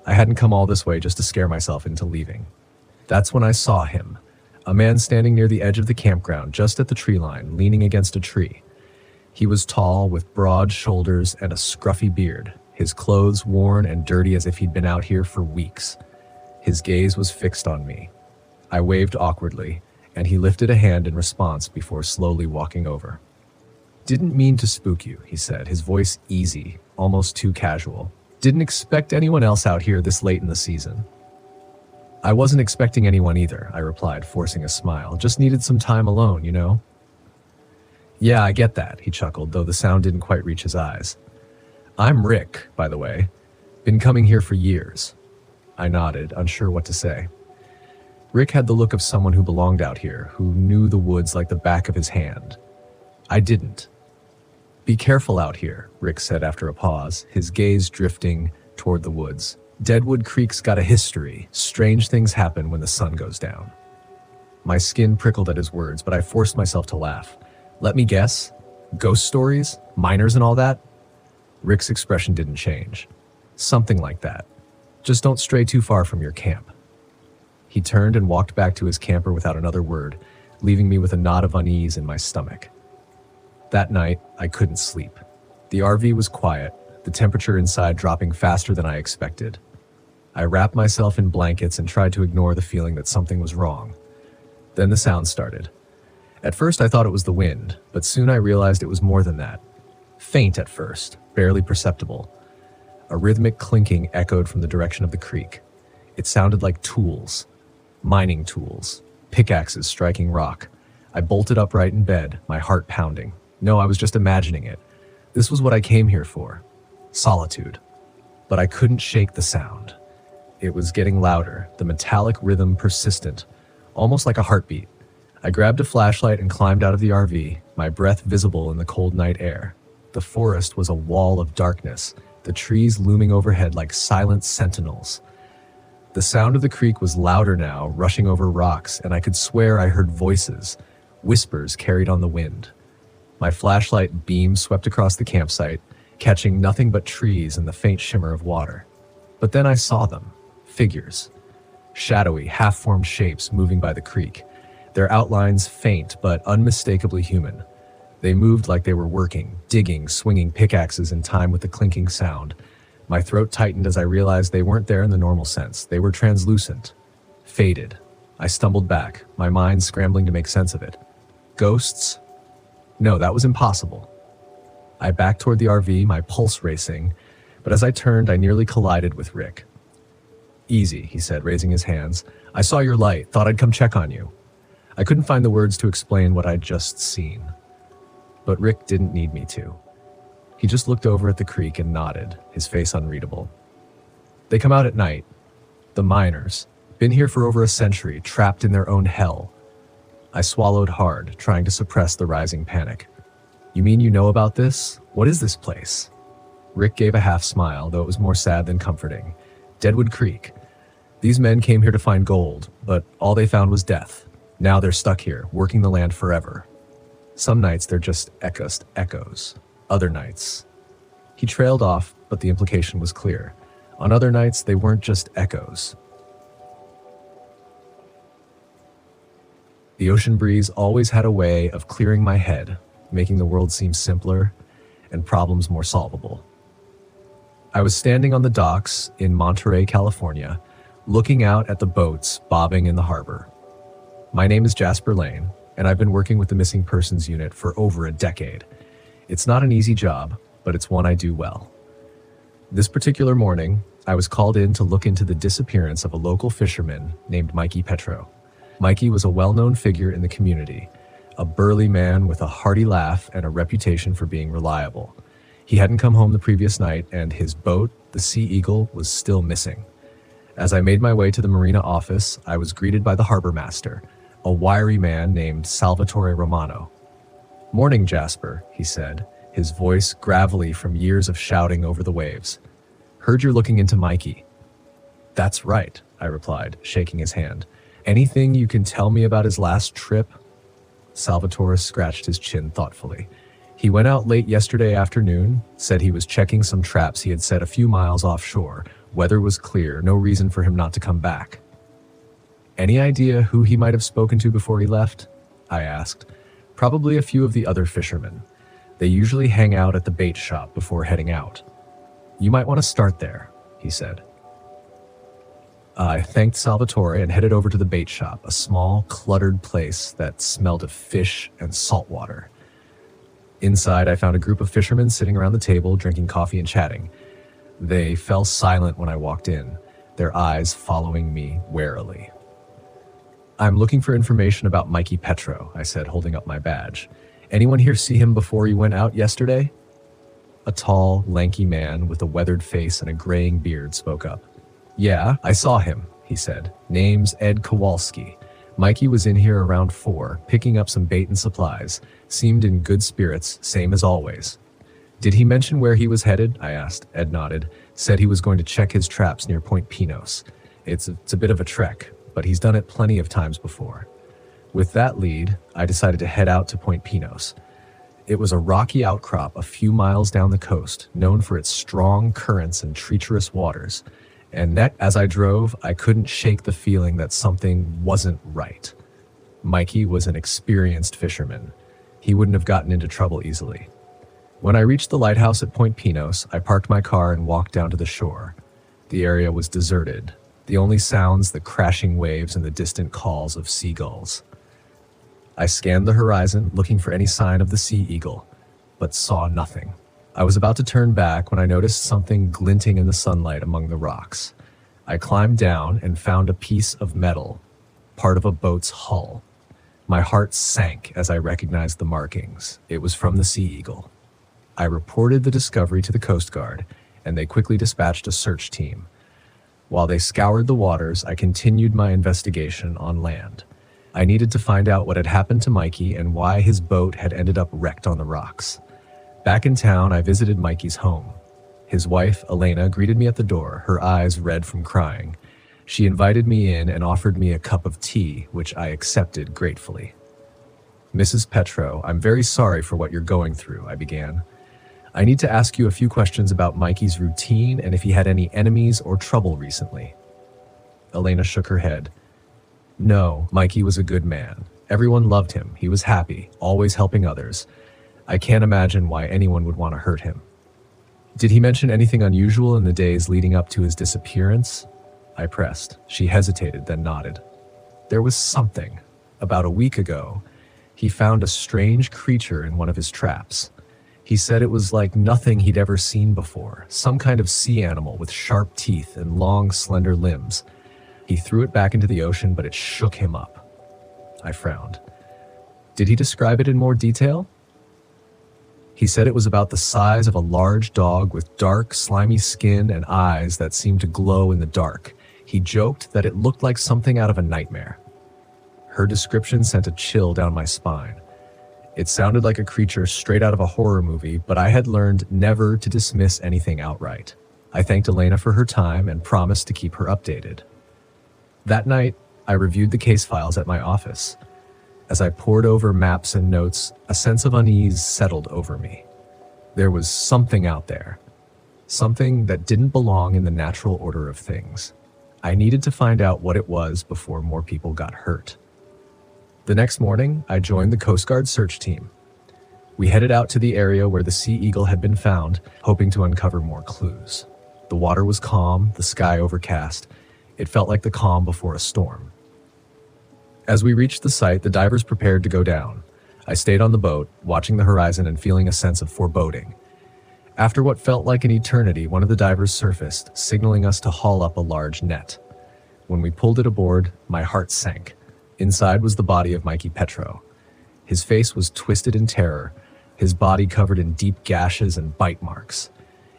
I hadn't come all this way just to scare myself into leaving. That's when I saw him, a man standing near the edge of the campground, just at the tree line, leaning against a tree. He was tall, with broad shoulders and a scruffy beard, his clothes worn and dirty as if he'd been out here for weeks. His gaze was fixed on me. I waved awkwardly, and he lifted a hand in response before slowly walking over. "Didn't mean to spook you," he said, his voice easy, almost too casual. "Didn't expect anyone else out here this late in the season." "I wasn't expecting anyone either," I replied, forcing a smile. "Just needed some time alone, you know?" "Yeah, I get that," he chuckled, though the sound didn't quite reach his eyes. "I'm Rick, by the way. Been coming here for years." I nodded, unsure what to say. Rick had the look of someone who belonged out here, who knew the woods like the back of his hand. I didn't. "Be careful out here," Rick said after a pause, his gaze drifting toward the woods. "Deadwood Creek's got a history. Strange things happen when the sun goes down." My skin prickled at his words, but I forced myself to laugh. "Let me guess? Ghost stories? Miners and all that?" Rick's expression didn't change. "Something like that. Just don't stray too far from your camp." He turned and walked back to his camper without another word, leaving me with a knot of unease in my stomach. That night, I couldn't sleep. The RV was quiet, the temperature inside dropping faster than I expected. I wrapped myself in blankets and tried to ignore the feeling that something was wrong. Then the sound started. At first I thought it was the wind, but soon I realized it was more than that. Faint at first, barely perceptible. A rhythmic clinking echoed from the direction of the creek. It sounded like tools. Mining tools. Pickaxes striking rock. I bolted upright in bed, my heart pounding. No, I was just imagining it. This was what I came here for. Solitude. But I couldn't shake the sound. It was getting louder, the metallic rhythm persistent, almost like a heartbeat. I grabbed a flashlight and climbed out of the RV, my breath visible in the cold night air. The forest was a wall of darkness, the trees looming overhead like silent sentinels. The sound of the creek was louder now, rushing over rocks, and I could swear I heard voices, whispers carried on the wind. My flashlight beam swept across the campsite, catching nothing but trees and the faint shimmer of water. But then I saw them, figures. Shadowy, half-formed shapes moving by the creek, their outlines faint but unmistakably human. They moved like they were working, digging, swinging pickaxes in time with the clinking sound. My throat tightened as I realized they weren't there in the normal sense. They were translucent, faded. I stumbled back, my mind scrambling to make sense of it. Ghosts? No, that was impossible. I backed toward the RV, my pulse racing, but as I turned, I nearly collided with Rick. "Easy," he said, raising his hands. "I saw your light, thought I'd come check on you." I couldn't find the words to explain what I'd just seen. But Rick didn't need me to. He just looked over at the creek and nodded, his face unreadable. "They come out at night. The miners. Been here for over a century, trapped in their own hell." I swallowed hard, trying to suppress the rising panic. "You mean you know about this? What is this place?" Rick gave a half smile, though it was more sad than comforting. "Deadwood Creek. These men came here to find gold, but all they found was death. Now they're stuck here, working the land forever. Some nights they're just echoes. Other nights..." He trailed off, but the implication was clear. On other nights, they weren't just echoes. The ocean breeze always had a way of clearing my head, making the world seem simpler and problems more solvable. I was standing on the docks in Monterey, California, looking out at the boats bobbing in the harbor. My name is Jasper Lane, and I've been working with the Missing Persons Unit for over a decade. It's not an easy job, but it's one I do well. This particular morning, I was called in to look into the disappearance of a local fisherman named Mikey Petro. Mikey was a well-known figure in the community, a burly man with a hearty laugh and a reputation for being reliable. He hadn't come home the previous night, and his boat, the Sea Eagle, was still missing. As I made my way to the marina office, I was greeted by the harbor master, a wiry man named Salvatore Romano. "Morning, Jasper," he said, his voice gravelly from years of shouting over the waves. "Heard you're looking into Mikey." "That's right," I replied, shaking his hand. "Anything you can tell me about his last trip?" Salvatore scratched his chin thoughtfully. "He went out late yesterday afternoon, said he was checking some traps he had set a few miles offshore. Weather was clear, no reason for him not to come back." "Any idea who he might have spoken to before he left?" I asked. "Probably a few of the other fishermen. They usually hang out at the bait shop before heading out." "You might want to start there," he said. I thanked Salvatore and headed over to the bait shop, a small, cluttered place that smelled of fish and salt water. Inside, I found a group of fishermen sitting around the table, drinking coffee and chatting. They fell silent when I walked in, their eyes following me warily. "I'm looking for information about Mikey Petro," I said, holding up my badge. "Anyone here see him before he went out yesterday?" A tall, lanky man with a weathered face and a graying beard spoke up. "Yeah, I saw him," he said. "Name's Ed Kowalski. Mikey was in here around 4, picking up some bait and supplies. Seemed in good spirits, same as always." "Did he mention where he was headed?" I asked. Ed nodded. "Said he was going to check his traps near Point Pinos. It's a bit of a trek, but he's done it plenty of times before." With that lead, I decided to head out to Point Pinos. It was a rocky outcrop a few miles down the coast, known for its strong currents and treacherous waters. And as I drove, I couldn't shake the feeling that something wasn't right. Mikey was an experienced fisherman. He wouldn't have gotten into trouble easily. When I reached the lighthouse at Point Pinos, I parked my car and walked down to the shore. The area was deserted. The only sounds, the crashing waves and the distant calls of seagulls. I scanned the horizon, looking for any sign of the Sea Eagle, but saw nothing. I was about to turn back when I noticed something glinting in the sunlight among the rocks. I climbed down and found a piece of metal, part of a boat's hull. My heart sank as I recognized the markings. It was from the Sea Eagle. I reported the discovery to the Coast Guard, and they quickly dispatched a search team. While they scoured the waters, I continued my investigation on land. I needed to find out what had happened to Mikey and why his boat had ended up wrecked on the rocks. Back in town, I visited Mikey's home. His wife, Elena, greeted me at the door, her eyes red from crying. She invited me in and offered me a cup of tea, which I accepted gratefully. "Mrs. Petro, I'm very sorry for what you're going through," I began. "I need to ask you a few questions about Mikey's routine and if he had any enemies or trouble recently." Elena shook her head. "No, Mikey was a good man. Everyone loved him. He was happy, always helping others. I can't imagine why anyone would want to hurt him." "Did he mention anything unusual in the days leading up to his disappearance?" I pressed. She hesitated, then nodded. "There was something. About a week ago, he found a strange creature in one of his traps. He said it was like nothing he'd ever seen before, some kind of sea animal with sharp teeth and long, slender limbs. He threw it back into the ocean, but it shook him up." I frowned. "Did he describe it in more detail?" "He said it was about the size of a large dog with dark, slimy skin and eyes that seemed to glow in the dark. He joked that it looked like something out of a nightmare." Her description sent a chill down my spine. It sounded like a creature straight out of a horror movie, but I had learned never to dismiss anything outright. I thanked Elena for her time and promised to keep her updated. That night, I reviewed the case files at my office. As I pored over maps and notes, a sense of unease settled over me. There was something out there. Something that didn't belong in the natural order of things. I needed to find out what it was before more people got hurt. The next morning, I joined the Coast Guard search team. We headed out to the area where the Sea Eagle had been found, hoping to uncover more clues. The water was calm, the sky overcast. It felt like the calm before a storm. As we reached the site, the divers prepared to go down. I stayed on the boat, watching the horizon and feeling a sense of foreboding. After what felt like an eternity, one of the divers surfaced, signaling us to haul up a large net. When we pulled it aboard, my heart sank. Inside was the body of Mikey Petro. His face was twisted in terror, his body covered in deep gashes and bite marks.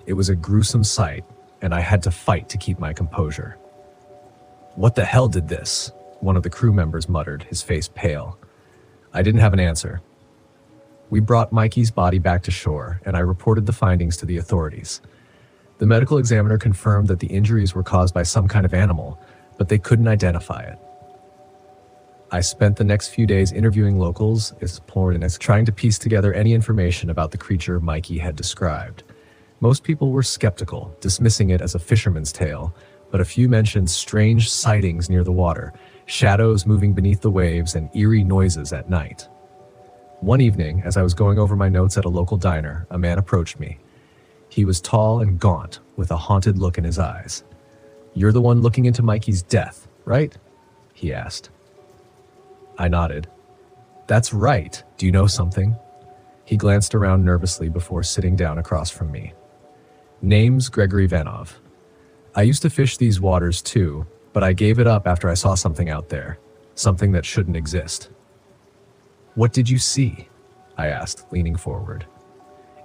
It was a gruesome sight, and I had to fight to keep my composure. "What the hell did this?" one of the crew members muttered, his face pale. I didn't have an answer. We brought Mikey's body back to shore, and I reported the findings to the authorities. The medical examiner confirmed that the injuries were caused by some kind of animal, but they couldn't identify it. I spent the next few days interviewing locals, exploring and trying to piece together any information about the creature Mikey had described. Most people were skeptical, dismissing it as a fisherman's tale, but a few mentioned strange sightings near the water, shadows moving beneath the waves, and eerie noises at night. One evening, as I was going over my notes at a local diner, a man approached me. He was tall and gaunt, with a haunted look in his eyes. "You're the one looking into Mikey's death, right?" he asked. I nodded. "That's right. Do you know something?" He glanced around nervously before sitting down across from me. "Name's Gregory Vanov. I used to fish these waters too, but I gave it up after I saw something out there, something that shouldn't exist." "What did you see?" I asked, leaning forward.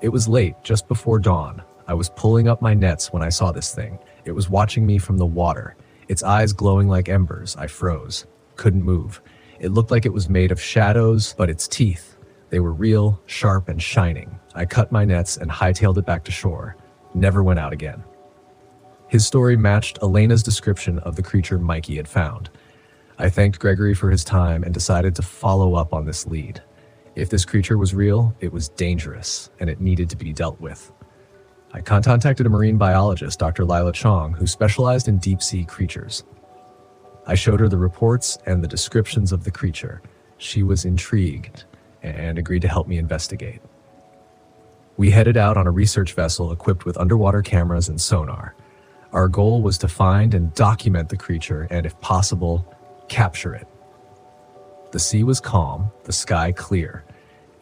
"It was late, just before dawn. I was pulling up my nets when I saw this thing. It was watching me from the water, its eyes glowing like embers. I froze, couldn't move. It looked like it was made of shadows, but its teeth, they were real, sharp, and shining. I cut my nets and hightailed it back to shore. Never went out again." His story matched Elena's description of the creature Mikey had found. I thanked Gregory for his time and decided to follow up on this lead. If this creature was real, it was dangerous, and it needed to be dealt with. I contacted a marine biologist, Dr. Lila Chong, who specialized in deep-sea creatures. I showed her the reports and the descriptions of the creature. She was intrigued and agreed to help me investigate. We headed out on a research vessel equipped with underwater cameras and sonar. Our goal was to find and document the creature and, if possible, capture it. The sea was calm, the sky clear.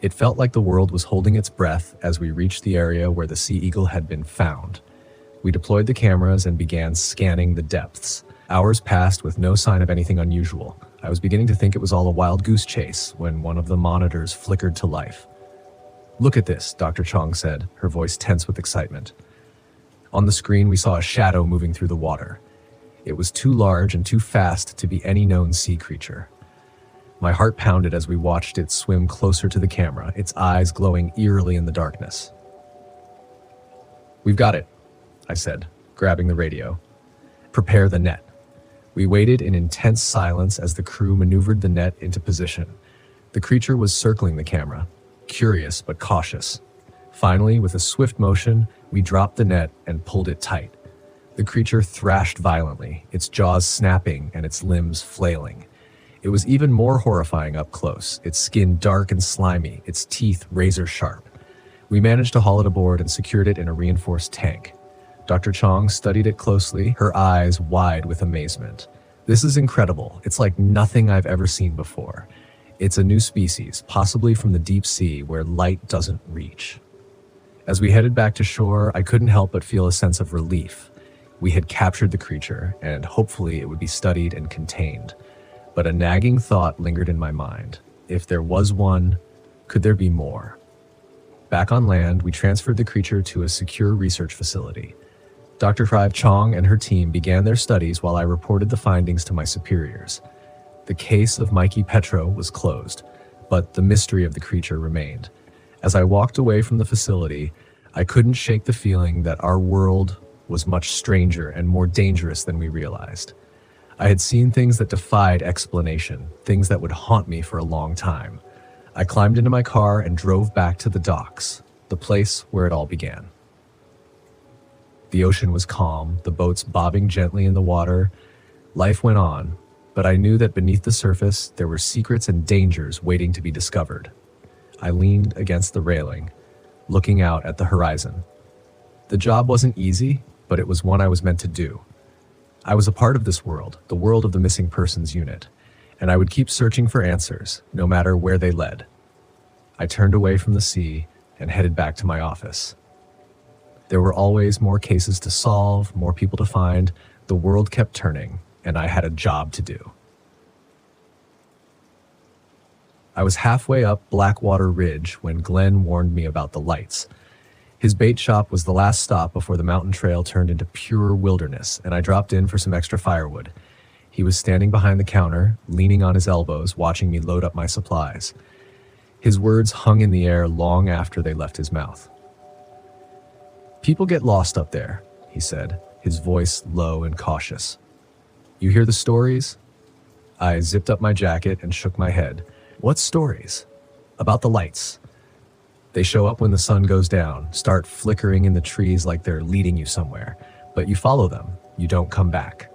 It felt like the world was holding its breath as we reached the area where the Sea Eagle had been found. We deployed the cameras and began scanning the depths. Hours passed with no sign of anything unusual. I was beginning to think it was all a wild goose chase when one of the monitors flickered to life. "Look at this," Dr. Chong said, her voice tense with excitement. On the screen, we saw a shadow moving through the water. It was too large and too fast to be any known sea creature. My heart pounded as we watched it swim closer to the camera, its eyes glowing eerily in the darkness. "We've got it," I said, grabbing the radio. "Prepare the net." We waited in intense silence as the crew maneuvered the net into position. The creature was circling the camera, curious but cautious. Finally, with a swift motion, we dropped the net and pulled it tight. The creature thrashed violently, its jaws snapping and its limbs flailing. It was even more horrifying up close, its skin dark and slimy, its teeth razor sharp. We managed to haul it aboard and secured it in a reinforced tank. Dr. Chong studied it closely, her eyes wide with amazement. "This is incredible. It's like nothing I've ever seen before. It's a new species, possibly from the deep sea where light doesn't reach." As we headed back to shore, I couldn't help but feel a sense of relief. We had captured the creature, and hopefully it would be studied and contained. But a nagging thought lingered in my mind. If there was one, could there be more? Back on land, we transferred the creature to a secure research facility. Dr. Clive Chong and her team began their studies while I reported the findings to my superiors. The case of Mikey Petro was closed, but the mystery of the creature remained. As I walked away from the facility, I couldn't shake the feeling that our world was much stranger and more dangerous than we realized. I had seen things that defied explanation, things that would haunt me for a long time. I climbed into my car and drove back to the docks, the place where it all began. The ocean was calm, the boats bobbing gently in the water. Life went on, but I knew that beneath the surface there were secrets and dangers waiting to be discovered. I leaned against the railing, looking out at the horizon. The job wasn't easy, but it was one I was meant to do. I was a part of this world, the world of the missing persons unit, and I would keep searching for answers, no matter where they led. I turned away from the sea and headed back to my office. There were always more cases to solve, more people to find. The world kept turning, and I had a job to do. I was halfway up Blackwater Ridge when Glenn warned me about the lights. His bait shop was the last stop before the mountain trail turned into pure wilderness, and I dropped in for some extra firewood. He was standing behind the counter, leaning on his elbows, watching me load up my supplies. His words hung in the air long after they left his mouth. "People get lost up there," he said, his voice low and cautious. "You hear the stories?" I zipped up my jacket and shook my head. "What stories?" "About the lights. They show up when the sun goes down, start flickering in the trees like they're leading you somewhere, but you follow them, you don't come back."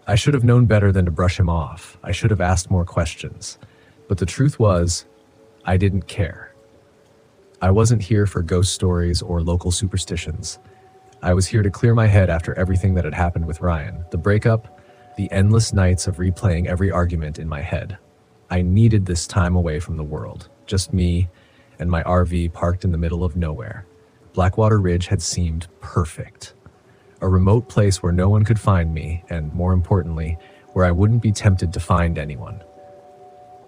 I should have known better than to brush him off. I should have asked more questions. But the truth was, I didn't care. I wasn't here for ghost stories or local superstitions. I was here to clear my head after everything that had happened with Ryan, the breakup, the endless nights of replaying every argument in my head. I needed this time away from the world, just me and my RV parked in the middle of nowhere. Blackwater Ridge had seemed perfect. A remote place where no one could find me, and more importantly, where I wouldn't be tempted to find anyone.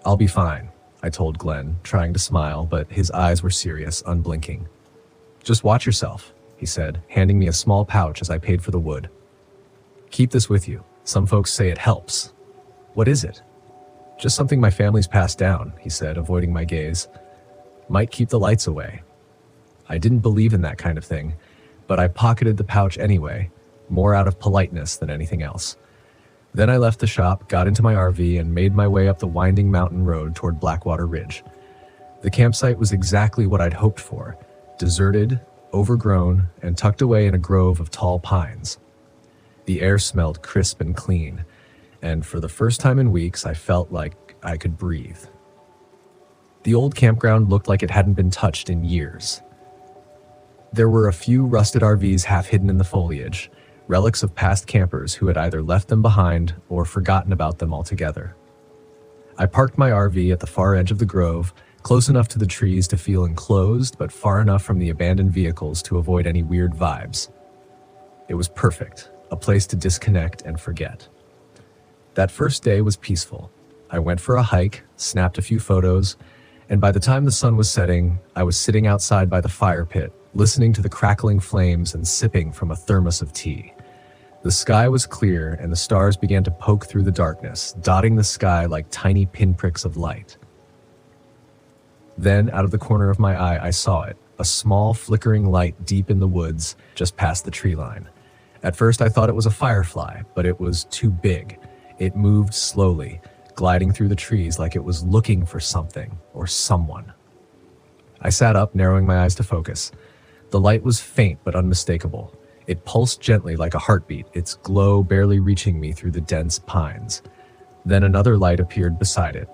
"I'll be fine," I told Glenn, trying to smile, but his eyes were serious, unblinking. "Just watch yourself," he said, handing me a small pouch as I paid for the wood. "Keep this with you. Some folks say it helps." "What is it?" "Just something my family's passed down," he said, avoiding my gaze. "Might keep the lights away." I didn't believe in that kind of thing, but I pocketed the pouch anyway, more out of politeness than anything else. Then I left the shop, got into my RV, and made my way up the winding mountain road toward Blackwater Ridge. The campsite was exactly what I'd hoped for, deserted, overgrown, and tucked away in a grove of tall pines. The air smelled crisp and clean, and for the first time in weeks, I felt like I could breathe. The old campground looked like it hadn't been touched in years. There were a few rusted RVs half hidden in the foliage, relics of past campers who had either left them behind or forgotten about them altogether. I parked my RV at the far edge of the grove, close enough to the trees to feel enclosed, but far enough from the abandoned vehicles to avoid any weird vibes. It was perfect, a place to disconnect and forget. That first day was peaceful. I went for a hike, snapped a few photos, and by the time the sun was setting, I was sitting outside by the fire pit, listening to the crackling flames and sipping from a thermos of tea. The sky was clear, and the stars began to poke through the darkness, dotting the sky like tiny pinpricks of light. Then, out of the corner of my eye, I saw it, a small flickering light deep in the woods, just past the tree line. At first I thought it was a firefly, but it was too big. It moved slowly, gliding through the trees like it was looking for something or someone. I sat up, narrowing my eyes to focus. The light was faint but unmistakable. It pulsed gently like a heartbeat, its glow barely reaching me through the dense pines. Then another light appeared beside it.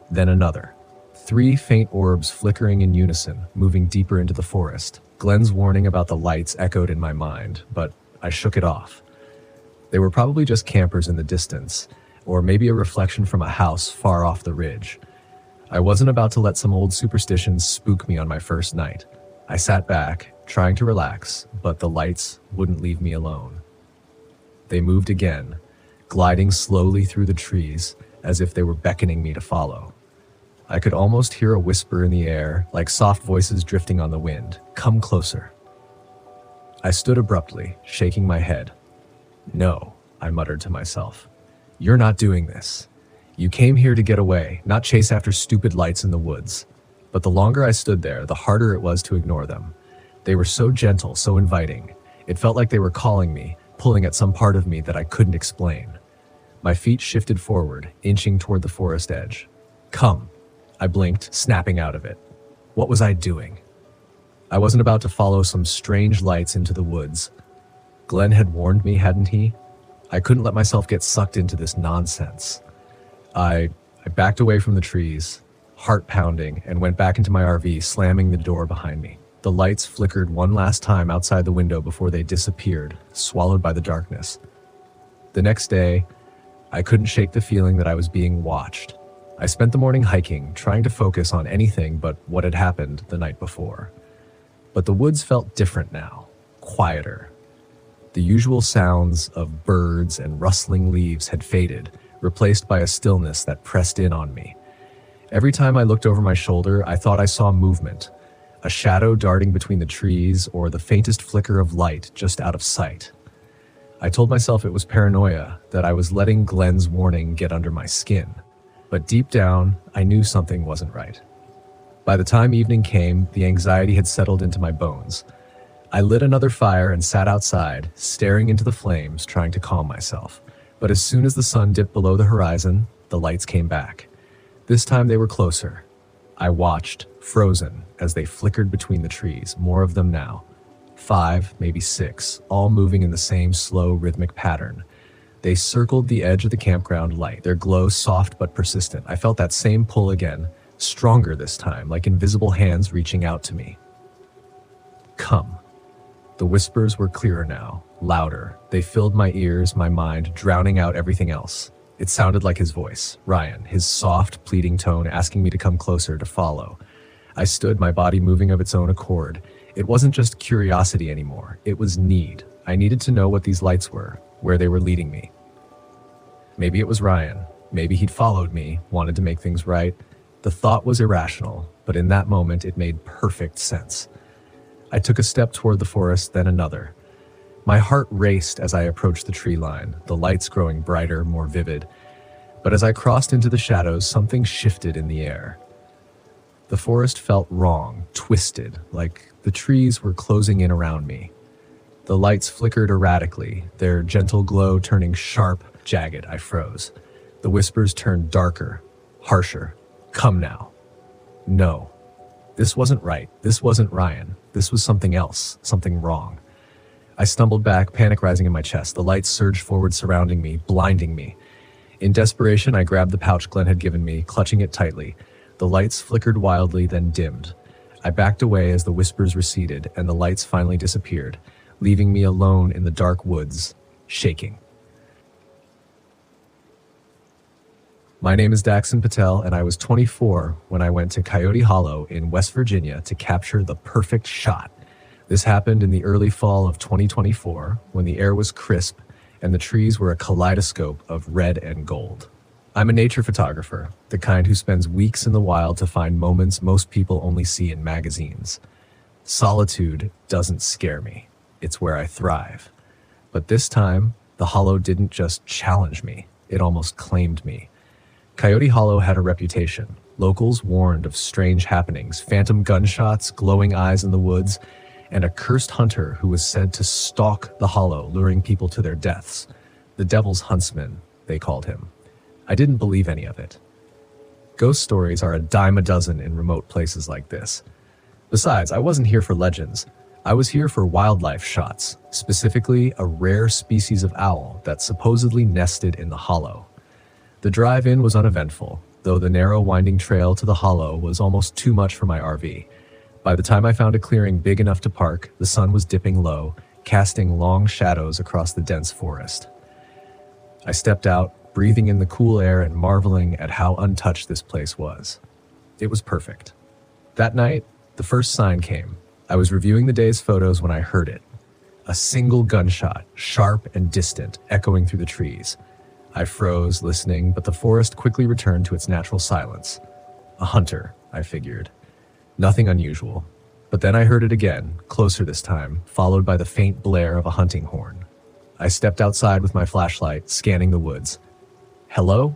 Then another. 3 faint orbs flickering in unison, moving deeper into the forest. Glenn's warning about the lights echoed in my mind, but I shook it off. They were probably just campers in the distance, or maybe a reflection from a house far off the ridge. I wasn't about to let some old superstitions spook me on my first night. I sat back, trying to relax, but the lights wouldn't leave me alone. They moved again, gliding slowly through the trees, as if they were beckoning me to follow. I could almost hear a whisper in the air, like soft voices drifting on the wind. "Come closer." I stood abruptly, shaking my head. "No," I muttered to myself. "You're not doing this. You came here to get away, not chase after stupid lights in the woods." But the longer I stood there, the harder it was to ignore them. They were so gentle, so inviting. It felt like they were calling me, pulling at some part of me that I couldn't explain. My feet shifted forward, inching toward the forest edge. "Come." I blinked, snapping out of it. What was I doing? I wasn't about to follow some strange lights into the woods. Glenn had warned me, hadn't he? I couldn't let myself get sucked into this nonsense. I backed away from the trees, heart pounding, and went back into my RV, slamming the door behind me. The lights flickered one last time outside the window before they disappeared, swallowed by the darkness. The next day, I couldn't shake the feeling that I was being watched. I spent the morning hiking, trying to focus on anything but what had happened the night before. But the woods felt different now, quieter. The usual sounds of birds and rustling leaves had faded, replaced by a stillness that pressed in on me. Every time I looked over my shoulder, I thought I saw movement, a shadow darting between the trees or the faintest flicker of light just out of sight. I told myself it was paranoia, that I was letting Glenn's warning get under my skin. But deep down, I knew something wasn't right. By the time evening came, the anxiety had settled into my bones. I lit another fire and sat outside, staring into the flames, trying to calm myself. But as soon as the sun dipped below the horizon, the lights came back. This time they were closer. I watched, frozen, as they flickered between the trees, more of them now. 5, maybe 6, all moving in the same slow, rhythmic pattern. They circled the edge of the campground light, their glow soft but persistent. I felt that same pull again, stronger this time, like invisible hands reaching out to me. Come. The whispers were clearer now, louder. They filled my ears, my mind, drowning out everything else. It sounded like his voice, Ryan, his soft, pleading tone asking me to come closer, to follow. I stood, my body moving of its own accord. It wasn't just curiosity anymore. It was need. I needed to know what these lights were, where they were leading me. Maybe it was Ryan. Maybe he'd followed me, wanted to make things right. The thought was irrational, but in that moment it made perfect sense. I took a step toward the forest, then another. My heart raced as I approached the tree line, the lights growing brighter, more vivid. But as I crossed into the shadows, something shifted in the air. The forest felt wrong, twisted, like the trees were closing in around me. The lights flickered erratically, their gentle glow turning sharp, jagged. I froze. The whispers turned darker, harsher. Come now. No. This wasn't right. This wasn't Ryan. This was something else, something wrong. I stumbled back, panic rising in my chest. The lights surged forward, surrounding me, blinding me. In desperation, I grabbed the pouch Glenn had given me, clutching it tightly. The lights flickered wildly, then dimmed. I backed away as the whispers receded, and the lights finally disappeared, leaving me alone in the dark woods, shaking. My name is Daxon Patel, and I was 24 when I went to Coyote Hollow in West Virginia to capture the perfect shot. This happened in the early fall of 2024, when the air was crisp and the trees were a kaleidoscope of red and gold. I'm a nature photographer, the kind who spends weeks in the wild to find moments most people only see in magazines. Solitude doesn't scare me. It's where I thrive. But this time, the Hollow didn't just challenge me, it almost claimed me. Coyote Hollow had a reputation. Locals warned of strange happenings, phantom gunshots, glowing eyes in the woods, and a cursed hunter who was said to stalk the Hollow, luring people to their deaths. The Devil's Huntsman, they called him. I didn't believe any of it. Ghost stories are a dime a dozen in remote places like this. Besides, I wasn't here for legends. I was here for wildlife shots, specifically a rare species of owl that supposedly nested in the Hollow. The drive-in was uneventful, though the narrow winding trail to the Hollow was almost too much for my RV. By the time I found a clearing big enough to park, the sun was dipping low, casting long shadows across the dense forest. I stepped out, breathing in the cool air and marveling at how untouched this place was. It was perfect. That night, the first sign came. I was reviewing the day's photos when I heard it. A single gunshot, sharp and distant, echoing through the trees. I froze, listening, but the forest quickly returned to its natural silence. A hunter, I figured. Nothing unusual. But then I heard it again, closer this time, followed by the faint blare of a hunting horn. I stepped outside with my flashlight, scanning the woods. "Hello?"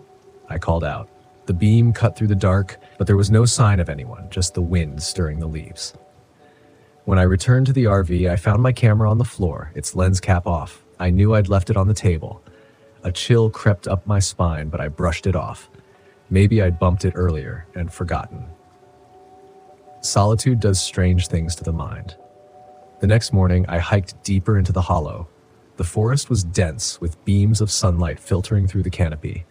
I called out. The beam cut through the dark, but there was no sign of anyone, just the wind stirring the leaves. When I returned to the RV, I found my camera on the floor, its lens cap off. I knew I'd left it on the table. A chill crept up my spine, but I brushed it off. Maybe I'd bumped it earlier and forgotten. Solitude does strange things to the mind. The next morning, I hiked deeper into the Hollow. The forest was dense, with beams of sunlight filtering through the canopy.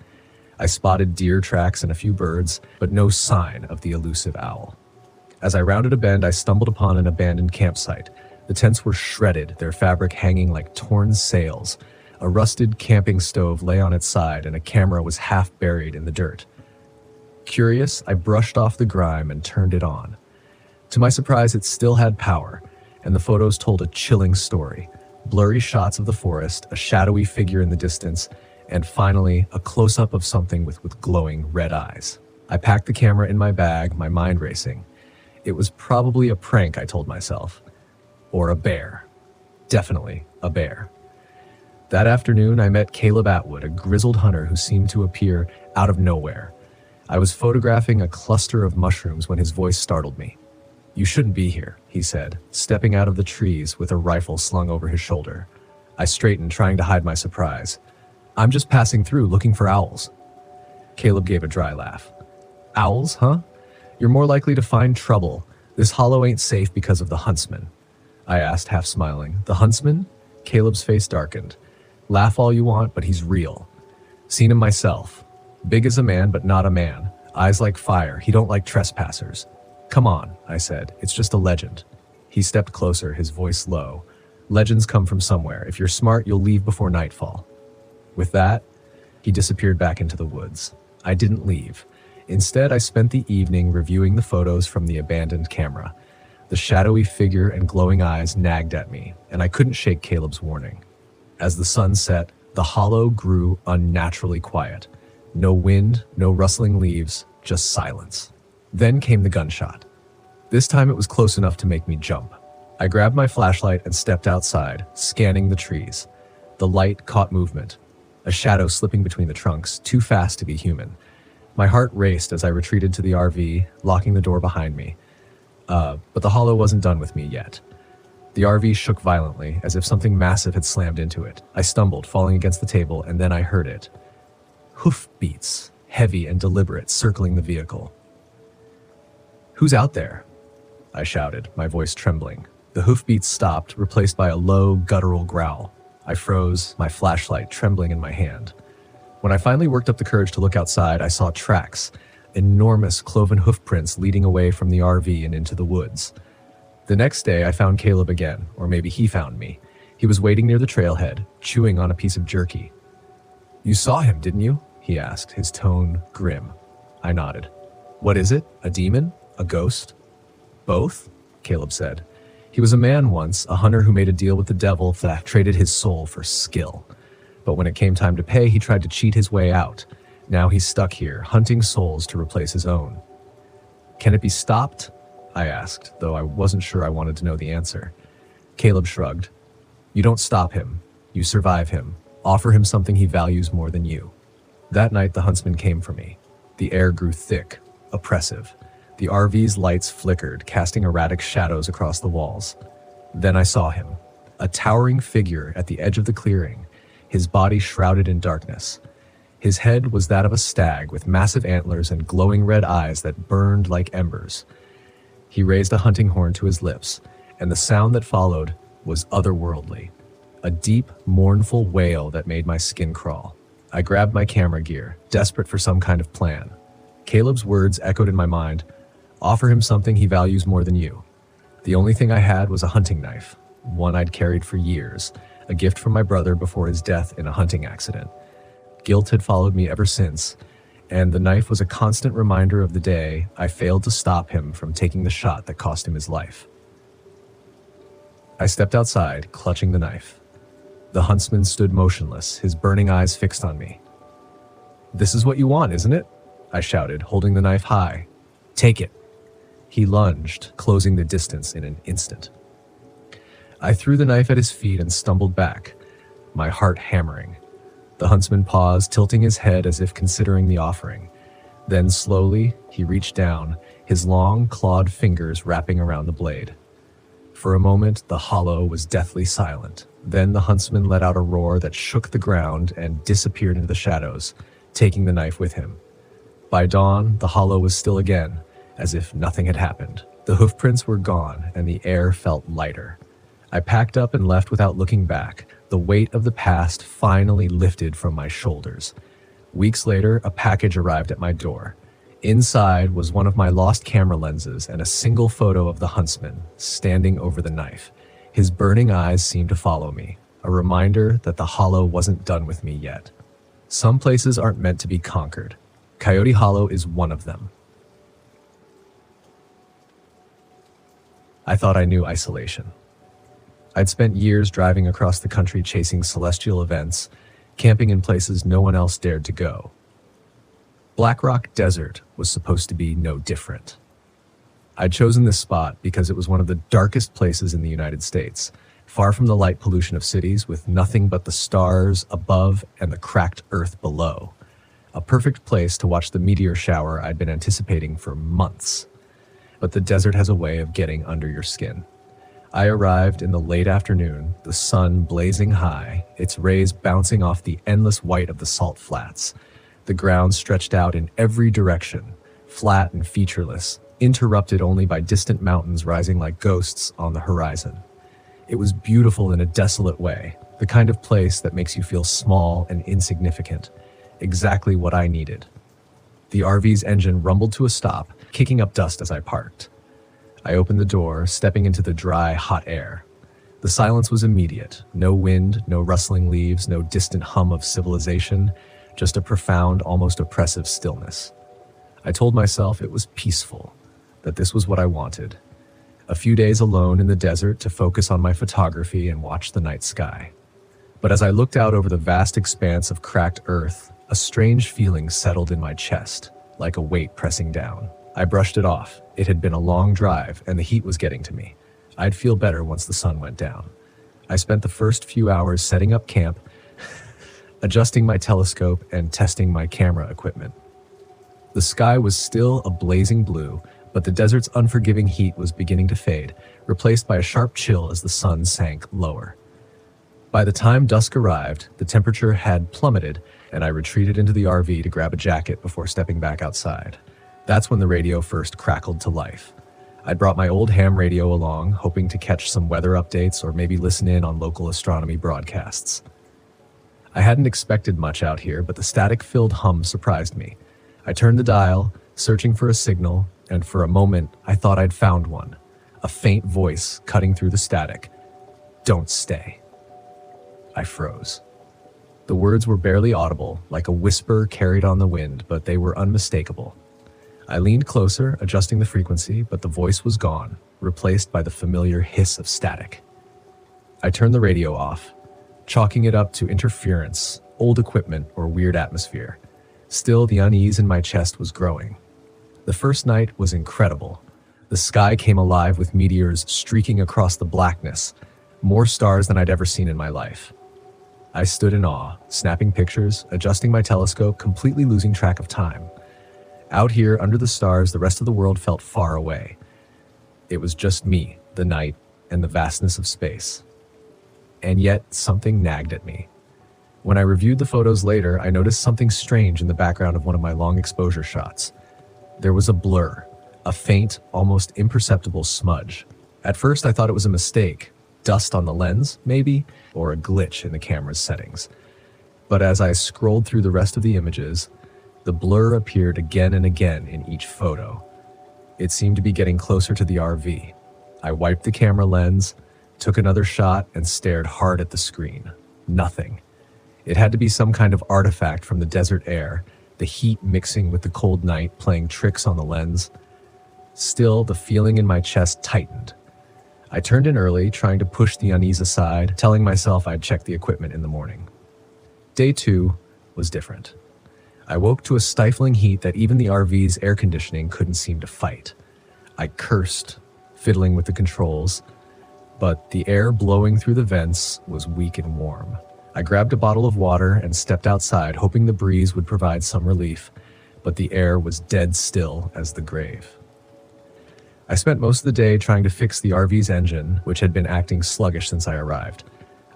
I spotted deer tracks and a few birds, but no sign of the elusive owl. As I rounded a bend, I stumbled upon an abandoned campsite. The tents were shredded, their fabric hanging like torn sails. A rusted camping stove lay on its side, and a camera was half buried in the dirt. Curious, I brushed off the grime and turned it on. To my surprise, it still had power, and the photos told a chilling story. Blurry shots of the forest, a shadowy figure in the distance, and finally, a close-up of something with glowing red eyes. I packed the camera in my bag, my mind racing. It was probably a prank, I told myself. Or a bear. Definitely a bear. That afternoon, I met Caleb Atwood, a grizzled hunter who seemed to appear out of nowhere. I was photographing a cluster of mushrooms when his voice startled me. "You shouldn't be here," he said, stepping out of the trees with a rifle slung over his shoulder. I straightened, trying to hide my surprise. "I'm just passing through looking for owls." Caleb gave a dry laugh. "Owls, huh? You're more likely to find trouble. This hollow ain't safe because of the huntsman." I asked, half smiling. "The huntsman?" Caleb's face darkened. "Laugh all you want, but he's real. Seen him myself. Big as a man, but not a man. Eyes like fire. He don't like trespassers." "Come on," I said. "It's just a legend." He stepped closer, his voice low. "Legends come from somewhere. If you're smart, you'll leave before nightfall." With that, he disappeared back into the woods. I didn't leave. Instead, I spent the evening reviewing the photos from the abandoned camera. The shadowy figure and glowing eyes nagged at me, and I couldn't shake Caleb's warning. As the sun set, the hollow grew unnaturally quiet. No wind, no rustling leaves, just silence. Then came the gunshot. This time it was close enough to make me jump. I grabbed my flashlight and stepped outside, scanning the trees. The light caught movement, a shadow slipping between the trunks, too fast to be human. My heart raced as I retreated to the RV, locking the door behind me. But the hollow wasn't done with me yet. The RV shook violently, as if something massive had slammed into it. I stumbled, falling against the table, and then I heard it. Hoofbeats, heavy and deliberate, circling the vehicle. "Who's out there?" I shouted, my voice trembling. The hoofbeats stopped, replaced by a low, guttural growl. I froze, my flashlight trembling in my hand. When I finally worked up the courage to look outside, I saw tracks, enormous cloven hoof prints leading away from the RV and into the woods. The next day, I found Caleb again, or maybe he found me. He was waiting near the trailhead, chewing on a piece of jerky. "You saw him, didn't you?" he asked, his tone grim. I nodded. "What is it? A demon? A ghost?" "Both," Caleb said. "He was a man once, a hunter who made a deal with the devil that traded his soul for skill. But when it came time to pay, he tried to cheat his way out. Now he's stuck here, hunting souls to replace his own." "Can it be stopped?" I asked, though I wasn't sure I wanted to know the answer. Caleb shrugged. "You don't stop him. You survive him. Offer him something he values more than you." That night, the huntsman came for me. The air grew thick, oppressive. The RV's lights flickered, casting erratic shadows across the walls. Then I saw him, a towering figure at the edge of the clearing, his body shrouded in darkness. His head was that of a stag with massive antlers and glowing red eyes that burned like embers. He raised a hunting horn to his lips, and the sound that followed was otherworldly, a deep, mournful wail that made my skin crawl. I grabbed my camera gear, desperate for some kind of plan. Caleb's words echoed in my mind. "Offer him something he values more than you." The only thing I had was a hunting knife, one I'd carried for years, a gift from my brother before his death in a hunting accident. Guilt had followed me ever since, and the knife was a constant reminder of the day I failed to stop him from taking the shot that cost him his life. I stepped outside, clutching the knife. The huntsman stood motionless, his burning eyes fixed on me. "This is what you want, isn't it?" I shouted, holding the knife high. "Take it." He lunged, closing the distance in an instant. I threw the knife at his feet and stumbled back, my heart hammering. The huntsman paused, tilting his head as if considering the offering. Then slowly, he reached down, his long, clawed fingers wrapping around the blade. For a moment, the hollow was deathly silent. Then the huntsman let out a roar that shook the ground and disappeared into the shadows, taking the knife with him. By dawn, the hollow was still again, as if nothing had happened. The hoofprints were gone, and the air felt lighter. I packed up and left without looking back, The weight of the past finally lifted from my shoulders. Weeks later, a package arrived at my door. Inside was one of my lost camera lenses and a single photo of the huntsman, standing over the knife. His burning eyes seemed to follow me, a reminder that the Hollow wasn't done with me yet. Some places aren't meant to be conquered. Coyote Hollow is one of them. I thought I knew isolation. I'd spent years driving across the country chasing celestial events, camping in places no one else dared to go. Black Rock Desert was supposed to be no different. I'd chosen this spot because it was one of the darkest places in the United States, far from the light pollution of cities, with nothing but the stars above and the cracked earth below. A perfect place to watch the meteor shower I'd been anticipating for months. But the desert has a way of getting under your skin. I arrived in the late afternoon, the sun blazing high, its rays bouncing off the endless white of the salt flats. The ground stretched out in every direction, flat and featureless, interrupted only by distant mountains rising like ghosts on the horizon. It was beautiful in a desolate way, the kind of place that makes you feel small and insignificant. Exactly what I needed. The RV's engine rumbled to a stop, kicking up dust as I parked. I opened the door, stepping into the dry, hot air. The silence was immediate. No wind, no rustling leaves, no distant hum of civilization, just a profound, almost oppressive stillness. I told myself it was peaceful, that this was what I wanted. A few days alone in the desert to focus on my photography and watch the night sky. But as I looked out over the vast expanse of cracked earth, a strange feeling settled in my chest, like a weight pressing down. I brushed it off. It had been a long drive, and the heat was getting to me. I'd feel better once the sun went down. I spent the first few hours setting up camp, adjusting my telescope, and testing my camera equipment. The sky was still a blazing blue, but the desert's unforgiving heat was beginning to fade, replaced by a sharp chill as the sun sank lower. By the time dusk arrived, the temperature had plummeted, and I retreated into the RV to grab a jacket before stepping back outside. That's when the radio first crackled to life. I'd brought my old ham radio along, hoping to catch some weather updates or maybe listen in on local astronomy broadcasts. I hadn't expected much out here, but the static-filled hum surprised me. I turned the dial, searching for a signal, and for a moment, I thought I'd found one. A faint voice cutting through the static. "Don't stay." I froze. The words were barely audible, like a whisper carried on the wind, but they were unmistakable. I leaned closer, adjusting the frequency, but the voice was gone, replaced by the familiar hiss of static. I turned the radio off, chalking it up to interference, old equipment, or weird atmosphere. Still, the unease in my chest was growing. The first night was incredible. The sky came alive with meteors streaking across the blackness, more stars than I'd ever seen in my life. I stood in awe, snapping pictures, adjusting my telescope, completely losing track of time. Out here, under the stars, the rest of the world felt far away. It was just me, the night, and the vastness of space. And yet, something nagged at me. When I reviewed the photos later, I noticed something strange in the background of one of my long exposure shots. There was a blur, a faint, almost imperceptible smudge. At first, I thought it was a mistake. Dust on the lens, maybe, or a glitch in the camera's settings. But as I scrolled through the rest of the images, the blur appeared again and again in each photo. It seemed to be getting closer to the RV. I wiped the camera lens, took another shot, and stared hard at the screen. Nothing. It had to be some kind of artifact from the desert air, the heat mixing with the cold night playing tricks on the lens. Still, the feeling in my chest tightened. I turned in early, trying to push the unease aside, telling myself I'd check the equipment in the morning. Day 2 was different. I woke to a stifling heat that even the RV's air conditioning couldn't seem to fight. I cursed, fiddling with the controls, but the air blowing through the vents was weak and warm. I grabbed a bottle of water and stepped outside, hoping the breeze would provide some relief, but the air was dead still as the grave. I spent most of the day trying to fix the RV's engine, which had been acting sluggish since I arrived.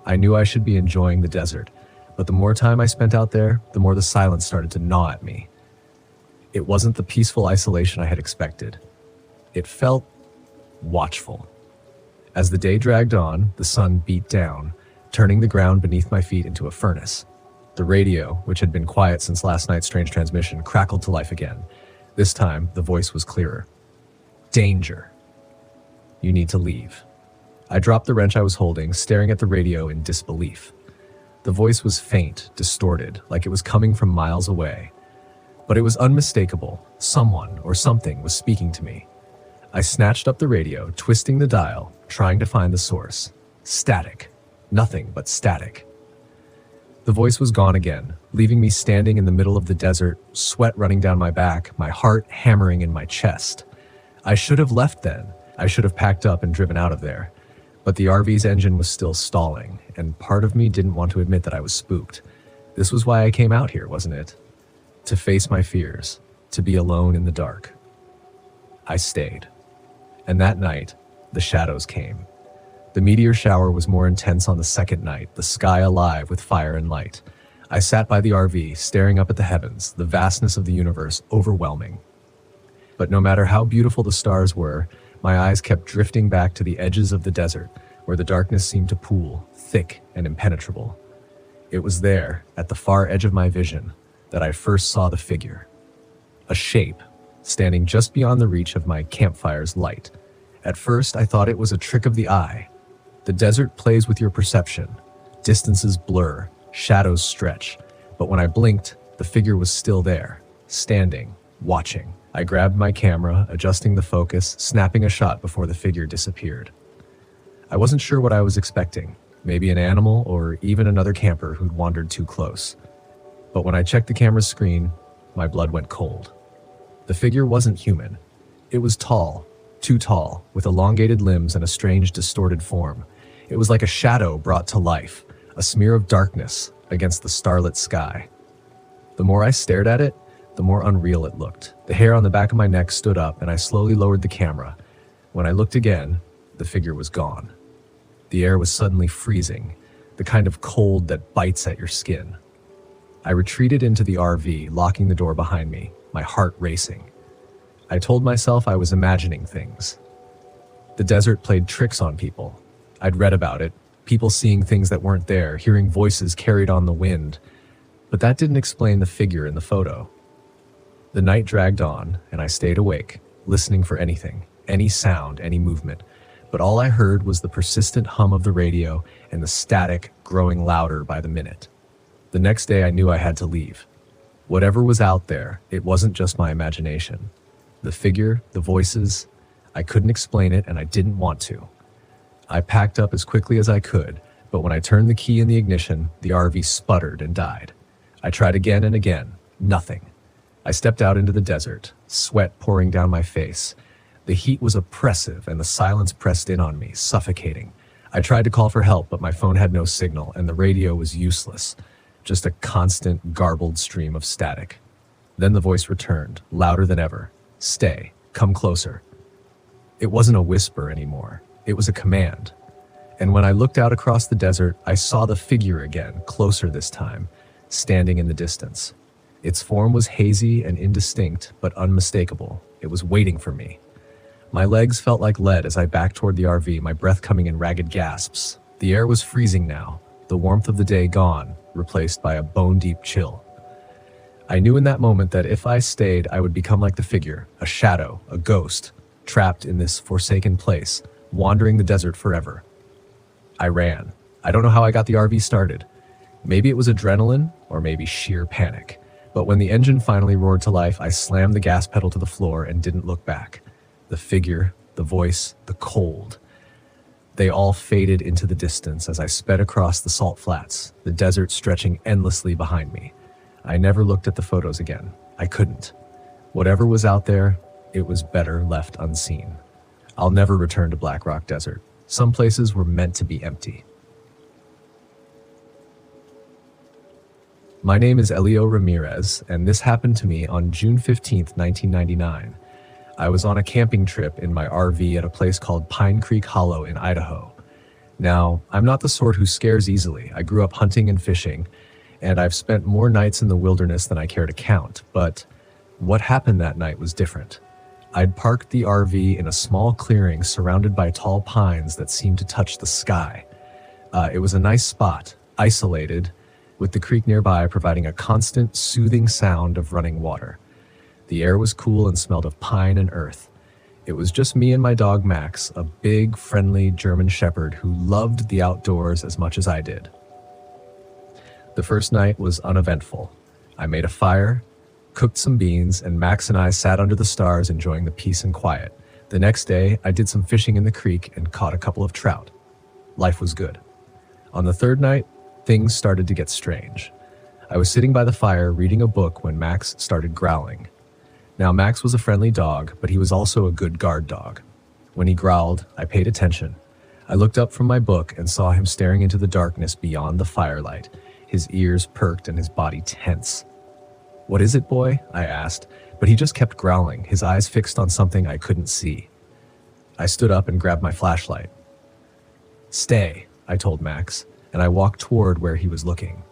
I knew I should be enjoying the desert, but the more time I spent out there, the more the silence started to gnaw at me. It wasn't the peaceful isolation I had expected. It felt watchful. As the day dragged on, the sun beat down, turning the ground beneath my feet into a furnace. The radio, which had been quiet since last night's strange transmission, crackled to life again. This time, the voice was clearer. Danger. You need to leave. I dropped the wrench I was holding, staring at the radio in disbelief. The voice was faint, distorted, like it was coming from miles away. But it was unmistakable. Someone or something was speaking to me. I snatched up the radio, twisting the dial, trying to find the source. Static. Nothing but static. The voice was gone again, leaving me standing in the middle of the desert, sweat running down my back, my heart hammering in my chest. I should have left then. I should have packed up and driven out of there. But the RV's engine was still stalling, and part of me didn't want to admit that I was spooked. This was why I came out here, wasn't it? To face my fears, to be alone in the dark. I stayed. And that night, the shadows came. The meteor shower was more intense on the second night, the sky alive with fire and light. I sat by the RV, staring up at the heavens, the vastness of the universe overwhelming. But no matter how beautiful the stars were, my eyes kept drifting back to the edges of the desert, where the darkness seemed to pool, thick and impenetrable. It was there, at the far edge of my vision, that I first saw the figure. A shape, standing just beyond the reach of my campfire's light. At first, I thought it was a trick of the eye. The desert plays with your perception. Distances blur, shadows stretch. But when I blinked, the figure was still there, standing, watching. I grabbed my camera, adjusting the focus, snapping a shot before the figure disappeared. I wasn't sure what I was expecting, maybe an animal or even another camper who'd wandered too close. But when I checked the camera's screen, my blood went cold. The figure wasn't human. It was tall, too tall, with elongated limbs and a strange, distorted form. It was like a shadow brought to life, a smear of darkness against the starlit sky. The more I stared at it, the more unreal it looked. The hair on the back of my neck stood up, and I slowly lowered the camera. When I looked again, the figure was gone. The air was suddenly freezing, the kind of cold that bites at your skin. I retreated into the RV, locking the door behind me, my heart racing. I told myself I was imagining things. The desert played tricks on people. I'd read about it, people seeing things that weren't there, hearing voices carried on the wind. But that didn't explain the figure in the photo. The night dragged on, and I stayed awake, listening for anything, any sound, any movement. But all I heard was the persistent hum of the radio and the static growing louder by the minute. The next day I knew I had to leave. Whatever was out there, it wasn't just my imagination. The figure, the voices, I couldn't explain it and I didn't want to. I packed up as quickly as I could, but when I turned the key in the ignition, the RV sputtered and died. I tried again and again, nothing. I stepped out into the desert, sweat pouring down my face. The heat was oppressive and the silence pressed in on me, suffocating. I tried to call for help, but my phone had no signal and the radio was useless. Just a constant, garbled stream of static. Then the voice returned, louder than ever. Stay, come closer. It wasn't a whisper anymore. It was a command. And when I looked out across the desert, I saw the figure again, closer this time, standing in the distance. Its form was hazy and indistinct, but unmistakable. It was waiting for me. My legs felt like lead as I backed toward the RV, my breath coming in ragged gasps. The air was freezing now, the warmth of the day gone, replaced by a bone-deep chill. I knew in that moment that if I stayed, I would become like the figure, a shadow, a ghost, trapped in this forsaken place, wandering the desert forever. I ran. I don't know how I got the RV started. Maybe it was adrenaline, or maybe sheer panic. But when the engine finally roared to life, I slammed the gas pedal to the floor and didn't look back. The figure, the voice, the cold. They all faded into the distance as I sped across the salt flats, the desert stretching endlessly behind me. I never looked at the photos again. I couldn't. Whatever was out there, it was better left unseen. I'll never return to Black Rock Desert. Some places were meant to be empty. My name is Elio Ramirez, and this happened to me on June 15th, 1999. I was on a camping trip in my RV at a place called Pine Creek Hollow in Idaho. Now, I'm not the sort who scares easily. I grew up hunting and fishing, and I've spent more nights in the wilderness than I care to count, but what happened that night was different. I'd parked the RV in a small clearing surrounded by tall pines that seemed to touch the sky. It was a nice spot, isolated, with the creek nearby providing a constant, soothing sound of running water. The air was cool and smelled of pine and earth. It was just me and my dog Max, a big, friendly German shepherd who loved the outdoors as much as I did. The first night was uneventful. I made a fire, cooked some beans, and Max and I sat under the stars enjoying the peace and quiet. The next day, I did some fishing in the creek and caught a couple of trout. Life was good. On the third night, things started to get strange. I was sitting by the fire reading a book when Max started growling. Now, Max was a friendly dog, but he was also a good guard dog. When he growled, I paid attention. I looked up from my book and saw him staring into the darkness beyond the firelight, his ears perked and his body tense. "What is it, boy?" I asked, but he just kept growling, his eyes fixed on something I couldn't see. I stood up and grabbed my flashlight. "Stay," I told Max, and I walked toward where he was looking.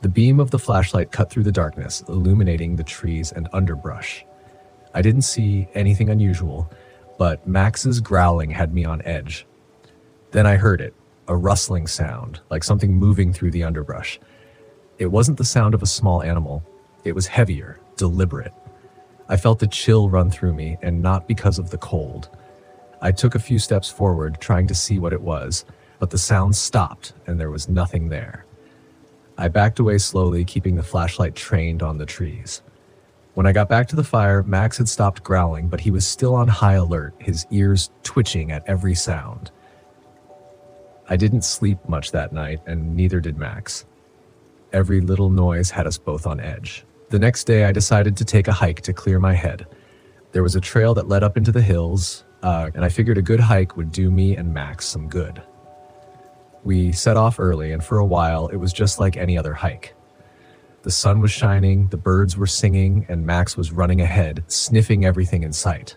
The beam of the flashlight cut through the darkness, illuminating the trees and underbrush. I didn't see anything unusual, but Max's growling had me on edge. Then I heard it, a rustling sound, like something moving through the underbrush. It wasn't the sound of a small animal. It was heavier, deliberate. I felt the chill run through me, and not because of the cold. I took a few steps forward, trying to see what it was, but the sound stopped, and there was nothing there. I backed away slowly, keeping the flashlight trained on the trees. When I got back to the fire, Max had stopped growling, but he was still on high alert, his ears twitching at every sound. I didn't sleep much that night, and neither did Max. Every little noise had us both on edge. The next day, I decided to take a hike to clear my head. There was a trail that led up into the hills, and I figured a good hike would do me and Max some good. We set off early, and for a while, it was just like any other hike. The sun was shining, the birds were singing, and Max was running ahead, sniffing everything in sight.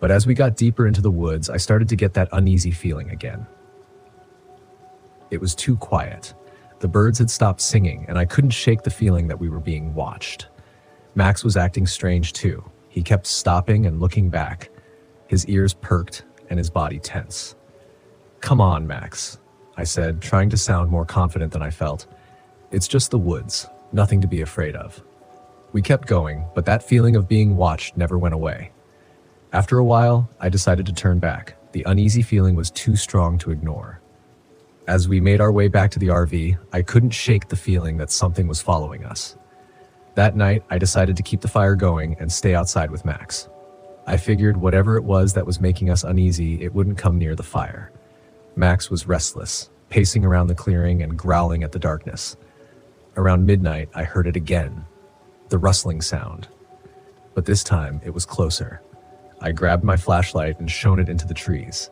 But as we got deeper into the woods, I started to get that uneasy feeling again. It was too quiet. The birds had stopped singing, and I couldn't shake the feeling that we were being watched. Max was acting strange too. He kept stopping and looking back, his ears perked and his body tense. "Come on, Max," I said, trying to sound more confident than I felt. "It's just the woods, nothing to be afraid of." We kept going, but that feeling of being watched never went away. After a while, I decided to turn back. The uneasy feeling was too strong to ignore. As we made our way back to the RV, I couldn't shake the feeling that something was following us. That night, I decided to keep the fire going and stay outside with Max. I figured whatever it was that was making us uneasy, it wouldn't come near the fire. Max was restless, pacing around the clearing and growling at the darkness. Around midnight, I heard it again, the rustling sound. But this time, it was closer. I grabbed my flashlight and shone it into the trees.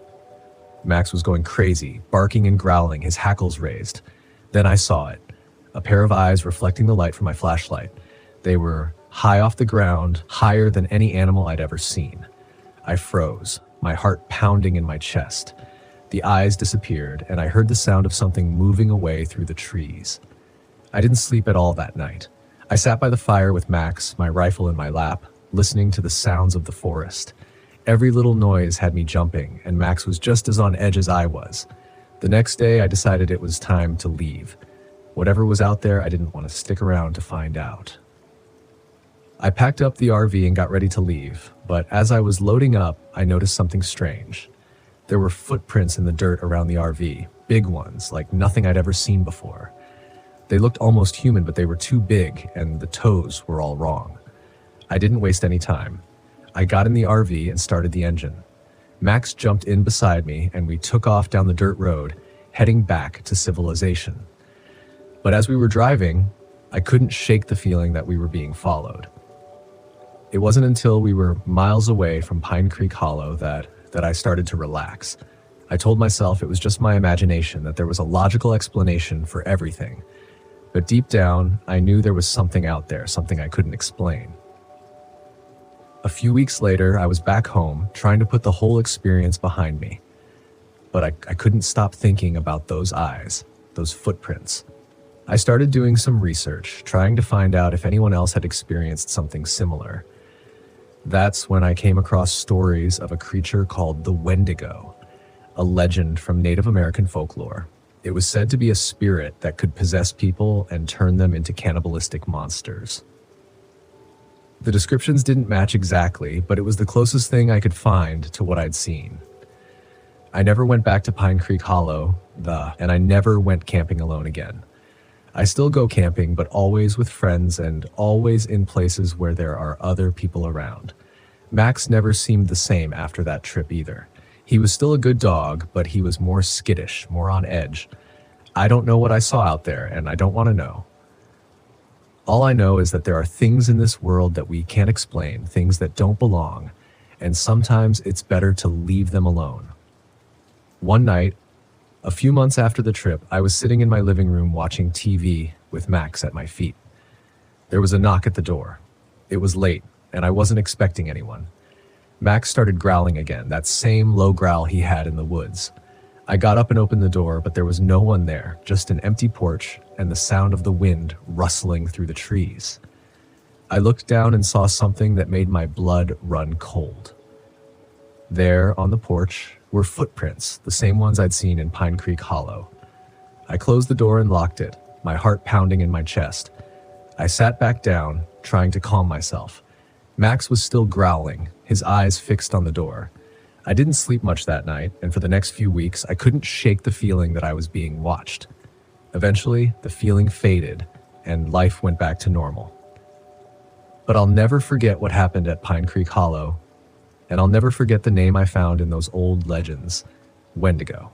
Max was going crazy, barking and growling, his hackles raised. Then I saw it, a pair of eyes reflecting the light from my flashlight. They were high off the ground, higher than any animal I'd ever seen. I froze, my heart pounding in my chest. The eyes disappeared, and I heard the sound of something moving away through the trees. I didn't sleep at all that night. I sat by the fire with Max, my rifle in my lap, listening to the sounds of the forest. Every little noise had me jumping, and Max was just as on edge as I was. The next day, I decided it was time to leave. Whatever was out there, I didn't want to stick around to find out. I packed up the RV and got ready to leave, but as I was loading up, I noticed something strange. There were footprints in the dirt around the RV, big ones, like nothing I'd ever seen before. They looked almost human, but they were too big, and the toes were all wrong. I didn't waste any time. I got in the RV and started the engine. Max jumped in beside me, and we took off down the dirt road, heading back to civilization. But as we were driving, I couldn't shake the feeling that we were being followed. It wasn't until we were miles away from Pine Creek Hollow that I started to relax. I told myself it was just my imagination, that there was a logical explanation for everything. But deep down, I knew there was something out there, something I couldn't explain. A few weeks later, I was back home, trying to put the whole experience behind me. But I couldn't stop thinking about those eyes, those footprints. I started doing some research, trying to find out if anyone else had experienced something similar. That's when I came across stories of a creature called the Wendigo, a legend from Native American folklore. It was said to be a spirit that could possess people and turn them into cannibalistic monsters. The descriptions didn't match exactly, but it was the closest thing I could find to what I'd seen. I never went back to Pine Creek Hollow, and I never went camping alone again. I still go camping, but always with friends and always in places where there are other people around. Max never seemed the same after that trip either. He was still a good dog, but he was more skittish, more on edge. I don't know what I saw out there, and I don't want to know. All I know is that there are things in this world that we can't explain, things that don't belong, and sometimes it's better to leave them alone. One night, a few months after the trip, I was sitting in my living room watching TV with Max at my feet. There was a knock at the door. It was late, and I wasn't expecting anyone. Max started growling again, that same low growl he had in the woods. I got up and opened the door, but there was no one there, just an empty porch and the sound of the wind rustling through the trees. I looked down and saw something that made my blood run cold. There, on the porch, were footprints, the same ones I'd seen in Pine Creek Hollow. I closed the door and locked it, my heart pounding in my chest. I sat back down, trying to calm myself. Max was still growling, his eyes fixed on the door. I didn't sleep much that night, and for the next few weeks, I couldn't shake the feeling that I was being watched. Eventually, the feeling faded, and life went back to normal. But I'll never forget what happened at Pine Creek Hollow, and I'll never forget the name I found in those old legends, Wendigo.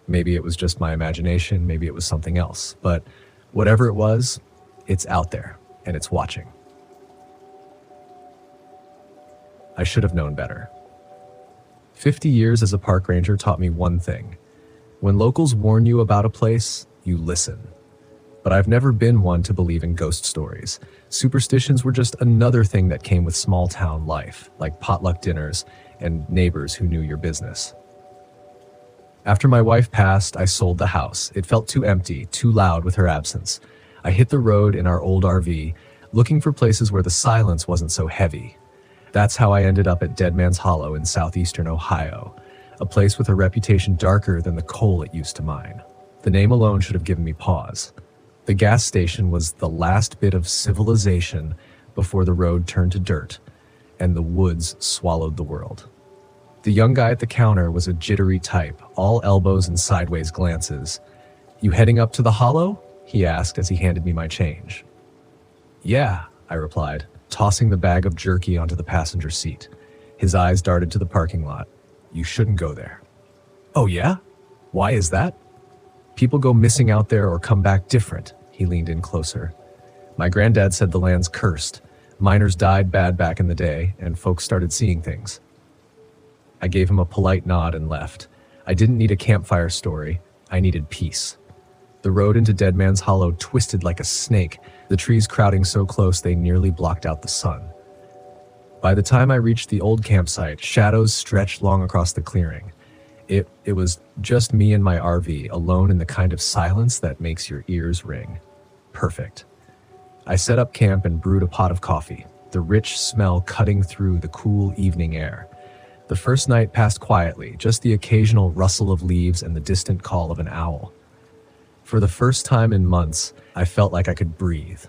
Maybe it was just my imagination, maybe it was something else, but whatever it was, it's out there, and it's watching. I should have known better. 50 years as a park ranger taught me one thing. When locals warn you about a place, you listen. But I've never been one to believe in ghost stories. Superstitions were just another thing that came with small town life, like potluck dinners and neighbors who knew your business. After my wife passed, I sold the house. It felt too empty, too loud with her absence. I hit the road in our old RV, looking for places where the silence wasn't so heavy. That's how I ended up at Dead Man's Hollow in southeastern Ohio, a place with a reputation darker than the coal it used to mine. The name alone should have given me pause. The gas station was the last bit of civilization before the road turned to dirt, and the woods swallowed the world. The young guy at the counter was a jittery type, all elbows and sideways glances. "You heading up to the Hollow?" he asked as he handed me my change. "Yeah," I replied, tossing the bag of jerky onto the passenger seat. His eyes darted to the parking lot. "You shouldn't go there." "Oh yeah? Why is that?" "People go missing out there or come back different." He leaned in closer. "My granddad said the land's cursed. Miners died bad back in the day, and folks started seeing things." I gave him a polite nod and left. I didn't need a campfire story. I needed peace. The road into Dead Man's Hollow twisted like a snake, the trees crowding so close they nearly blocked out the sun. By the time I reached the old campsite, shadows stretched long across the clearing. It was just me and my RV, alone in the kind of silence that makes your ears ring. Perfect. I set up camp and brewed a pot of coffee, the rich smell cutting through the cool evening air. The first night passed quietly, just the occasional rustle of leaves and the distant call of an owl. For the first time in months, I felt like I could breathe.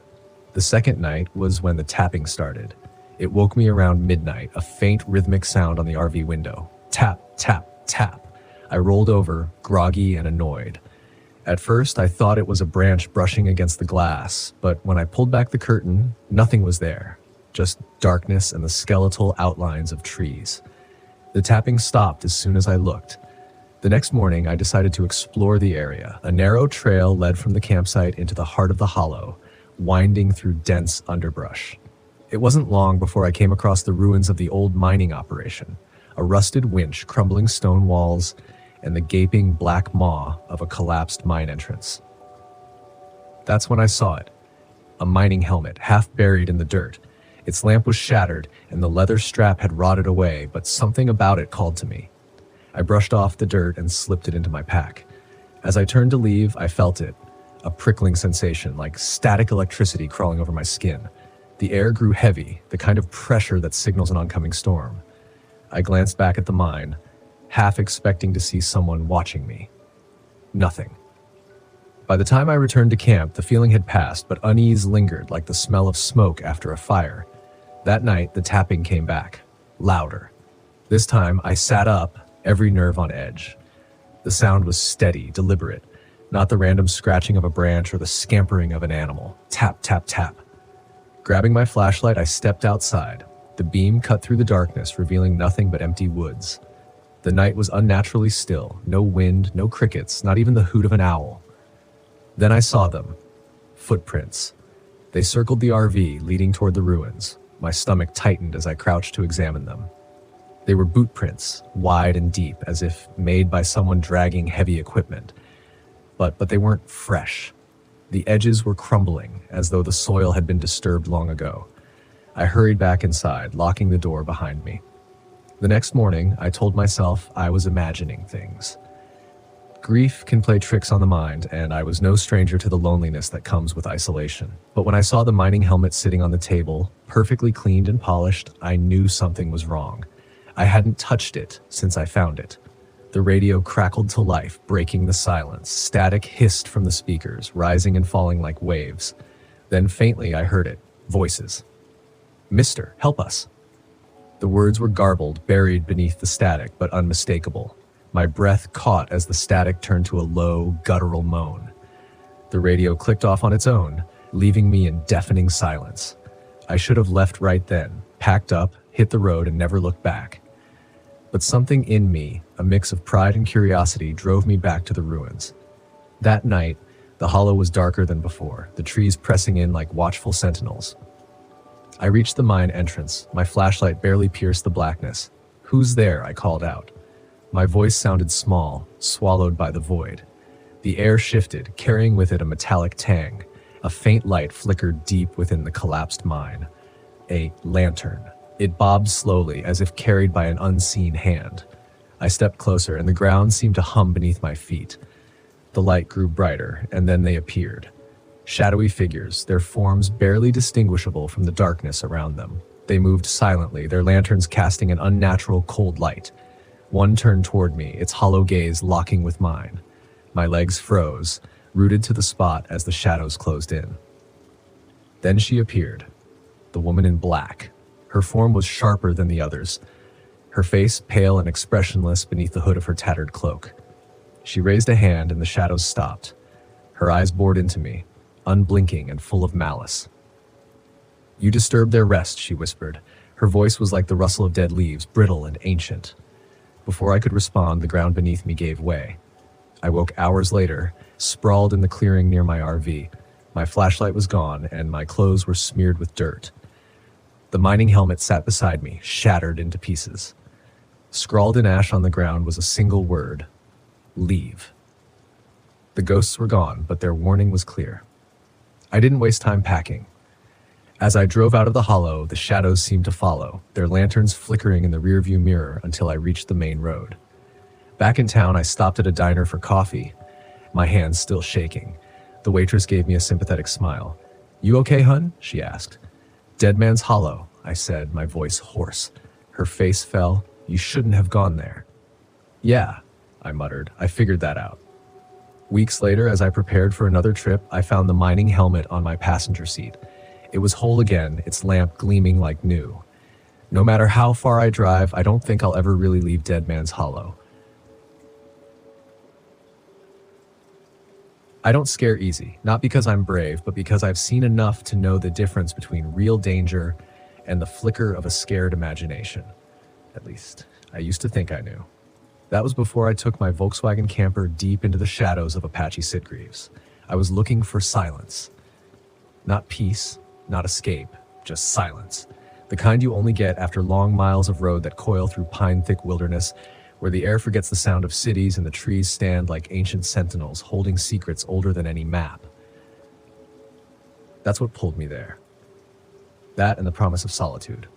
The second night was when the tapping started. It woke me around midnight, a faint rhythmic sound on the RV window. Tap, tap, tap. I rolled over, groggy and annoyed. At first, I thought it was a branch brushing against the glass, but when I pulled back the curtain, nothing was there. Just darkness and the skeletal outlines of trees. The tapping stopped as soon as I looked. The next morning, I decided to explore the area. A narrow trail led from the campsite into the heart of the hollow, winding through dense underbrush. It wasn't long before I came across the ruins of the old mining operation, a rusted winch, crumbling stone walls, and the gaping black maw of a collapsed mine entrance. That's when I saw it. A mining helmet, half buried in the dirt. Its lamp was shattered, and the leather strap had rotted away, but something about it called to me. I brushed off the dirt and slipped it into my pack. As I turned to leave, I felt it, a prickling sensation, like static electricity crawling over my skin. The air grew heavy, the kind of pressure that signals an oncoming storm. I glanced back at the mine, half expecting to see someone watching me. Nothing. By the time I returned to camp, the feeling had passed, but unease lingered like the smell of smoke after a fire. That night, the tapping came back, louder. This time, I sat up, every nerve on edge. The sound was steady, deliberate, not the random scratching of a branch or the scampering of an animal. Tap, tap, tap. Grabbing my flashlight, I stepped outside. The beam cut through the darkness, revealing nothing but empty woods. The night was unnaturally still, no wind, no crickets, not even the hoot of an owl. Then I saw them. Footprints. They circled the RV, leading toward the ruins. My stomach tightened as I crouched to examine them. They were boot prints, wide and deep, as if made by someone dragging heavy equipment. But they weren't fresh. The edges were crumbling, as though the soil had been disturbed long ago. I hurried back inside, locking the door behind me. The next morning, I told myself I was imagining things. Grief can play tricks on the mind, and I was no stranger to the loneliness that comes with isolation. But when I saw the mining helmet sitting on the table, perfectly cleaned and polished, I knew something was wrong. I hadn't touched it since I found it. The radio crackled to life, breaking the silence. Static hissed from the speakers, rising and falling like waves. Then faintly I heard it. Voices. "Mister, help us." The words were garbled, buried beneath the static, but unmistakable. My breath caught as the static turned to a low, guttural moan. The radio clicked off on its own, leaving me in deafening silence. I should have left right then, packed up, hit the road, and never looked back. But something in me, a mix of pride and curiosity, drove me back to the ruins. That night, the hollow was darker than before, the trees pressing in like watchful sentinels. I reached the mine entrance. My flashlight barely pierced the blackness. "Who's there?" I called out. My voice sounded small, swallowed by the void. The air shifted, carrying with it a metallic tang. A faint light flickered deep within the collapsed mine. A lantern. It bobbed slowly, as if carried by an unseen hand. I stepped closer, and the ground seemed to hum beneath my feet. The light grew brighter, and then they appeared. Shadowy figures, their forms barely distinguishable from the darkness around them. They moved silently, their lanterns casting an unnatural cold light. One turned toward me, its hollow gaze locking with mine. My legs froze, rooted to the spot as the shadows closed in. Then she appeared, the woman in black. Her form was sharper than the others, her face pale and expressionless beneath the hood of her tattered cloak. She raised a hand and the shadows stopped. Her eyes bored into me, unblinking and full of malice. "You disturbed their rest," she whispered. Her voice was like the rustle of dead leaves, brittle and ancient. Before I could respond, the ground beneath me gave way. I woke hours later, sprawled in the clearing near my RV. My flashlight was gone, and my clothes were smeared with dirt. The mining helmet sat beside me, shattered into pieces. Scrawled in ash on the ground was a single word: leave. The ghosts were gone, but their warning was clear. I didn't waste time packing. As I drove out of the hollow, the shadows seemed to follow, their lanterns flickering in the rearview mirror until I reached the main road. Back in town, I stopped at a diner for coffee, my hands still shaking. The waitress gave me a sympathetic smile. "You okay, hun?" she asked. "Dead Man's Hollow," I said, my voice hoarse. Her face fell. "You shouldn't have gone there." "Yeah," I muttered. "I figured that out." Weeks later, as I prepared for another trip, I found the mining helmet on my passenger seat. It was whole again, its lamp gleaming like new. No matter how far I drive, I don't think I'll ever really leave Dead Man's Hollow. I don't scare easy, not because I'm brave, but because I've seen enough to know the difference between real danger and the flicker of a scared imagination. At least, I used to think I knew. That was before I took my Volkswagen camper deep into the shadows of Apache Sitgreaves. I was looking for silence. Not peace, not escape, just silence. The kind you only get after long miles of road that coil through pine-thick wilderness, where the air forgets the sound of cities and the trees stand like ancient sentinels holding secrets older than any map. That's what pulled me there. That and the promise of solitude.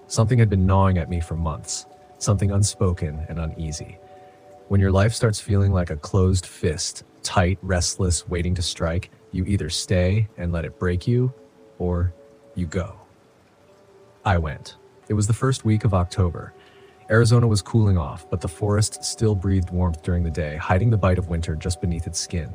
Something had been gnawing at me for months, something unspoken and uneasy. When your life starts feeling like a closed fist, tight, restless, waiting to strike, you either stay and let it break you, or you go. I went. It was the first week of October. Arizona was cooling off, but the forest still breathed warmth during the day, hiding the bite of winter just beneath its skin.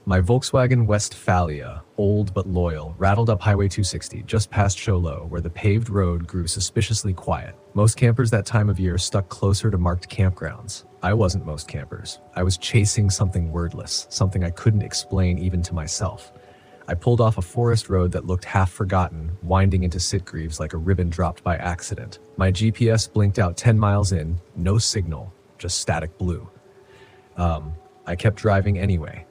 My Volkswagen Westphalia, old but loyal, rattled up Highway 260 just past Show Low, where the paved road grew suspiciously quiet. Most campers that time of year stuck closer to marked campgrounds. I wasn't most campers. I was chasing something wordless, something I couldn't explain even to myself. I pulled off a forest road that looked half forgotten, winding into Sitgreaves like a ribbon dropped by accident. My GPS blinked out 10 miles in, no signal, just static blue. I kept driving anyway.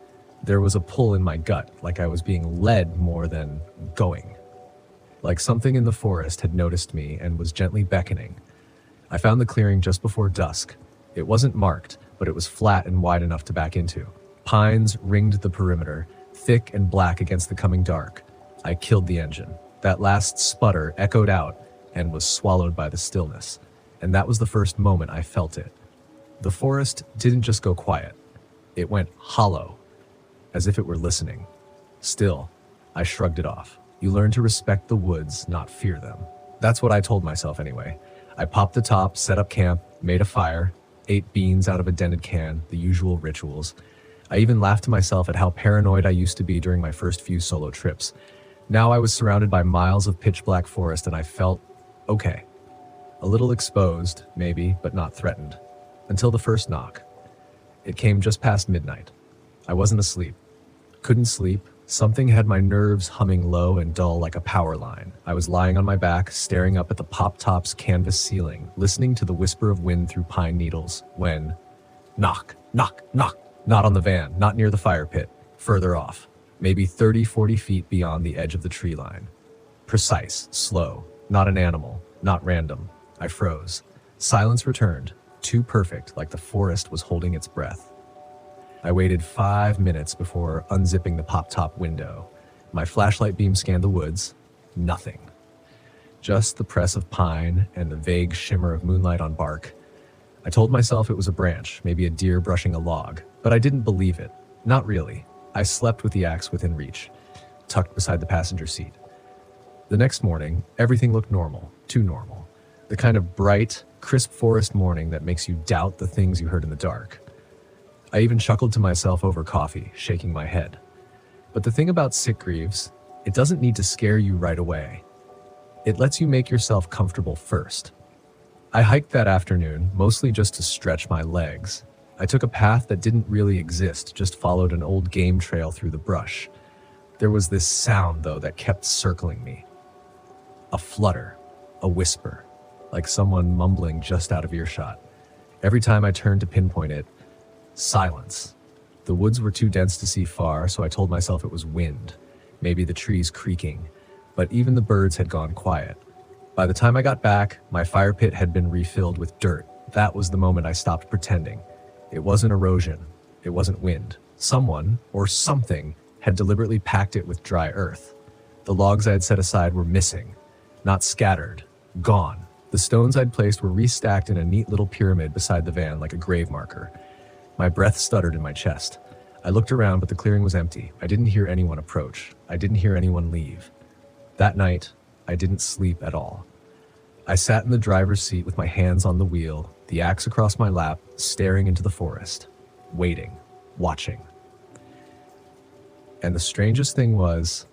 There was a pull in my gut, like I was being led more than going. Like something in the forest had noticed me and was gently beckoning. I found the clearing just before dusk. It wasn't marked, but it was flat and wide enough to back into. Pines ringed the perimeter, thick and black against the coming dark. I killed the engine. That last sputter echoed out and was swallowed by the stillness. And that was the first moment I felt it. The forest didn't just go quiet. It went hollow, as if it were listening. Still, I shrugged it off. You learn to respect the woods, not fear them. That's what I told myself anyway. I popped the top, set up camp, made a fire, ate beans out of a dented can, the usual rituals. I even laughed to myself at how paranoid I used to be during my first few solo trips. Now I was surrounded by miles of pitch black forest and I felt okay. A little exposed, maybe, but not threatened. Until the first knock. It came just past midnight. I wasn't asleep. Couldn't sleep. Something had my nerves humming low and dull like a power line. I was lying on my back, staring up at the pop-top's canvas ceiling, listening to the whisper of wind through pine needles, when... knock, knock, knock. Not on the van, not near the fire pit. Further off. Maybe 30, 40 feet beyond the edge of the tree line. Precise, slow. Not an animal. Not random. I froze. Silence returned. Too perfect, like the forest was holding its breath. I waited 5 minutes before unzipping the pop-top window. My flashlight beam scanned the woods. Nothing. Just the press of pine and the vague shimmer of moonlight on bark. I told myself it was a branch, maybe a deer brushing a log, but I didn't believe it. Not really. I slept with the axe within reach, tucked beside the passenger seat. The next morning, everything looked normal, too normal. The kind of bright, crisp forest morning that makes you doubt the things you heard in the dark. I even chuckled to myself over coffee, shaking my head. But the thing about Sitgreaves, it doesn't need to scare you right away. It lets you make yourself comfortable first. I hiked that afternoon, mostly just to stretch my legs. I took a path that didn't really exist, just followed an old game trail through the brush. There was this sound, though, that kept circling me. A flutter, a whisper, like someone mumbling just out of earshot. Every time I turned to pinpoint it, silence. The woods were too dense to see far, so I told myself it was wind, maybe the trees creaking, but even the birds had gone quiet. By the time I got back, my fire pit had been refilled with dirt. That was the moment I stopped pretending. It wasn't erosion. It wasn't wind. Someone, or something, had deliberately packed it with dry earth. The logs I had set aside were missing. Not scattered. Gone. The stones I'd placed were restacked in a neat little pyramid beside the van like a grave marker. My breath stuttered in my chest. I looked around, but the clearing was empty. I didn't hear anyone approach. I didn't hear anyone leave. That night, I didn't sleep at all. I sat in the driver's seat with my hands on the wheel, the axe across my lap, staring into the forest, waiting, watching. And the strangest thing was,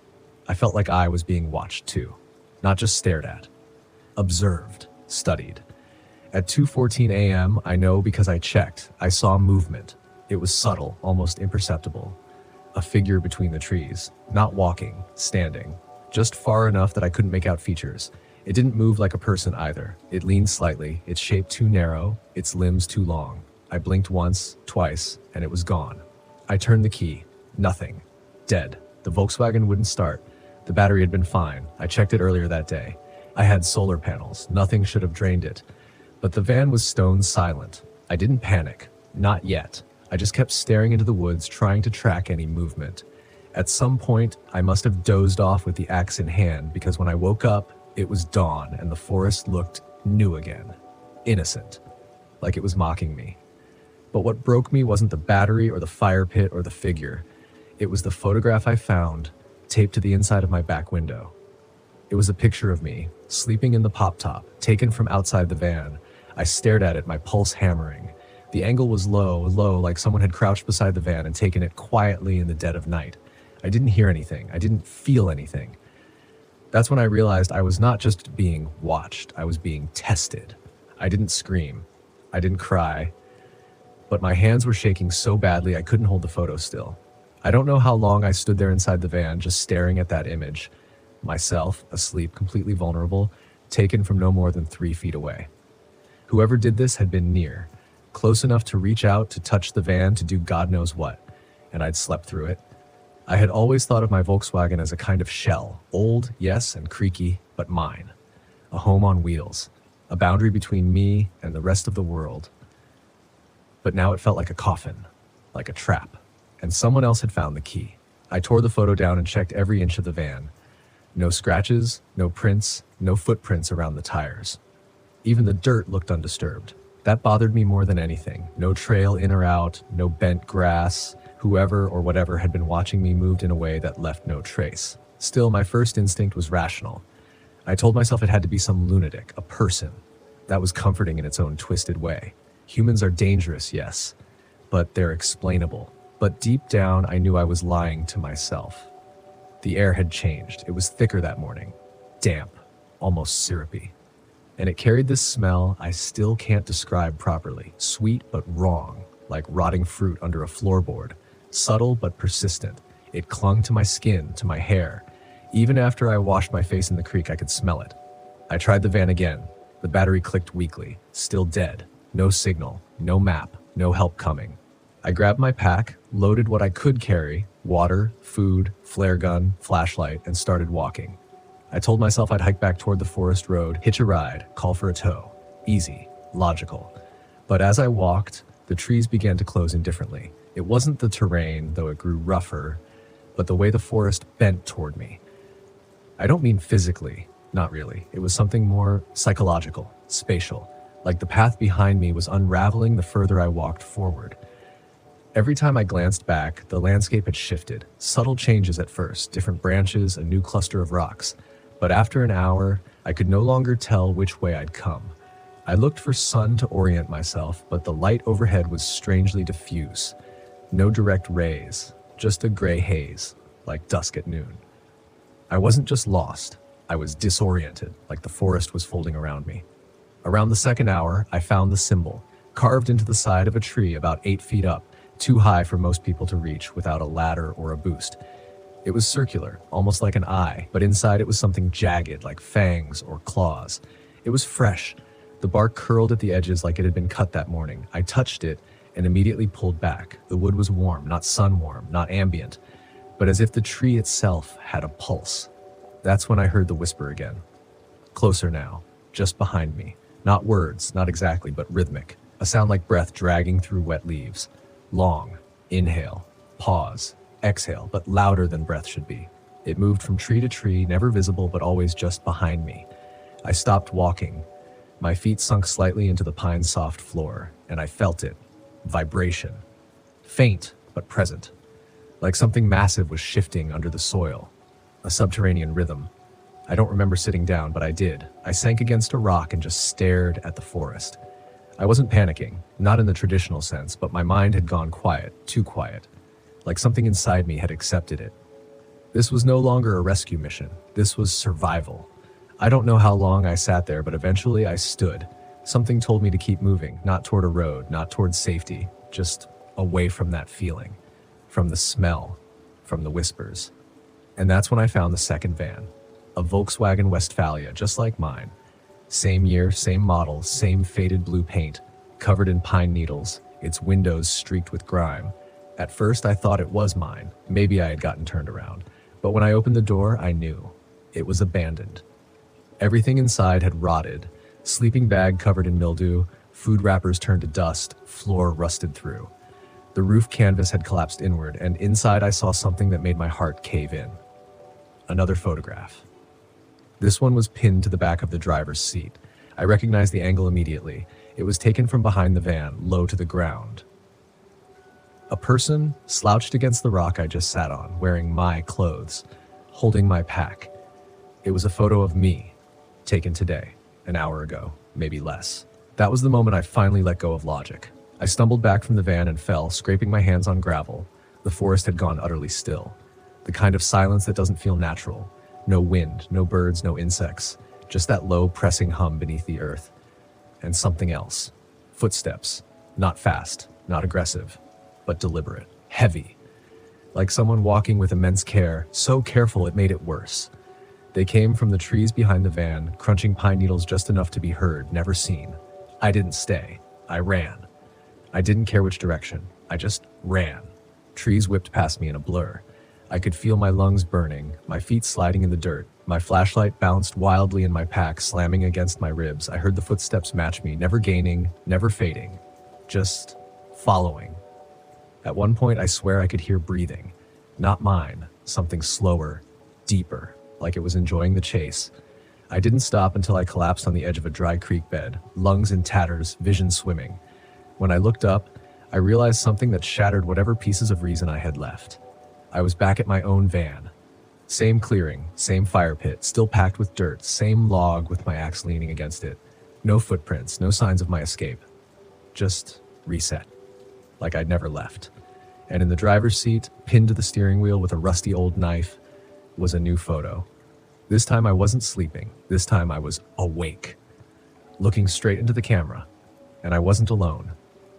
I felt like I was being watched too. Not just stared at. Observed, studied. At 2:14 a.m., I know because I checked. I saw movement. It was subtle, almost imperceptible. A figure between the trees, not walking, standing, just far enough that I couldn't make out features. It didn't move like a person either. It leaned slightly, its shape too narrow, its limbs too long. I blinked once, twice, and it was gone. I turned the key. Nothing. Dead. The Volkswagen wouldn't start. The battery had been fine. I checked it earlier that day. I had solar panels. Nothing should have drained it. But the van was stone silent. I didn't panic. Not yet. I just kept staring into the woods, trying to track any movement. At some point, I must have dozed off with the axe in hand, because when I woke up, it was dawn and the forest looked new again. Innocent. Like it was mocking me. But what broke me wasn't the battery or the fire pit or the figure. It was the photograph I found, taped to the inside of my back window. It was a picture of me, sleeping in the pop-top, taken from outside the van. I stared at it, my pulse hammering. The angle was low, like someone had crouched beside the van and taken it quietly in the dead of night. I didn't hear anything. I didn't feel anything. That's when I realized I was not just being watched, I was being tested. I didn't scream. I didn't cry. But my hands were shaking so badly I couldn't hold the photo still. I don't know how long I stood there inside the van just staring at that image. Myself, asleep, completely vulnerable, taken from no more than 3 feet away. Whoever did this had been near, close enough to reach out, to touch the van, to do God knows what, and I'd slept through it. I had always thought of my Volkswagen as a kind of shell, old, yes, and creaky, but mine. A home on wheels, a boundary between me and the rest of the world. But now it felt like a coffin, like a trap, and someone else had found the key. I tore the photo down and checked every inch of the van. No scratches, no prints, no footprints around the tires. Even the dirt looked undisturbed. That bothered me more than anything. No trail in or out, no bent grass. Whoever or whatever had been watching me moved in a way that left no trace. Still, my first instinct was rational. I told myself it had to be some lunatic, a person. That was comforting in its own twisted way. Humans are dangerous, yes, but they're explainable. But deep down, I knew I was lying to myself. The air had changed. It was thicker that morning. Damp, almost syrupy. And it carried this smell I still can't describe properly. Sweet but wrong, like rotting fruit under a floorboard. Subtle but persistent. It clung to my skin, to my hair. Even after I washed my face in the creek, I could smell it. I tried the van again. The battery clicked weakly. Still dead. No signal. No map. No help coming. I grabbed my pack, loaded what I could carry, water, food, flare gun, flashlight, and started walking. I told myself I'd hike back toward the forest road, hitch a ride, call for a tow. Easy. Logical. But as I walked, the trees began to close in differently. It wasn't the terrain, though it grew rougher, but the way the forest bent toward me. I don't mean physically, not really. It was something more psychological, spatial, like the path behind me was unraveling the further I walked forward. Every time I glanced back, the landscape had shifted. Subtle changes at first, different branches, a new cluster of rocks. But after an hour, I could no longer tell which way I'd come. I looked for sun to orient myself, but the light overhead was strangely diffuse. No direct rays, just a gray haze, like dusk at noon. I wasn't just lost, I was disoriented, like the forest was folding around me. Around the second hour, I found the symbol, carved into the side of a tree about 8 feet up, too high for most people to reach without a ladder or a boost. It was circular, almost like an eye, but inside it was something jagged, like fangs or claws. It was fresh. The bark curled at the edges like it had been cut that morning. I touched it and immediately pulled back. The wood was warm, not sun-warm, not ambient, but as if the tree itself had a pulse. That's when I heard the whisper again. Closer now, just behind me. Not words, not exactly, but rhythmic. A sound like breath dragging through wet leaves. Long, inhale, pause, exhale, but louder than breath should be. It moved from tree to tree, never visible, but always just behind me. I stopped walking. My feet sunk slightly into the pine's soft floor, and I felt it. Vibration. Faint, but present. Like something massive was shifting under the soil. A subterranean rhythm. I don't remember sitting down, but I did. I sank against a rock and just stared at the forest. I wasn't panicking, not in the traditional sense, but my mind had gone quiet, too quiet. Like something inside me had accepted it. This was no longer a rescue mission. This was survival. I don't know how long I sat there, but eventually I stood. Something told me to keep moving, not toward a road, not toward safety, just away from that feeling, from the smell, from the whispers. And that's when I found the second van, a Volkswagen Westfalia, just like mine. Same year, same model, same faded blue paint, covered in pine needles, its windows streaked with grime. At first, I thought it was mine. Maybe I had gotten turned around. But when I opened the door, I knew. It was abandoned. Everything inside had rotted. Sleeping bag covered in mildew, food wrappers turned to dust, floor rusted through. The roof canvas had collapsed inward, and inside I saw something that made my heart cave in. Another photograph. This one was pinned to the back of the driver's seat. I recognized the angle immediately. It was taken from behind the van, low to the ground. A person slouched against the rock I just sat on, wearing my clothes, holding my pack. It was a photo of me, taken today, an hour ago, maybe less. That was the moment I finally let go of logic. I stumbled back from the van and fell, scraping my hands on gravel. The forest had gone utterly still. The kind of silence that doesn't feel natural. No wind, no birds, no insects. Just that low, pressing hum beneath the earth. And something else. Footsteps. Not fast, not aggressive, but deliberate. Heavy. Like someone walking with immense care, so careful it made it worse. They came from the trees behind the van, crunching pine needles just enough to be heard, never seen. I didn't stay. I ran. I didn't care which direction. I just ran. Trees whipped past me in a blur. I could feel my lungs burning, my feet sliding in the dirt. My flashlight bounced wildly in my pack, slamming against my ribs. I heard the footsteps match me, never gaining, never fading. Just following. At one point, I swear I could hear breathing. Not mine. Something slower, deeper, like it was enjoying the chase. I didn't stop until I collapsed on the edge of a dry creek bed, lungs in tatters, vision swimming. When I looked up, I realized something that shattered whatever pieces of reason I had left. I was back at my own van. Same clearing, same fire pit, still packed with dirt, same log with my axe leaning against it. No footprints, no signs of my escape. Just reset. Like I'd never left. And in the driver's seat, pinned to the steering wheel with a rusty old knife, was a new photo. This time I wasn't sleeping. This time I was awake. Looking straight into the camera. And I wasn't alone.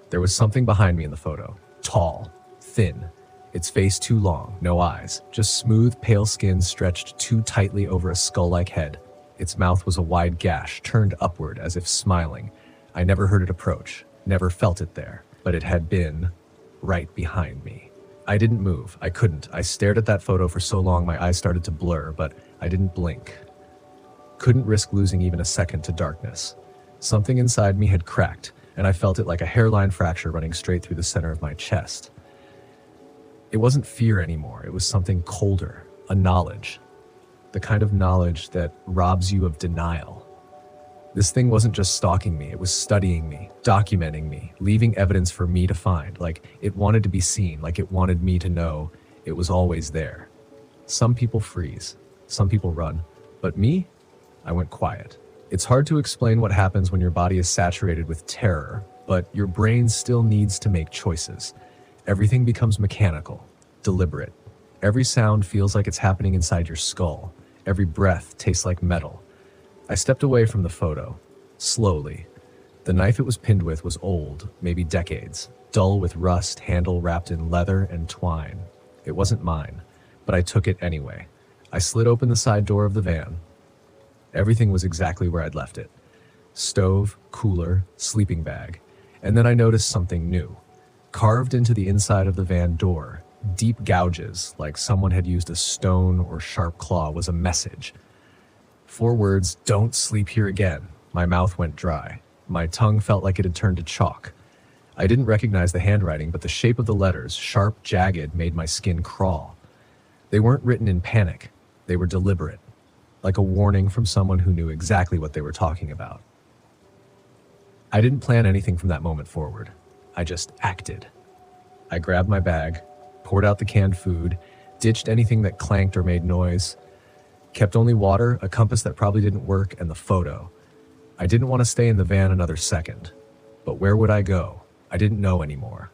There was something behind me in the photo. Tall, thin, its face too long, no eyes, just smooth, pale skin stretched too tightly over a skull-like head. Its mouth was a wide gash, turned upward as if smiling. I never heard it approach, never felt it there, but it had been right behind me. I didn't move. I couldn't. I stared at that photo for so long my eyes started to blur, but I didn't blink. Couldn't risk losing even a second to darkness. Something inside me had cracked, and I felt it like a hairline fracture running straight through the center of my chest. It wasn't fear anymore. It was something colder, a knowledge. The kind of knowledge that robs you of denial. This thing wasn't just stalking me, it was studying me, documenting me, leaving evidence for me to find, like it wanted to be seen, like it wanted me to know it was always there. Some people freeze, some people run, but me, I went quiet. It's hard to explain what happens when your body is saturated with terror, but your brain still needs to make choices. Everything becomes mechanical, deliberate. Every sound feels like it's happening inside your skull. Every breath tastes like metal. I stepped away from the photo, slowly. The knife it was pinned with was old, maybe decades, dull with rust, handle wrapped in leather and twine. It wasn't mine, but I took it anyway. I slid open the side door of the van. Everything was exactly where I'd left it. Stove, cooler, sleeping bag. And then I noticed something new. Carved into the inside of the van door, deep gouges, like someone had used a stone or sharp claw, was a message. 4 words, "Don't sleep here again." My mouth went dry. My tongue felt like it had turned to chalk. I didn't recognize the handwriting, but the shape of the letters, sharp, jagged, made my skin crawl. They weren't written in panic. They were deliberate, like a warning from someone who knew exactly what they were talking about. I didn't plan anything from that moment forward. I just acted. I grabbed my bag, poured out the canned food, ditched anything that clanked or made noise, kept only water, a compass that probably didn't work, and the photo. I didn't want to stay in the van another second. But where would I go? I didn't know anymore.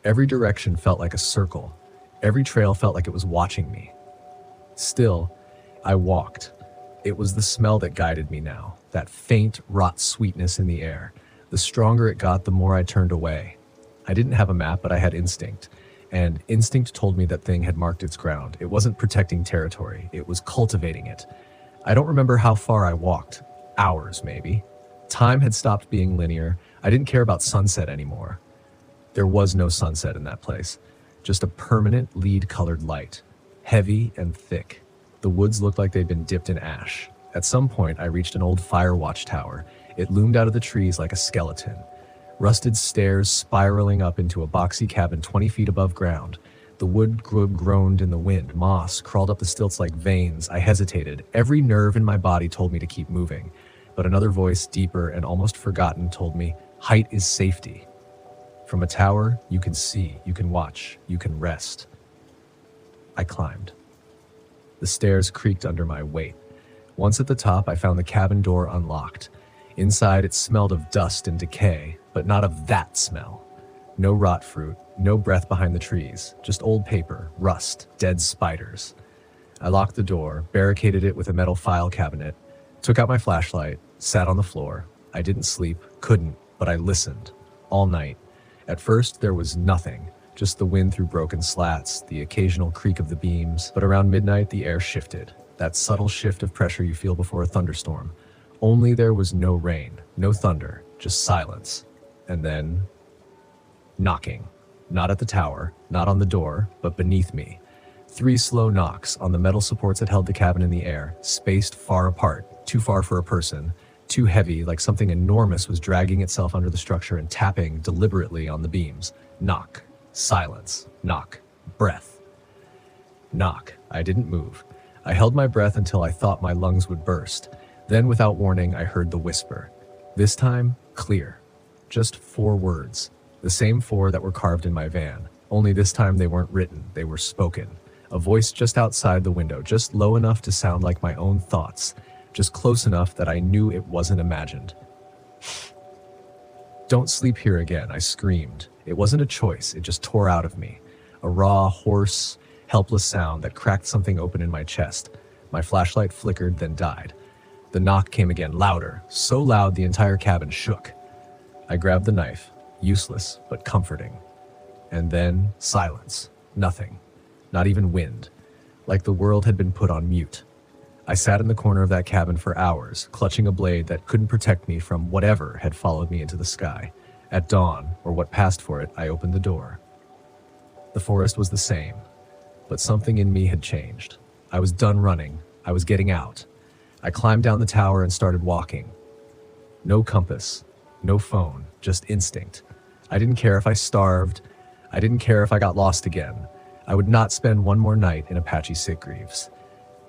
Every direction felt like a circle. Every trail felt like it was watching me. Still, I walked. It was the smell that guided me now, that faint, rot sweetness in the air. The stronger it got, the more I turned away. I didn't have a map, but I had instinct. And instinct told me that thing had marked its ground. It wasn't protecting territory, it was cultivating it. I don't remember how far I walked. Hours, maybe. Time had stopped being linear. I didn't care about sunset anymore. There was no sunset in that place. Just a permanent lead-colored light. Heavy and thick. The woods looked like they'd been dipped in ash. At some point, I reached an old fire watch tower. It loomed out of the trees like a skeleton. Rusted stairs spiraling up into a boxy cabin 20 feet above ground. The wood groaned in the wind. Moss crawled up the stilts like veins. I hesitated. Every nerve in my body told me to keep moving. But another voice, deeper and almost forgotten, told me, height is safety. From a tower, you can see, you can watch, you can rest. I climbed. The stairs creaked under my weight. Once at the top, I found the cabin door unlocked. Inside, it smelled of dust and decay, but not of that smell. No rot fruit, no breath behind the trees, just old paper, rust, dead spiders. I locked the door, barricaded it with a metal file cabinet, took out my flashlight, sat on the floor. I didn't sleep, couldn't, but I listened. All night. At first, there was nothing, just the wind through broken slats, the occasional creak of the beams, but around midnight the air shifted, that subtle shift of pressure you feel before a thunderstorm. Only there was no rain, no thunder, just silence. And then, knocking. Not at the tower, not on the door, but beneath me. 3 slow knocks on the metal supports that held the cabin in the air, spaced far apart, too far for a person, too heavy, like something enormous was dragging itself under the structure and tapping deliberately on the beams. Knock. Silence. Knock. Breath. Knock. I didn't move. I held my breath until I thought my lungs would burst. Then, without warning, I heard the whisper. This time, clear. Just 4 words. The same 4 that were carved in my van. Only this time they weren't written, they were spoken. A voice just outside the window, just low enough to sound like my own thoughts. Just close enough that I knew it wasn't imagined. Don't sleep here again, I screamed. It wasn't a choice, it just tore out of me. A raw, hoarse, helpless sound that cracked something open in my chest. My flashlight flickered, then died. The knock came again, louder, so loud the entire cabin shook. I grabbed the knife, useless but comforting. And then silence, nothing, not even wind, like the world had been put on mute. I sat in the corner of that cabin for hours, clutching a blade that couldn't protect me from whatever had followed me into the sky. At dawn, or what passed for it, I opened the door. The forest was the same, but something in me had changed. I was done running. I was getting out. I climbed down the tower and started walking. No compass, no phone, just instinct. I didn't care if I starved. I didn't care if I got lost again. I would not spend one more night in Apache Sitgreaves.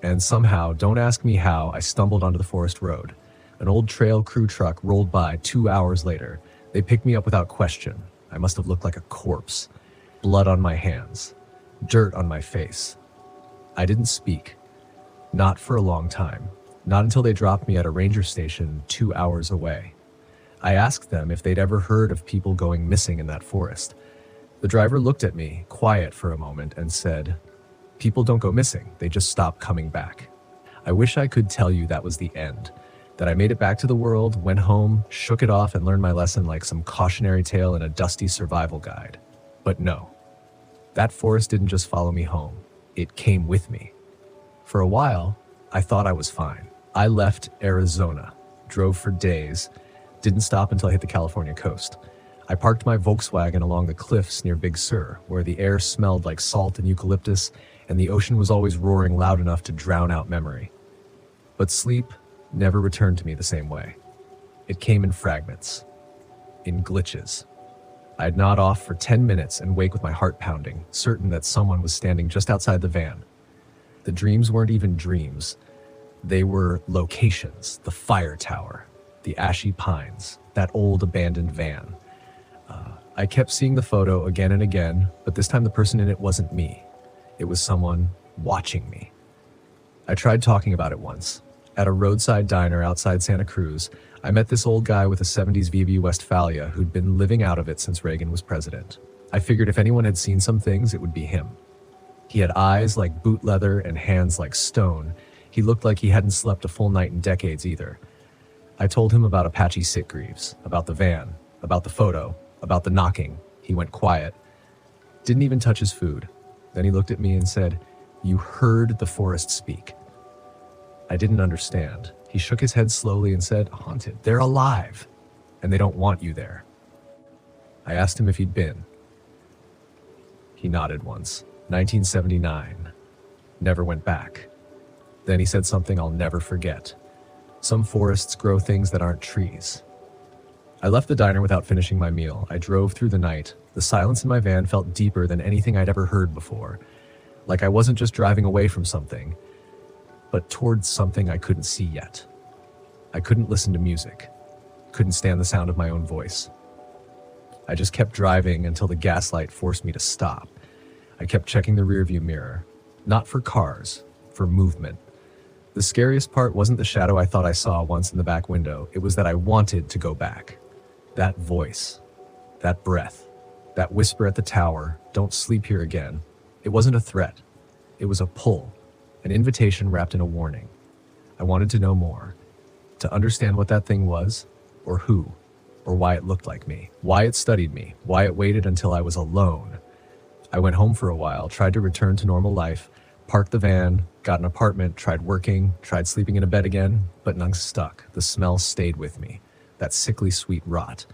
And somehow, don't ask me how, I stumbled onto the forest road. An old trail crew truck rolled by 2 hours later. They picked me up without question. I must have looked like a corpse. Blood on my hands. Dirt on my face. I didn't speak. Not for a long time. Not until they dropped me at a ranger station 2 hours away. I asked them if they'd ever heard of people going missing in that forest. The driver looked at me, quiet for a moment, and said, "People don't go missing, they just stop coming back." I wish I could tell you that was the end, that I made it back to the world, went home, shook it off, and learned my lesson like some cautionary tale in a dusty survival guide. But no, that forest didn't just follow me home, it came with me. For a while, I thought I was fine. I left Arizona, drove for days, didn't stop until I hit the California coast. I parked my Volkswagen along the cliffs near Big Sur, where the air smelled like salt and eucalyptus, and the ocean was always roaring loud enough to drown out memory. But sleep never returned to me the same way. It came in fragments, in glitches. I'd nod off for 10 minutes and wake with my heart pounding, certain that someone was standing just outside the van. The dreams weren't even dreams. They were locations, the fire tower, the ashy pines, that old abandoned van. I kept seeing the photo again and again, but this time the person in it wasn't me. It was someone watching me. I tried talking about it once. At a roadside diner outside Santa Cruz, I met this old guy with a 70s VW Westphalia who'd been living out of it since Reagan was president. I figured if anyone had seen some things, it would be him. He had eyes like boot leather and hands like stone. He looked like he hadn't slept a full night in decades either. I told him about Apache Sitgreaves, about the van, about the photo, about the knocking. He went quiet. Didn't even touch his food. Then he looked at me and said, "You heard the forest speak." I didn't understand. He shook his head slowly and said, "Haunted, they're alive, and they don't want you there." I asked him if he'd been. He nodded once. 1979. Never went back. Then he said something I'll never forget. Some forests grow things that aren't trees. I left the diner without finishing my meal. I drove through the night. The silence in my van felt deeper than anything I'd ever heard before. Like I wasn't just driving away from something, but towards something I couldn't see yet. I couldn't listen to music. Couldn't stand the sound of my own voice. I just kept driving until the gaslight forced me to stop. I kept checking the rearview mirror. Not for cars, for movement. The scariest part wasn't the shadow I thought I saw once in the back window. It was that I wanted to go back. That voice, that breath, That whisper at the tower, "Don't sleep here again." It wasn't a threat. It was a pull, an invitation wrapped in a warning. I wanted to know more, to understand what that thing was, or who, or why it looked like me, why it studied me, why it waited until I was alone. I went home for a while, tried to return to normal life, parked the van, got an apartment, tried working, tried sleeping in a bed again, but none stuck. The smell stayed with me, that sickly sweet rot.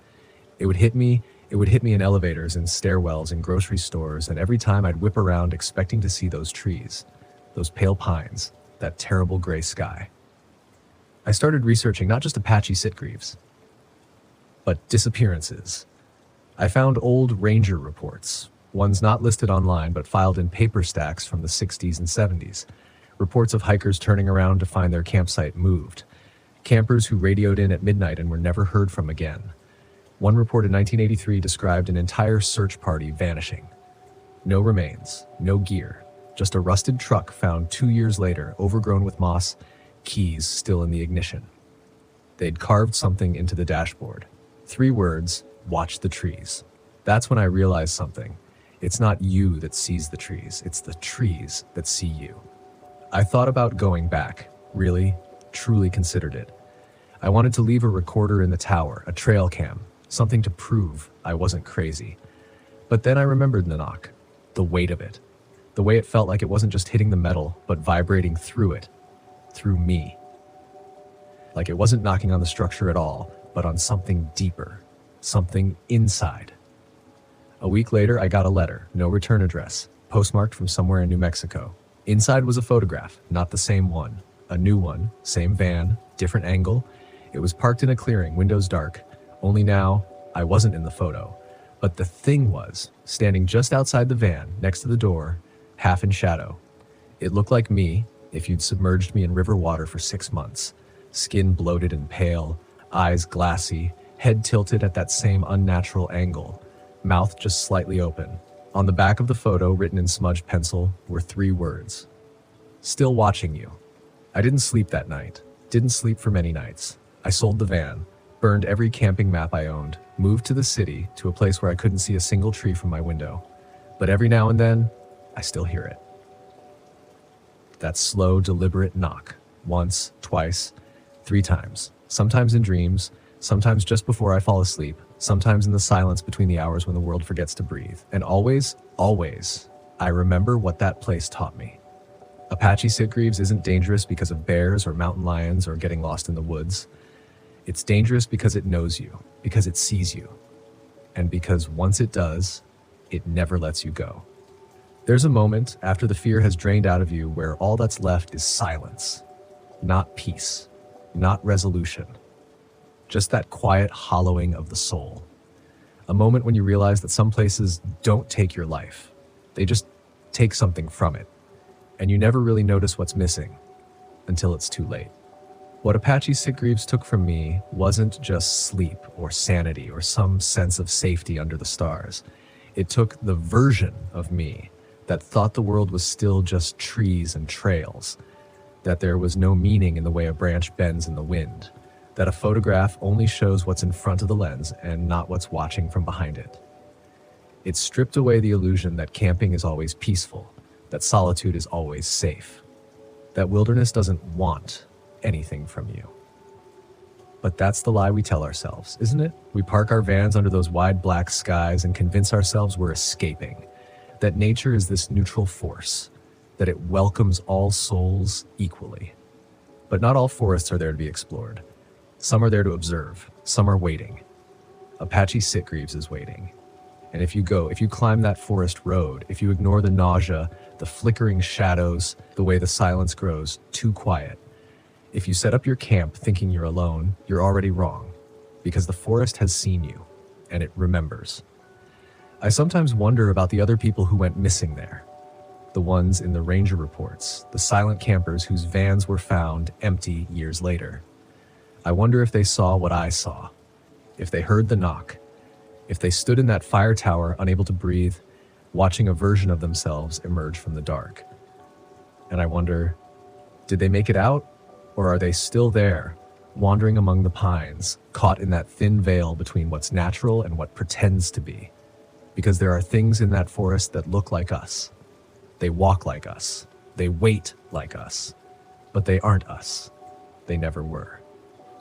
It would hit me in elevators and stairwells and grocery stores, and every time I'd whip around expecting to see those trees, those pale pines, that terrible gray sky. I started researching not just Apache sitgreaves, but disappearances. I found old ranger reports, ones not listed online but filed in paper stacks from the 60s and 70s. Reports of hikers turning around to find their campsite moved. Campers who radioed in at midnight and were never heard from again. One report in 1983 described an entire search party vanishing. No remains, no gear, just a rusted truck found 2 years later, overgrown with moss, keys still in the ignition. They'd carved something into the dashboard. 3 words, "Watch the trees." That's when I realized something. It's not you that sees the trees, it's the trees that see you. I thought about going back, really, truly considered it. I wanted to leave a recorder in the tower, a trail cam, something to prove I wasn't crazy. But then I remembered the knock, the weight of it, the way it felt like it wasn't just hitting the metal, but vibrating through it, through me. Like it wasn't knocking on the structure at all, but on something deeper, something inside. A week later, I got a letter, no return address, postmarked from somewhere in New Mexico. Inside was a photograph, not the same one. A new one, same van, different angle. It was parked in a clearing, windows dark. Only now, I wasn't in the photo. But the thing was, standing just outside the van, next to the door, half in shadow. It looked like me, if you'd submerged me in river water for 6 months. Skin bloated and pale, eyes glassy, head tilted at that same unnatural angle, mouth just slightly open. On the back of the photo, written in smudged pencil, were 3 words. "Still watching you." I didn't sleep that night. Didn't sleep for many nights. I sold the van, burned every camping map I owned, moved to the city, to a place where I couldn't see a single tree from my window. But every now and then, I still hear it. That slow, deliberate knock. Once, twice, 3 times. Sometimes in dreams, sometimes just before I fall asleep, sometimes in the silence between the hours when the world forgets to breathe. And always, always, I remember what that place taught me. Apache sitgreaves isn't dangerous because of bears or mountain lions or getting lost in the woods. It's dangerous because it knows you, because it sees you, and because once it does, it never lets you go. There's a moment after the fear has drained out of you where all that's left is silence, not peace, not resolution, just that quiet hollowing of the soul. A moment when you realize that some places don't take your life, they just take something from it, and you never really notice what's missing until it's too late. What Apache sitgreaves took from me wasn't just sleep or sanity or some sense of safety under the stars. It took the version of me that thought the world was still just trees and trails, that there was no meaning in the way a branch bends in the wind, that a photograph only shows what's in front of the lens and not what's watching from behind it. It stripped away the illusion that camping is always peaceful, that solitude is always safe, that wilderness doesn't want anything from you. But that's the lie we tell ourselves, isn't it? We park our vans under those wide black skies and convince ourselves we're escaping, that nature is this neutral force, that it welcomes all souls equally. But not all forests are there to be explored. Some are there to observe, some are waiting. Apache sitgreaves is waiting. And if you climb that forest road, if you ignore the nausea, the flickering shadows, the way the silence grows too quiet, if you set up your camp thinking you're alone, you're already wrong, because the forest has seen you, and it remembers. I sometimes wonder about the other people who went missing there, the ones in the ranger reports, the silent campers whose vans were found empty years later. I wonder if they saw what I saw, if they heard the knock, if they stood in that fire tower unable to breathe, watching a version of themselves emerge from the dark. And I wonder, did they make it out? Or are they still there, wandering among the pines, caught in that thin veil between what's natural and what pretends to be? because there are things in that forest that look like us. They walk like us. They wait like us. But they aren't us. They never were.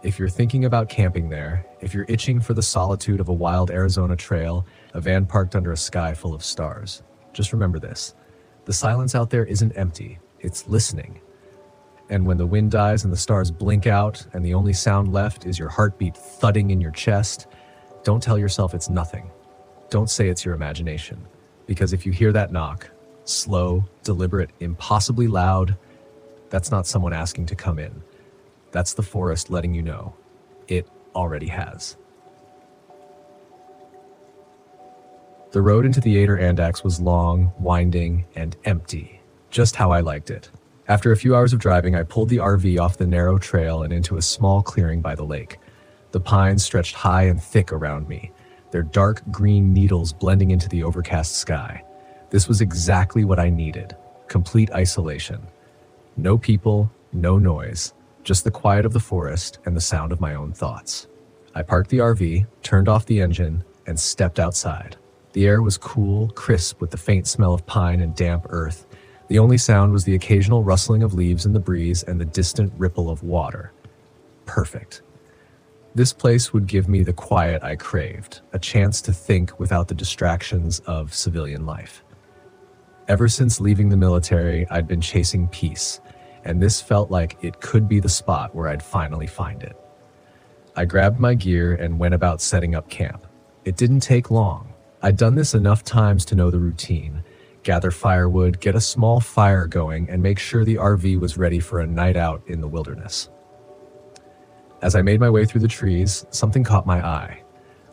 If you're thinking about camping there, if you're itching for the solitude of a wild Arizona trail, a van parked under a sky full of stars, just remember this. The silence out there isn't empty. It's listening. And when the wind dies and the stars blink out and the only sound left is your heartbeat thudding in your chest, don't tell yourself it's nothing. Don't say it's your imagination. Because if you hear that knock, slow, deliberate, impossibly loud, that's not someone asking to come in. That's the forest letting you know. It already has. The road into the Adirondack was long, winding, and empty, just how I liked it. After a few hours of driving, I pulled the RV off the narrow trail and into a small clearing by the lake. The pines stretched high and thick around me, their dark green needles blending into the overcast sky. This was exactly what I needed. Complete isolation. No people, no noise, just the quiet of the forest and the sound of my own thoughts. I parked the RV, turned off the engine, and stepped outside. The air was cool, crisp with the faint smell of pine and damp earth. The only sound was the occasional rustling of leaves in the breeze and the distant ripple of water. Perfect. This place would give me the quiet I craved, a chance to think without the distractions of civilian life. Ever since leaving the military, I'd been chasing peace, and this felt like it could be the spot where I'd finally find it. I grabbed my gear and went about setting up camp. It didn't take long. I'd done this enough times to know the routine. Gather firewood, get a small fire going, and make sure the RV was ready for a night out in the wilderness. As I made my way through the trees, something caught my eye.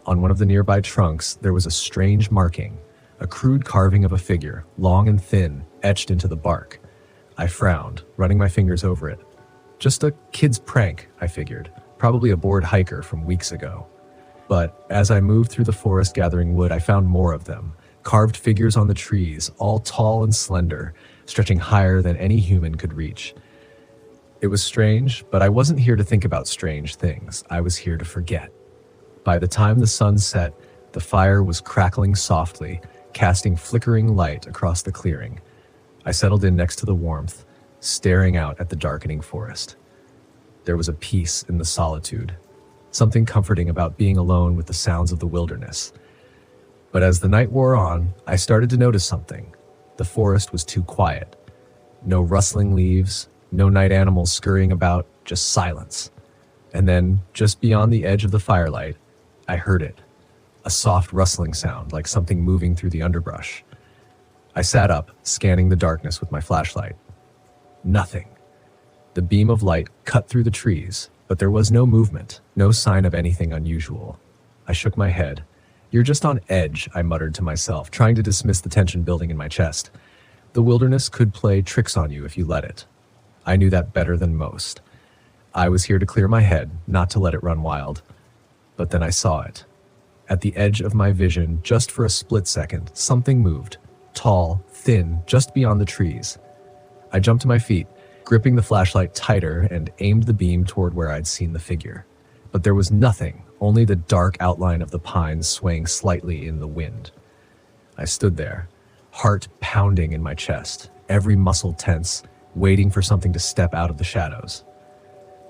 On one of the nearby trunks, there was a strange marking, a crude carving of a figure, long and thin, etched into the bark. I frowned, running my fingers over it. Just a kid's prank, I figured, probably a bored hiker from weeks ago. But as I moved through the forest gathering wood, I found more of them, carved figures on the trees, all tall and slender, stretching higher than any human could reach. It was strange, but I wasn't here to think about strange things. I was here to forget. By the time the sun set, the fire was crackling softly, casting flickering light across the clearing. I settled in next to the warmth, staring out at the darkening forest. There was a peace in the solitude, something comforting about being alone with the sounds of the wilderness. But as the night wore on, I started to notice something. The forest was too quiet. No rustling leaves, no night animals scurrying about, just silence. And then, just beyond the edge of the firelight, I heard it. A soft rustling sound, like something moving through the underbrush. I sat up, scanning the darkness with my flashlight. Nothing. The beam of light cut through the trees, but there was no movement, no sign of anything unusual. I shook my head. "You're just on edge," I muttered to myself, trying to dismiss the tension building in my chest. The wilderness could play tricks on you if you let it. I knew that better than most. I was here to clear my head, not to let it run wild. But then I saw it. At the edge of my vision, just for a split second, something moved. Tall, thin, just beyond the trees. I jumped to my feet, gripping the flashlight tighter, and aimed the beam toward where I'd seen the figure. But there was nothing, only the dark outline of the pines swaying slightly in the wind. I stood there, heart pounding in my chest, every muscle tense, waiting for something to step out of the shadows.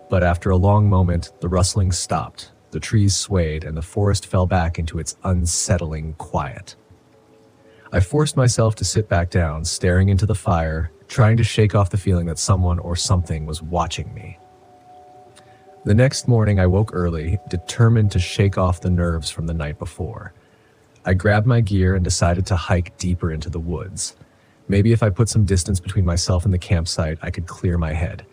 But after a long moment, the rustling stopped, the trees swayed, and the forest fell back into its unsettling quiet. I forced myself to sit back down, staring into the fire, trying to shake off the feeling that someone or something was watching me. The next morning, I woke early, determined to shake off the nerves from the night before. I grabbed my gear and decided to hike deeper into the woods. Maybe if I put some distance between myself and the campsite, I could clear my head.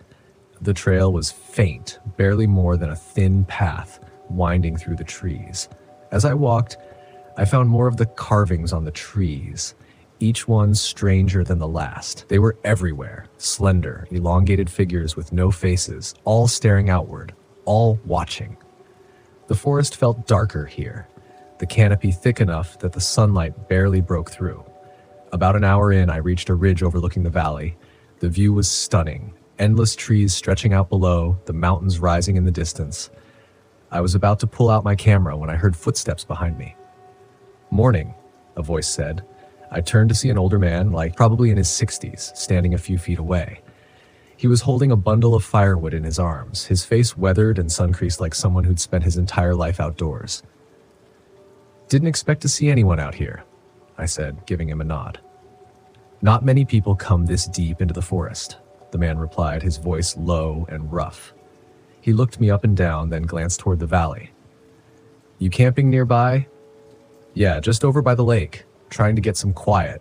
The trail was faint, barely more than a thin path, winding through the trees. As I walked, I found more of the carvings on the trees, each one stranger than the last. They were everywhere, slender, elongated figures with no faces, all staring outward, all watching. The forest felt darker here, the canopy thick enough that the sunlight barely broke through. About an hour in, I reached a ridge overlooking the valley. The view was stunning, endless trees stretching out below, the mountains rising in the distance. I was about to pull out my camera when I heard footsteps behind me. "Morning," a voice said. I turned to see an older man, like probably in his 60s, standing a few feet away. He was holding a bundle of firewood in his arms, his face weathered and sun-creased like someone who'd spent his entire life outdoors. Didn't expect to see anyone out here, I said, giving him a nod. Not many people come this deep into the forest, the man replied, his voice low and rough. He looked me up and down, then glanced toward the valley. You camping nearby? Yeah, just over by the lake, trying to get some quiet.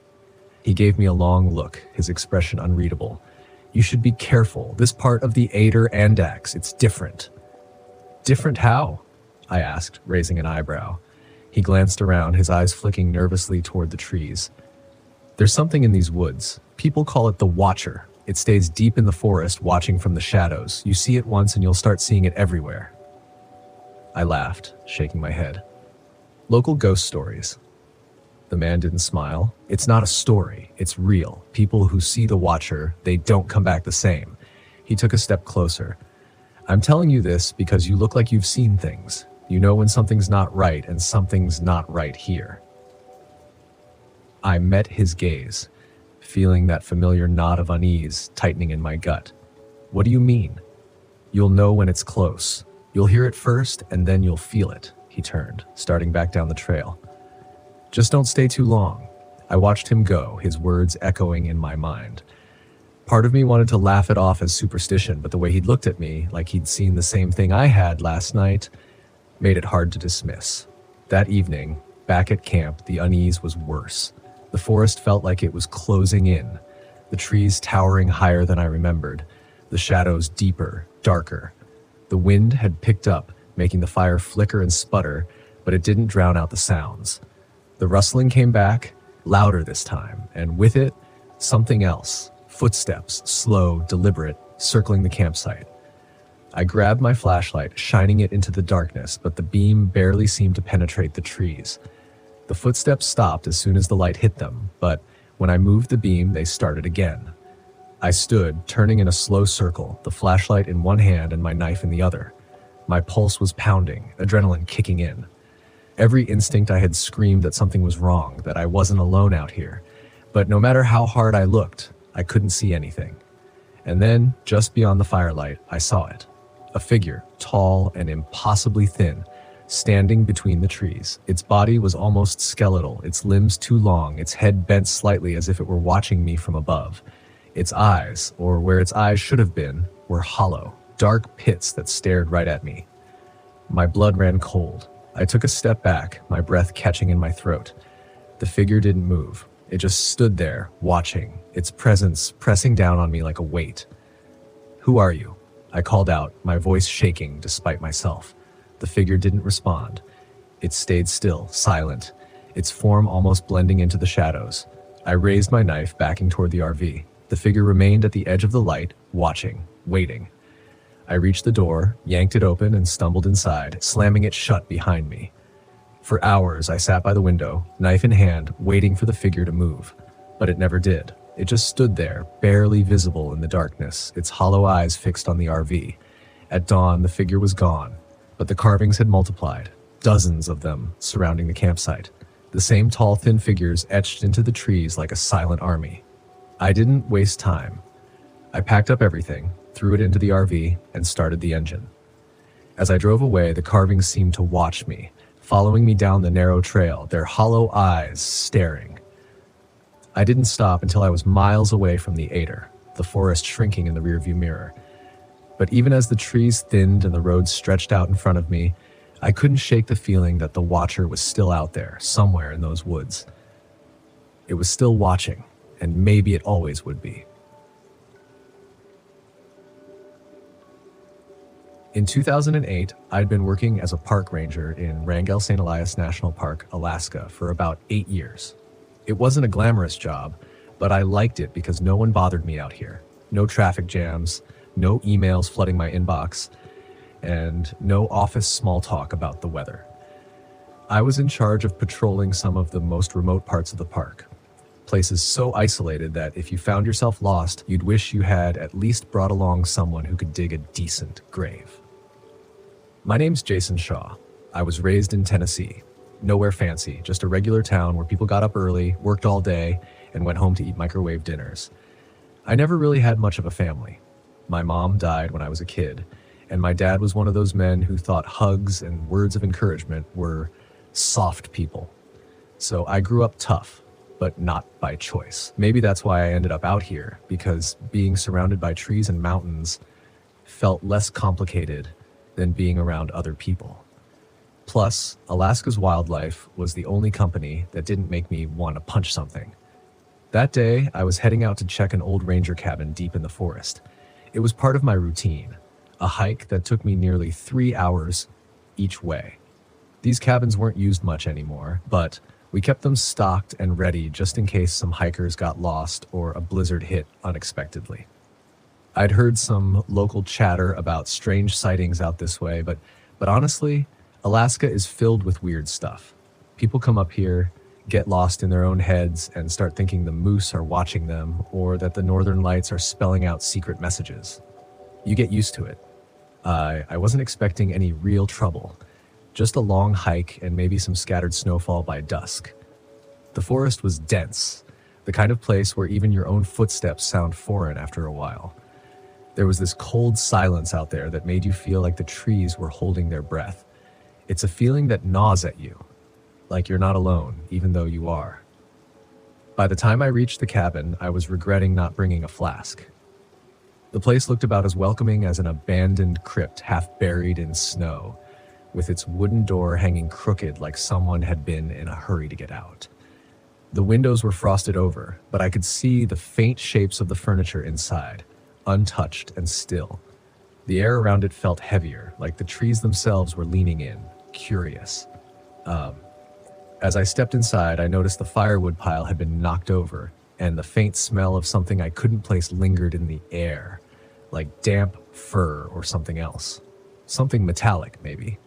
He gave me a long look, his expression unreadable. You should be careful. This part of the Adirondack, it's different. Different how? I asked, raising an eyebrow. He glanced around, his eyes flicking nervously toward the trees. There's something in these woods. People call it the Watcher. It stays deep in the forest, watching from the shadows. You see it once and you'll start seeing it everywhere. I laughed, shaking my head. Local ghost stories. The man didn't smile. It's not a story. It's real. People who see the Watcher, they don't come back the same. He took a step closer. I'm telling you this because you look like you've seen things. You know when something's not right, and something's not right here. I met his gaze, feeling that familiar knot of unease tightening in my gut. What do you mean? You'll know when it's close. You'll hear it first, and then you'll feel it. He turned, starting back down the trail. Just don't stay too long. I watched him go, his words echoing in my mind. Part of me wanted to laugh it off as superstition, but the way he'd looked at me, like he'd seen the same thing I had last night, made it hard to dismiss. That evening, back at camp, the unease was worse. The forest felt like it was closing in, the trees towering higher than I remembered, the shadows deeper, darker. The wind had picked up, making the fire flicker and sputter, but it didn't drown out the sounds. The rustling came back, louder this time, and with it, something else. Footsteps, slow, deliberate, circling the campsite. I grabbed my flashlight, shining it into the darkness, but the beam barely seemed to penetrate the trees. The footsteps stopped as soon as the light hit them, but when I moved the beam, they started again. I stood, turning in a slow circle, the flashlight in one hand and my knife in the other. My pulse was pounding, adrenaline kicking in. Every instinct I had screamed that something was wrong, that I wasn't alone out here. But no matter how hard I looked, I couldn't see anything. And then, just beyond the firelight, I saw it. A figure, tall and impossibly thin, standing between the trees. Its body was almost skeletal, its limbs too long, its head bent slightly as if it were watching me from above. Its eyes, or where its eyes should have been, were hollow, dark pits that stared right at me. My blood ran cold. I took a step back, my breath catching in my throat. The figure didn't move. It just stood there, watching, its presence pressing down on me like a weight. "Who are you?" I called out, my voice shaking despite myself. The figure didn't respond. It stayed still, silent, its form almost blending into the shadows. I raised my knife, backing toward the RV. The figure remained at the edge of the light, watching, waiting. I reached the door, yanked it open, and stumbled inside, slamming it shut behind me. For hours, I sat by the window, knife in hand, waiting for the figure to move. But it never did. It just stood there, barely visible in the darkness, its hollow eyes fixed on the RV. At dawn, the figure was gone, but the carvings had multiplied, dozens of them surrounding the campsite. The same tall, thin figures etched into the trees like a silent army. I didn't waste time. I packed up everything, threw it into the RV, and started the engine. As I drove away, the carvings seemed to watch me, following me down the narrow trail, their hollow eyes staring. I didn't stop until I was miles away from the Ader, the forest shrinking in the rearview mirror. But even as the trees thinned and the road stretched out in front of me, I couldn't shake the feeling that the Watcher was still out there, somewhere in those woods. It was still watching, and maybe it always would be. In 2008, I'd been working as a park ranger in Wrangell St. Elias National Park, Alaska, for about 8 years. It wasn't a glamorous job, but I liked it because no one bothered me out here. No traffic jams, no emails flooding my inbox, and no office small talk about the weather. I was in charge of patrolling some of the most remote parts of the park, places so isolated that if you found yourself lost, you'd wish you had at least brought along someone who could dig a decent grave. My name's Jason Shaw. I was raised in Tennessee. Nowhere fancy, just a regular town where people got up early, worked all day, and went home to eat microwave dinners. I never really had much of a family. My mom died when I was a kid, and my dad was one of those men who thought hugs and words of encouragement were soft people. So I grew up tough, but not by choice. Maybe that's why I ended up out here, because being surrounded by trees and mountains felt less complicated than being around other people. Plus, Alaska's wildlife was the only company that didn't make me want to punch something. That day, I was heading out to check an old ranger cabin deep in the forest. It was part of my routine, a hike that took me nearly 3 hours each way. These cabins weren't used much anymore, but we kept them stocked and ready just in case some hikers got lost or a blizzard hit unexpectedly. I'd heard some local chatter about strange sightings out this way, but honestly, Alaska is filled with weird stuff. People come up here, get lost in their own heads, and start thinking the moose are watching them or that the northern lights are spelling out secret messages. You get used to it. I wasn't expecting any real trouble, just a long hike and maybe some scattered snowfall by dusk. The forest was dense, the kind of place where even your own footsteps sound foreign after a while. There was this cold silence out there that made you feel like the trees were holding their breath. It's a feeling that gnaws at you, like you're not alone, even though you are. By the time I reached the cabin, I was regretting not bringing a flask. The place looked about as welcoming as an abandoned crypt half buried in snow, with its wooden door hanging crooked like someone had been in a hurry to get out. The windows were frosted over, but I could see the faint shapes of the furniture inside, untouched and still. The air around it felt heavier, like the trees themselves were leaning in, curious. As I stepped inside, I noticed the firewood pile had been knocked over, and the faint smell of something I couldn't place lingered in the air, like damp fur or something else. Something metallic, maybe.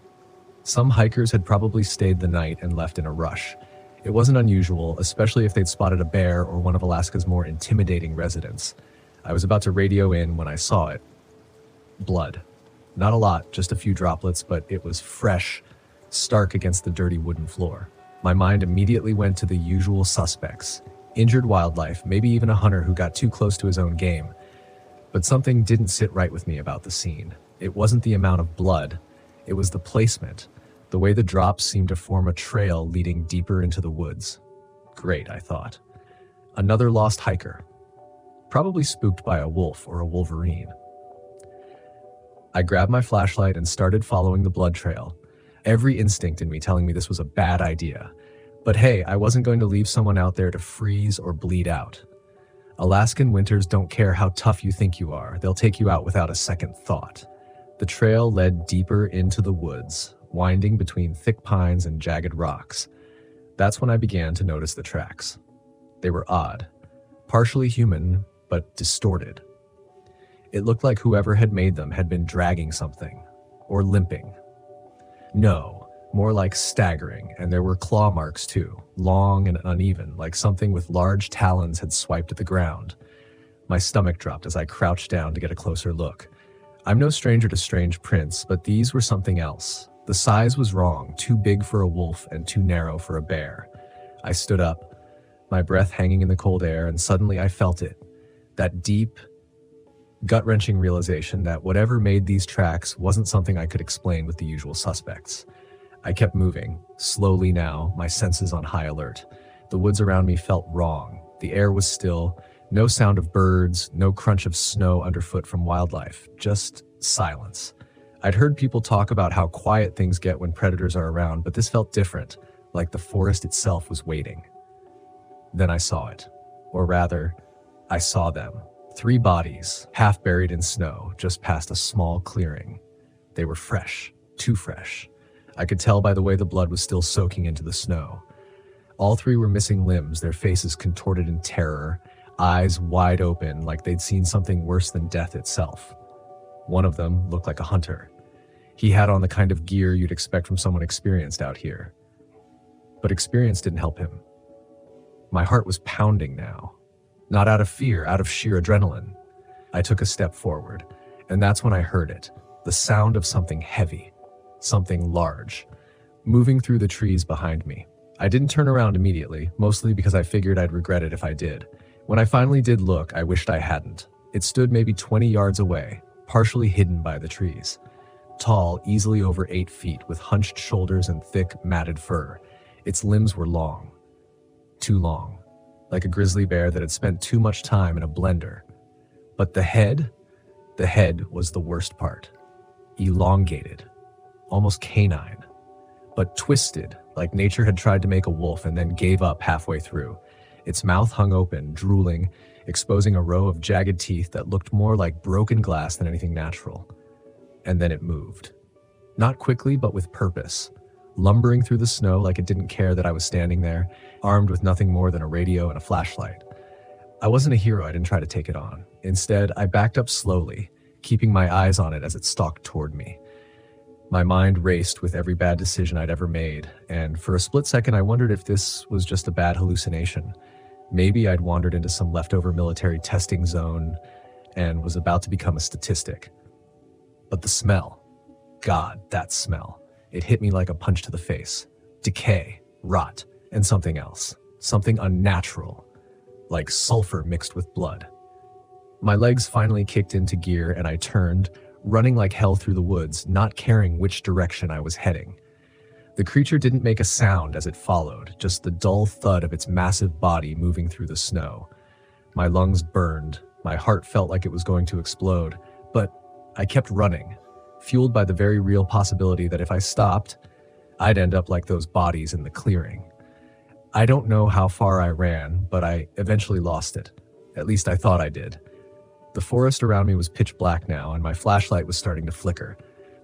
Some hikers had probably stayed the night and left in a rush. It wasn't unusual, especially if they'd spotted a bear or one of Alaska's more intimidating residents. I was about to radio in when I saw it. Blood. Not a lot, just a few droplets, but it was fresh, stark against the dirty wooden floor. My mind immediately went to the usual suspects. Injured wildlife, maybe even a hunter who got too close to his own game. But something didn't sit right with me about the scene. It wasn't the amount of blood. It was the placement. The way the drops seemed to form a trail leading deeper into the woods. Great, I thought. Another lost hiker. Probably spooked by a wolf or a wolverine. I grabbed my flashlight and started following the blood trail. Every instinct in me telling me this was a bad idea. But hey, I wasn't going to leave someone out there to freeze or bleed out. Alaskan winters don't care how tough you think you are. They'll take you out without a second thought. The trail led deeper into the woods, winding between thick pines and jagged rocks. That's when I began to notice the tracks. They were odd, partially human, but distorted. It looked like whoever had made them had been dragging something, or limping. No, more like staggering, and there were claw marks too, long and uneven, like something with large talons had swiped at the ground. My stomach dropped as I crouched down to get a closer look. I'm no stranger to strange prints, but these were something else. The size was wrong, too big for a wolf and too narrow for a bear. I stood up, my breath hanging in the cold air, and suddenly I felt it. That deep, gut-wrenching realization that whatever made these tracks wasn't something I could explain with the usual suspects. I kept moving, slowly now, my senses on high alert. The woods around me felt wrong. The air was still, no sound of birds, no crunch of snow underfoot from wildlife, just silence. I'd heard people talk about how quiet things get when predators are around, but this felt different, like the forest itself was waiting. Then I saw it. Or rather, I saw them. 3 bodies, half buried in snow, just past a small clearing. They were fresh, too fresh. I could tell by the way the blood was still soaking into the snow. All 3 were missing limbs, their faces contorted in terror, eyes wide open like they'd seen something worse than death itself. One of them looked like a hunter. He had on the kind of gear you'd expect from someone experienced out here. But experience didn't help him. My heart was pounding now. Not out of fear, out of sheer adrenaline. I took a step forward, and that's when I heard it. The sound of something heavy, something large, moving through the trees behind me. I didn't turn around immediately, mostly because I figured I'd regret it if I did. When I finally did look, I wished I hadn't. It stood maybe 20 yards away, partially hidden by the trees. Tall, easily over 8 feet, with hunched shoulders and thick, matted fur. Its limbs were long. Too long. Like a grizzly bear that had spent too much time in a blender. But the head was the worst part. Elongated. Almost canine. But twisted, like nature had tried to make a wolf and then gave up halfway through. Its mouth hung open, drooling, exposing a row of jagged teeth that looked more like broken glass than anything natural. And then it moved. Not quickly, but with purpose. Lumbering through the snow like it didn't care that I was standing there, armed with nothing more than a radio and a flashlight. I wasn't a hero, I didn't try to take it on. Instead, I backed up slowly, keeping my eyes on it as it stalked toward me. My mind raced with every bad decision I'd ever made, and for a split second I wondered if this was just a bad hallucination. Maybe I'd wandered into some leftover military testing zone and was about to become a statistic. But the smell. God, that smell. It hit me like a punch to the face. Decay, rot, and something else. Something unnatural. Like sulfur mixed with blood. My legs finally kicked into gear and I turned, running like hell through the woods, not caring which direction I was heading. The creature didn't make a sound as it followed, just the dull thud of its massive body moving through the snow. My lungs burned, my heart felt like it was going to explode, but I kept running, fueled by the very real possibility that if I stopped, I'd end up like those bodies in the clearing. I don't know how far I ran, but I eventually lost it. At least I thought I did. The forest around me was pitch black now, and my flashlight was starting to flicker.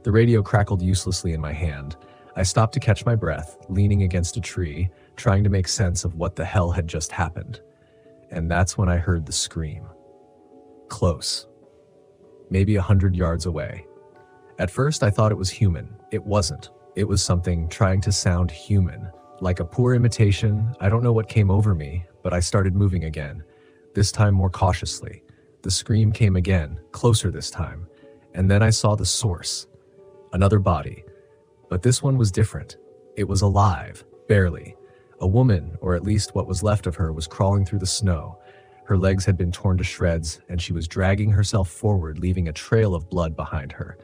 The radio crackled uselessly in my hand. I stopped to catch my breath, leaning against a tree, trying to make sense of what the hell had just happened. And that's when I heard the scream. Close. Maybe 100 yards away. At first, I thought it was human. It wasn't. It was something trying to sound human. Like a poor imitation, I don't know what came over me, but I started moving again, this time more cautiously. The scream came again, closer this time, and then I saw the source. Another body. But this one was different. It was alive, barely. A woman, or at least what was left of her, was crawling through the snow. Her legs had been torn to shreds, and she was dragging herself forward, leaving a trail of blood behind her.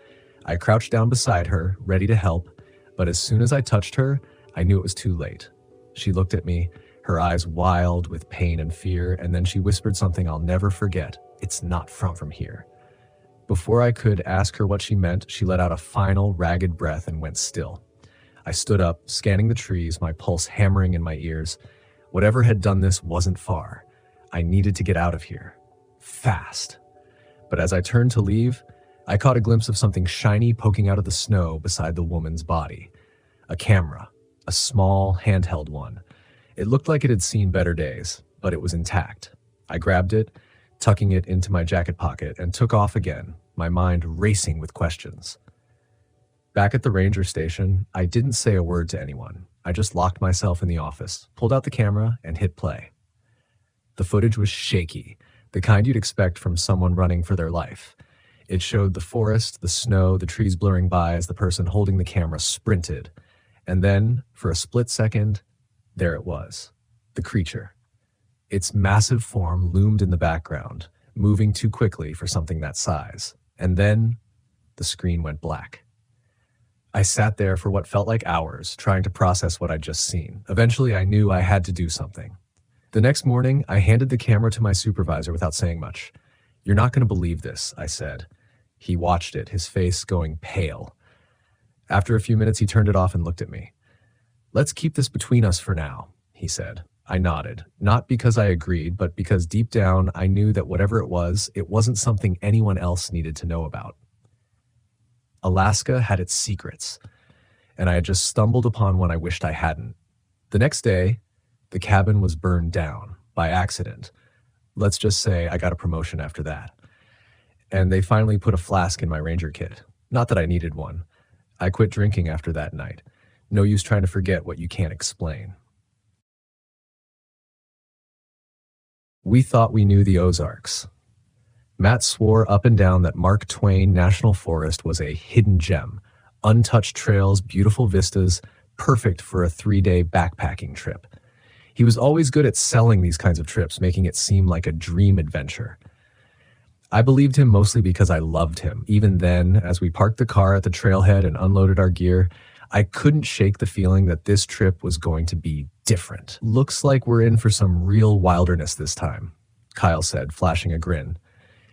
I crouched down beside her, ready to help, but as soon as I touched her, I knew it was too late. She looked at me, her eyes wild with pain and fear, and then she whispered something I'll never forget. It's not from here. Before I could ask her what she meant, she let out a final, ragged breath and went still. I stood up, scanning the trees, my pulse hammering in my ears. Whatever had done this wasn't far. I needed to get out of here. Fast. But as I turned to leave, I caught a glimpse of something shiny poking out of the snow beside the woman's body. A camera. A small, handheld one. It looked like it had seen better days, but it was intact. I grabbed it, tucking it into my jacket pocket, and took off again, my mind racing with questions. Back at the ranger station, I didn't say a word to anyone. I just locked myself in the office, pulled out the camera, and hit play. The footage was shaky, the kind you'd expect from someone running for their life. It showed the forest, the snow, the trees blurring by as the person holding the camera sprinted. And then, for a split second, there it was, the creature. Its massive form loomed in the background, moving too quickly for something that size. And then, the screen went black. I sat there for what felt like hours, trying to process what I'd just seen. Eventually, I knew I had to do something. The next morning, I handed the camera to my supervisor without saying much. "You're not going to believe this," I said. He watched it, his face going pale. After a few minutes, he turned it off and looked at me. "Let's keep this between us for now," he said. I nodded, not because I agreed, but because deep down I knew that whatever it wasn't something anyone else needed to know about. Alaska had its secrets, and I had just stumbled upon one I wished I hadn't. The next day, the cabin was burned down, by accident. Let's just say I got a promotion after that. And they finally put a flask in my ranger kit. Not that I needed one. I quit drinking after that night. No use trying to forget what you can't explain. We thought we knew the Ozarks. Matt swore up and down that Mark Twain National Forest was a hidden gem. Untouched trails, beautiful vistas, perfect for a 3-day backpacking trip. He was always good at selling these kinds of trips, making it seem like a dream adventure. I believed him mostly because I loved him. Even then, as we parked the car at the trailhead and unloaded our gear, I couldn't shake the feeling that this trip was going to be different. Looks like we're in for some real wilderness this time, Kyle said, flashing a grin.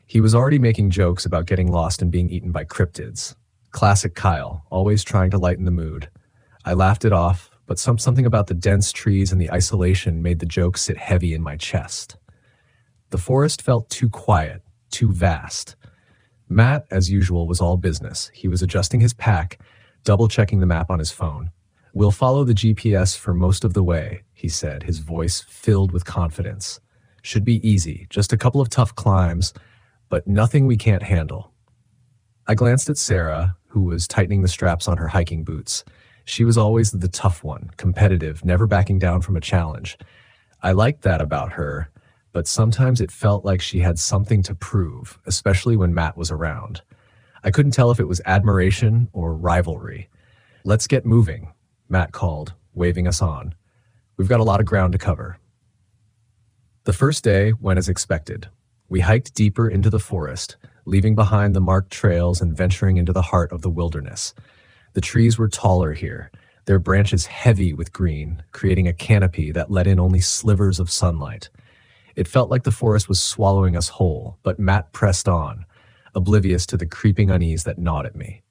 He was already making jokes about getting lost and being eaten by cryptids. Classic Kyle, always trying to lighten the mood. I laughed it off, but something about the dense trees and the isolation made the joke sit heavy in my chest. The forest felt too quiet, too vast. Matt, as usual, was all business. He was adjusting his pack, double-checking the map on his phone. "We'll follow the GPS for most of the way," he said, his voice filled with confidence. "Should be easy, just a couple of tough climbs, but nothing we can't handle." I glanced at Sarah, who was tightening the straps on her hiking boots. She was always the tough one, competitive, never backing down from a challenge. I liked that about her, but sometimes it felt like she had something to prove, especially when Matt was around. I couldn't tell if it was admiration or rivalry. "Let's get moving," Matt called, waving us on. "We've got a lot of ground to cover." The first day went as expected. We hiked deeper into the forest, leaving behind the marked trails and venturing into the heart of the wilderness. The trees were taller here, their branches heavy with green, creating a canopy that let in only slivers of sunlight. It felt like the forest was swallowing us whole, but Matt pressed on, oblivious to the creeping unease that gnawed at me.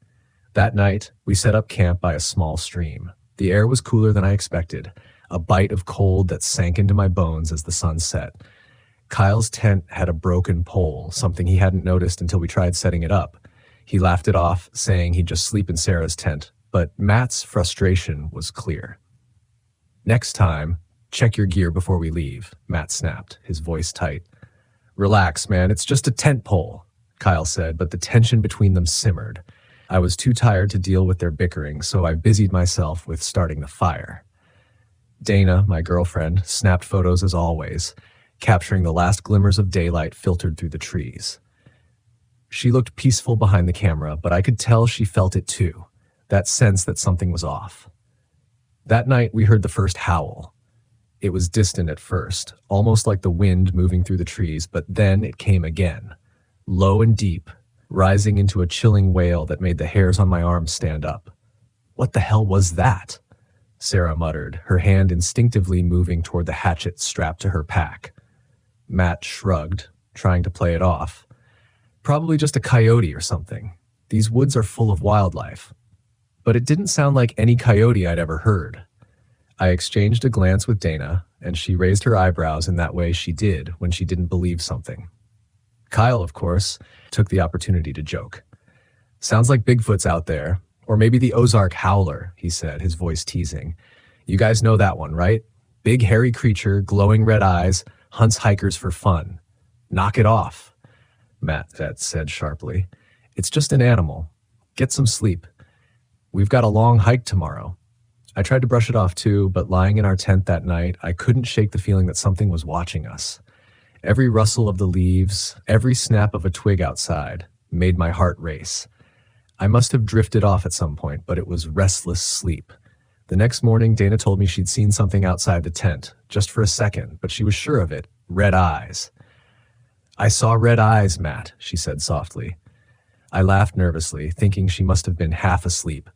That night, we set up camp by a small stream. The air was cooler than I expected, a bite of cold that sank into my bones as the sun set. Kyle's tent had a broken pole, something he hadn't noticed until we tried setting it up. He laughed it off, saying he'd just sleep in Sarah's tent, but Matt's frustration was clear. "Next time, check your gear before we leave," Matt snapped, his voice tight. "Relax, man, it's just a tent pole," Kyle said, but the tension between them simmered. I was too tired to deal with their bickering, so I busied myself with starting the fire. Dana, my girlfriend, snapped photos as always, capturing the last glimmers of daylight filtered through the trees. She looked peaceful behind the camera, but I could tell she felt it too, that sense that something was off. That night, we heard the first howl. It was distant at first, almost like the wind moving through the trees, but then it came again, low and deep, rising into a chilling wail that made the hairs on my arms stand up. "What the hell was that?" Sarah muttered, her hand instinctively moving toward the hatchet strapped to her pack. Matt shrugged, trying to play it off. "Probably just a coyote or something. These woods are full of wildlife." But it didn't sound like any coyote I'd ever heard. I exchanged a glance with Dana, and she raised her eyebrows in that way she did when she didn't believe something. Kyle, of course, took the opportunity to joke. "Sounds like Bigfoot's out there, or maybe the Ozark Howler," he said, his voice teasing. "You guys know that one, right? Big hairy creature, glowing red eyes, hunts hikers for fun. Knock it off," Matt said sharply. "It's just an animal. Get some sleep. We've got a long hike tomorrow." I tried to brush it off too, but lying in our tent that night, I couldn't shake the feeling that something was watching us. Every rustle of the leaves, every snap of a twig outside, made my heart race. I must have drifted off at some point, but it was restless sleep. The next morning, Dana told me she'd seen something outside the tent, just for a second, but she was sure of it. Red eyes. "I saw red eyes, Matt," she said softly. I laughed nervously, thinking she must have been half asleep.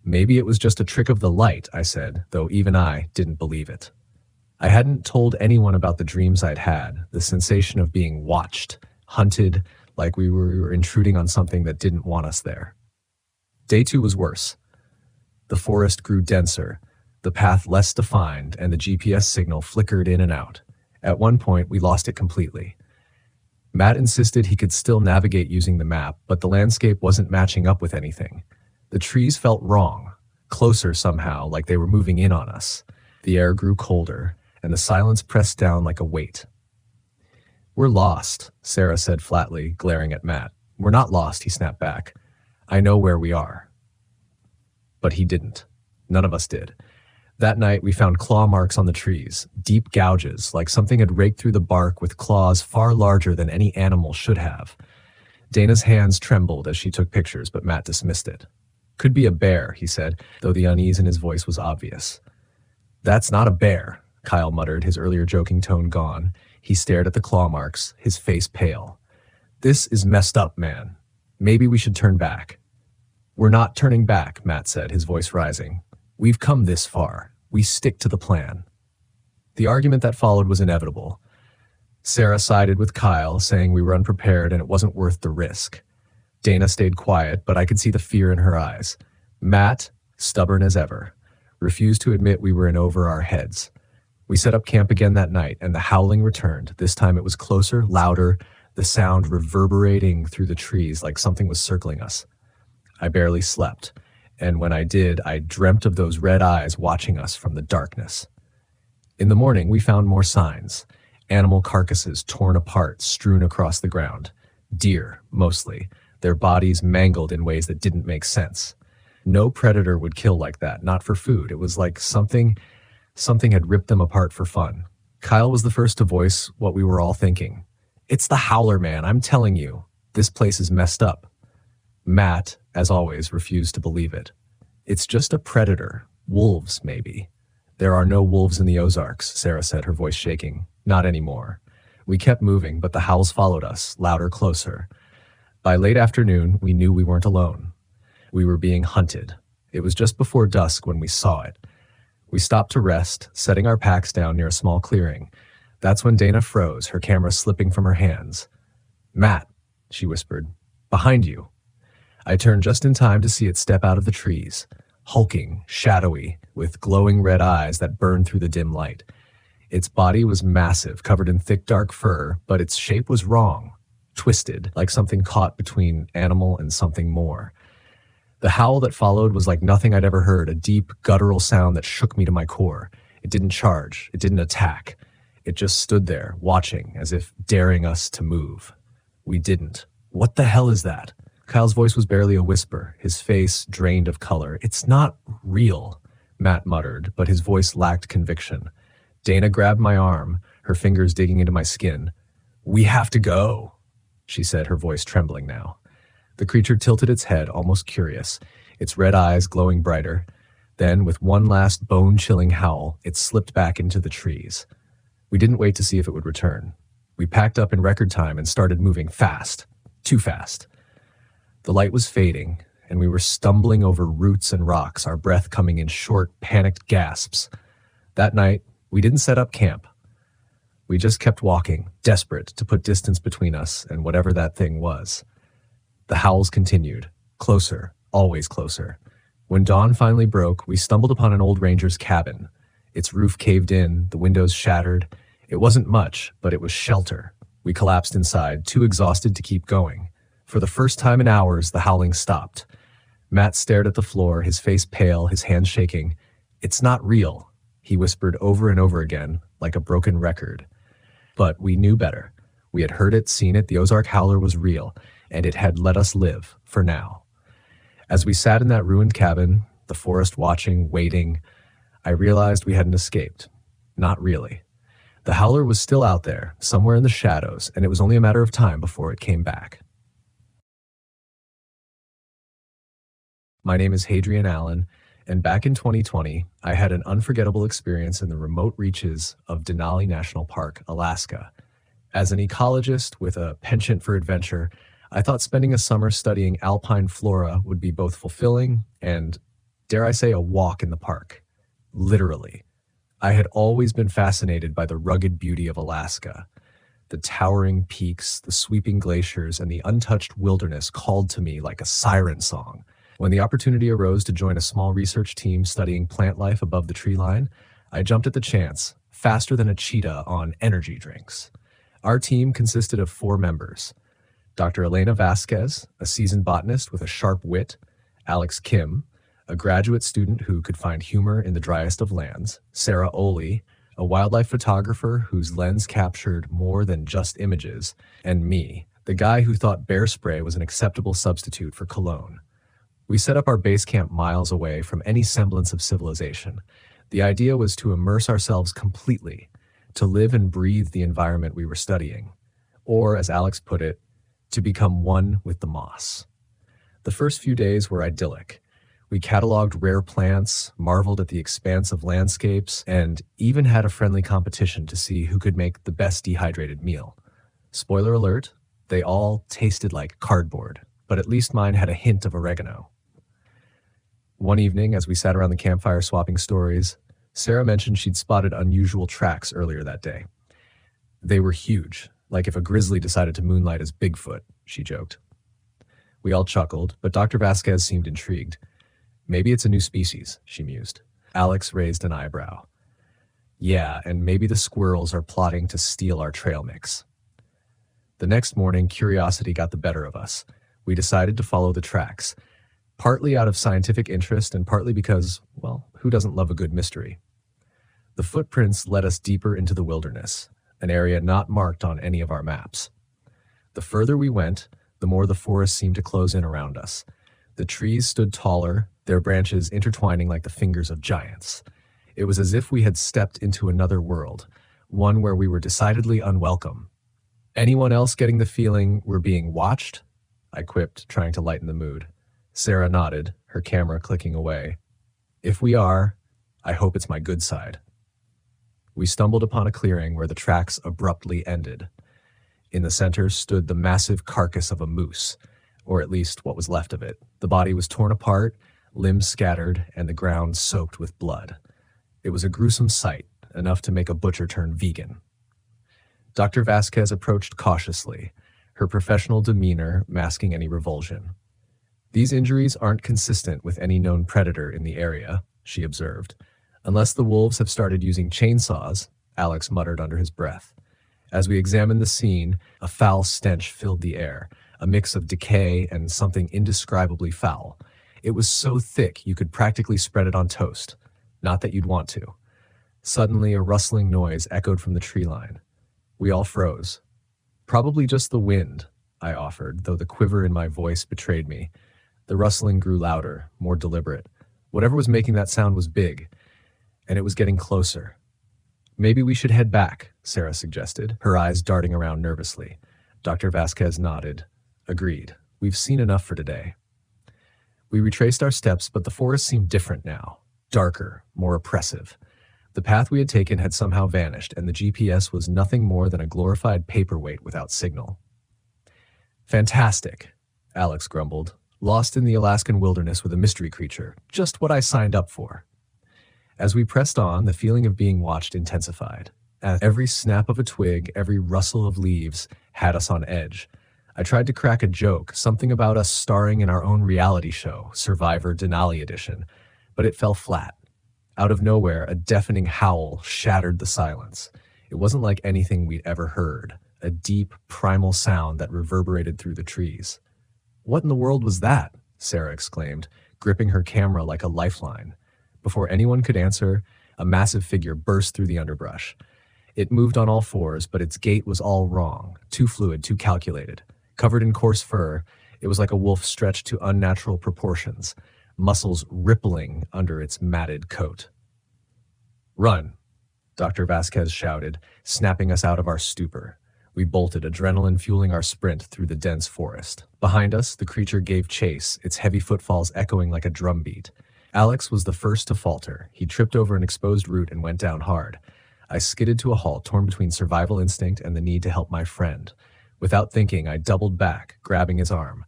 "Maybe it was just a trick of the light," I said, though even I didn't believe it. I hadn't told anyone about the dreams I'd had, the sensation of being watched, hunted, like we were intruding on something that didn't want us there. Day 2 was worse. The forest grew denser, the path less defined, and the GPS signal flickered in and out. At one point, we lost it completely. Matt insisted he could still navigate using the map, but the landscape wasn't matching up with anything. The trees felt wrong, closer somehow, like they were moving in on us. The air grew colder, and the silence pressed down like a weight. "We're lost," Sarah said flatly, glaring at Matt. "We're not lost," he snapped back. "I know where we are." But he didn't. None of us did. That night, we found claw marks on the trees, deep gouges, like something had raked through the bark with claws far larger than any animal should have. Dana's hands trembled as she took pictures, but Matt dismissed it. Could be a bear, he said, though the unease in his voice was obvious. That's not a bear, Kyle muttered, his earlier joking tone gone. He stared at the claw marks, his face pale. This is messed up, man. Maybe we should turn back. We're not turning back, Matt said, his voice rising. We've come this far. We stick to the plan. The argument that followed was inevitable. Sarah sided with Kyle, saying we were unprepared and it wasn't worth the risk. Dana stayed quiet, but I could see the fear in her eyes. Matt, stubborn as ever, refused to admit we were in over our heads. We set up camp again that night, and the howling returned. This time it was closer, louder, the sound reverberating through the trees like something was circling us. I barely slept, and when I did, I dreamt of those red eyes watching us from the darkness. In the morning, we found more signs. Animal carcasses torn apart, strewn across the ground. Deer, mostly, their bodies mangled in ways that didn't make sense. No predator would kill like that, not for food. It was like something had ripped them apart for fun. Kyle was the first to voice what we were all thinking. It's the howler, man, I'm telling you. This place is messed up. Matt, as always, refused to believe it. It's just a predator. Wolves, maybe. There are no wolves in the Ozarks, Sarah said, her voice shaking. Not anymore. We kept moving, but the howls followed us, louder, closer. By late afternoon, we knew we weren't alone. We were being hunted. It was just before dusk when we saw it. We stopped to rest, setting our packs down near a small clearing. That's when Dana froze, her camera slipping from her hands. Matt, she whispered, behind you. I turned just in time to see it step out of the trees, hulking, shadowy, with glowing red eyes that burned through the dim light. Its body was massive, covered in thick dark fur, but its shape was wrong, twisted, like something caught between animal and something more. The howl that followed was like nothing I'd ever heard, a deep, guttural sound that shook me to my core. It didn't charge. It didn't attack. It just stood there, watching, as if daring us to move. We didn't. What the hell is that? Kyle's voice was barely a whisper, his face drained of color. It's not real, Matt muttered, but his voice lacked conviction. Dana grabbed my arm, her fingers digging into my skin. We have to go, she said, her voice trembling now. The creature tilted its head, almost curious, its red eyes glowing brighter. Then, with one last bone-chilling howl, it slipped back into the trees. We didn't wait to see if it would return. We packed up in record time and started moving fast. Too fast. The light was fading, and we were stumbling over roots and rocks, our breath coming in short, panicked gasps. That night, we didn't set up camp. We just kept walking, desperate to put distance between us and whatever that thing was. The howls continued, closer, always closer. When dawn finally broke, we stumbled upon an old ranger's cabin. Its roof caved in, the windows shattered. It wasn't much, but it was shelter. We collapsed inside, too exhausted to keep going. For the first time in hours, the howling stopped. Matt stared at the floor, his face pale, his hands shaking. It's not real, he whispered over and over again, like a broken record. But we knew better. We had heard it, seen it, the Ozark Howler was real, and it had let us live, for now. As we sat in that ruined cabin, the forest watching, waiting, I realized we hadn't escaped. Not really. The Howler was still out there, somewhere in the shadows, and it was only a matter of time before it came back. My name is Hadrian Allen, and back in 2020, I had an unforgettable experience in the remote reaches of Denali National Park, Alaska. As an ecologist with a penchant for adventure, I thought spending a summer studying alpine flora would be both fulfilling and, dare I say, a walk in the park. Literally. I had always been fascinated by the rugged beauty of Alaska. The towering peaks, the sweeping glaciers, and the untouched wilderness called to me like a siren song. When the opportunity arose to join a small research team studying plant life above the tree line, I jumped at the chance, faster than a cheetah on energy drinks. Our team consisted of 4 members: Dr. Elena Vasquez, a seasoned botanist with a sharp wit; Alex Kim, a graduate student who could find humor in the driest of lands; Sarah Oley, a wildlife photographer whose lens captured more than just images; and me, the guy who thought bear spray was an acceptable substitute for cologne. We set up our base camp miles away from any semblance of civilization. The idea was to immerse ourselves completely, to live and breathe the environment we were studying, or, as Alex put it, to become one with the moss. The first few days were idyllic. We cataloged rare plants, marveled at the expanse of landscapes, and even had a friendly competition to see who could make the best dehydrated meal. Spoiler alert, they all tasted like cardboard, but at least mine had a hint of oregano. One evening, as we sat around the campfire swapping stories, Sarah mentioned she'd spotted unusual tracks earlier that day. They were huge, like if a grizzly decided to moonlight as Bigfoot, she joked. We all chuckled, but Dr. Vasquez seemed intrigued. Maybe it's a new species, she mused. Alex raised an eyebrow. Yeah, and maybe the squirrels are plotting to steal our trail mix. The next morning, curiosity got the better of us. We decided to follow the tracks, partly out of scientific interest and partly because, well, who doesn't love a good mystery? The footprints led us deeper into the wilderness, an area not marked on any of our maps. The further we went, the more the forest seemed to close in around us. The trees stood taller, their branches intertwining like the fingers of giants. It was as if we had stepped into another world, one where we were decidedly unwelcome. Anyone else getting the feeling we're being watched? I quipped, trying to lighten the mood. Sarah nodded, her camera clicking away. If we are, I hope it's my good side. We stumbled upon a clearing where the tracks abruptly ended. In the center stood the massive carcass of a moose, or at least what was left of it. The body was torn apart, limbs scattered, and the ground soaked with blood. It was a gruesome sight, enough to make a butcher turn vegan. Dr. Vasquez approached cautiously, her professional demeanor masking any revulsion. These injuries aren't consistent with any known predator in the area, she observed. Unless the wolves have started using chainsaws, Alex muttered under his breath. As we examined the scene, a foul stench filled the air, a mix of decay and something indescribably foul. It was so thick you could practically spread it on toast. Not that you'd want to. Suddenly, a rustling noise echoed from the tree line. We all froze. Probably just the wind, I offered, though the quiver in my voice betrayed me. The rustling grew louder, more deliberate. Whatever was making that sound was big, and it was getting closer. Maybe we should head back, Sarah suggested, her eyes darting around nervously. Dr. Vasquez nodded. Agreed. We've seen enough for today. We retraced our steps, but the forest seemed different now. Darker, more oppressive. The path we had taken had somehow vanished, and the GPS was nothing more than a glorified paperweight without signal. Fantastic, Alex grumbled. Lost in the Alaskan wilderness with a mystery creature. Just what I signed up for. As we pressed on, the feeling of being watched intensified. As every snap of a twig, every rustle of leaves had us on edge. I tried to crack a joke, something about us starring in our own reality show, Survivor Denali Edition, but it fell flat. Out of nowhere, a deafening howl shattered the silence. It wasn't like anything we'd ever heard, a deep, primal sound that reverberated through the trees. What in the world was that? Sarah exclaimed, gripping her camera like a lifeline. Before anyone could answer, a massive figure burst through the underbrush. It moved on all fours, but its gait was all wrong, too fluid, too calculated. Covered in coarse fur, it was like a wolf stretched to unnatural proportions, muscles rippling under its matted coat. Run, Dr. Vasquez shouted, snapping us out of our stupor. We bolted, adrenaline fueling our sprint through the dense forest. Behind us, the creature gave chase, its heavy footfalls echoing like a drumbeat. Alex was the first to falter. He tripped over an exposed root and went down hard. I skidded to a halt, torn between survival instinct and the need to help my friend. Without thinking, I doubled back, grabbing his arm.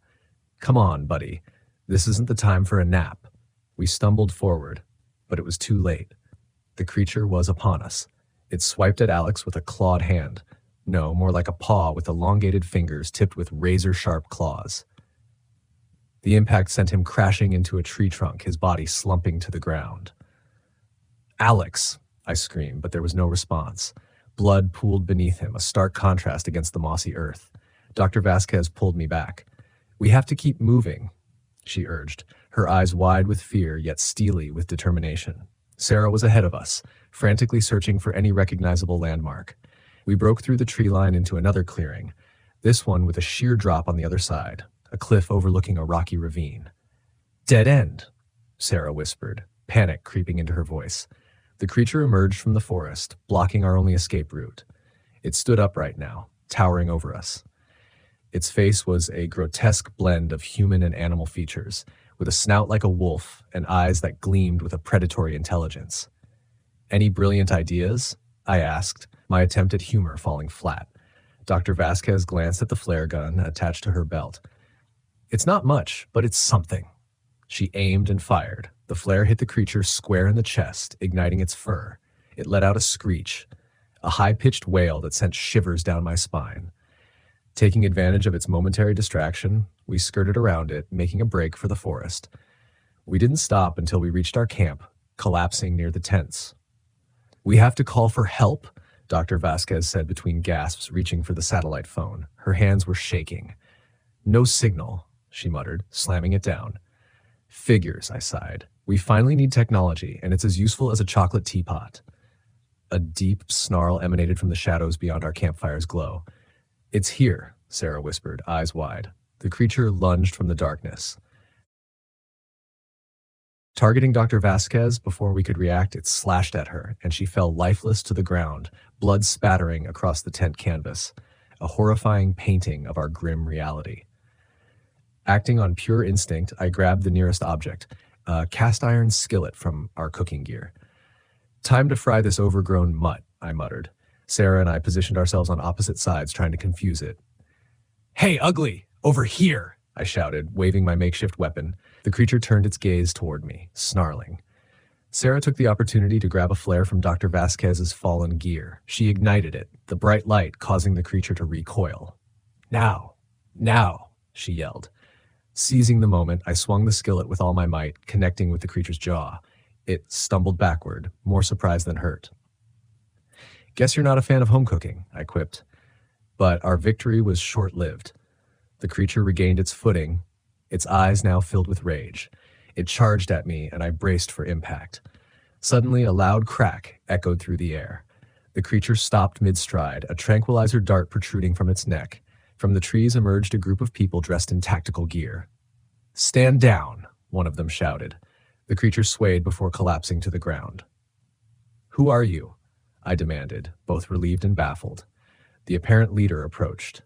Come on, buddy. This isn't the time for a nap. We stumbled forward, but it was too late. The creature was upon us. It swiped at Alex with a clawed hand. No, more like a paw with elongated fingers tipped with razor-sharp claws. The impact sent him crashing into a tree trunk, his body slumping to the ground. Alex, I screamed, but there was no response. Blood pooled beneath him, a stark contrast against the mossy earth. Dr. Vasquez pulled me back. We have to keep moving, she urged, her eyes wide with fear, yet steely with determination. Sarah was ahead of us, frantically searching for any recognizable landmark. We broke through the tree line into another clearing, this one with a sheer drop on the other side, a cliff overlooking a rocky ravine. Dead end, Sarah whispered, panic creeping into her voice. The creature emerged from the forest, blocking our only escape route. It stood upright now, towering over us. Its face was a grotesque blend of human and animal features, with a snout like a wolf and eyes that gleamed with a predatory intelligence. "Any brilliant ideas?" I asked, my attempt at humor falling flat. Dr. Vasquez glanced at the flare gun attached to her belt. "It's not much, but it's something." She aimed and fired. The flare hit the creature square in the chest, igniting its fur. It let out a screech, a high-pitched wail that sent shivers down my spine. Taking advantage of its momentary distraction, we skirted around it, making a break for the forest. We didn't stop until we reached our camp, collapsing near the tents. "We have to call for help," Dr. Vasquez said between gasps, reaching for the satellite phone. Her hands were shaking. "No signal," she muttered, slamming it down. "Figures," I sighed. "We finally need technology, and it's as useful as a chocolate teapot." A deep snarl emanated from the shadows beyond our campfire's glow. "It's here," Sarah whispered, eyes wide. The creature lunged from the darkness. Targeting Dr. Vasquez before we could react, it slashed at her, and she fell lifeless to the ground, blood spattering across the tent canvas, a horrifying painting of our grim reality. Acting on pure instinct, I grabbed the nearest object, a cast iron skillet from our cooking gear. "Time to fry this overgrown mutt," I muttered. Sarah and I positioned ourselves on opposite sides, trying to confuse it. "Hey, ugly! Over here!" I shouted, waving my makeshift weapon. The creature turned its gaze toward me, snarling. Sarah took the opportunity to grab a flare from Dr. Vasquez's fallen gear. She ignited it, the bright light causing the creature to recoil. "Now! Now!" she yelled. Seizing the moment, I swung the skillet with all my might, connecting with the creature's jaw. It stumbled backward, more surprised than hurt. "Guess you're not a fan of home cooking," I quipped. But our victory was short-lived. The creature regained its footing, its eyes now filled with rage. It charged at me, and I braced for impact. Suddenly, a loud crack echoed through the air. The creature stopped mid-stride, a tranquilizer dart protruding from its neck. From the trees emerged a group of people dressed in tactical gear. "Stand down," one of them shouted. The creature swayed before collapsing to the ground. "Who are you?" I demanded, both relieved and baffled. The apparent leader approached.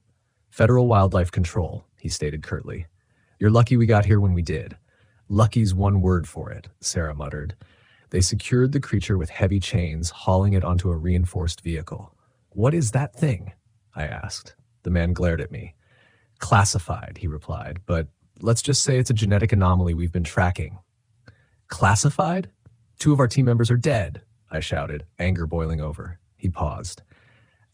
"Federal Wildlife Control," he stated curtly. "You're lucky we got here when we did." "Lucky's one word for it," Sarah muttered. They secured the creature with heavy chains, hauling it onto a reinforced vehicle. "What is that thing?" I asked. The man glared at me. "Classified," he replied, "but let's just say it's a genetic anomaly we've been tracking." "Classified? 2 of our team members are dead," I shouted, anger boiling over. He paused.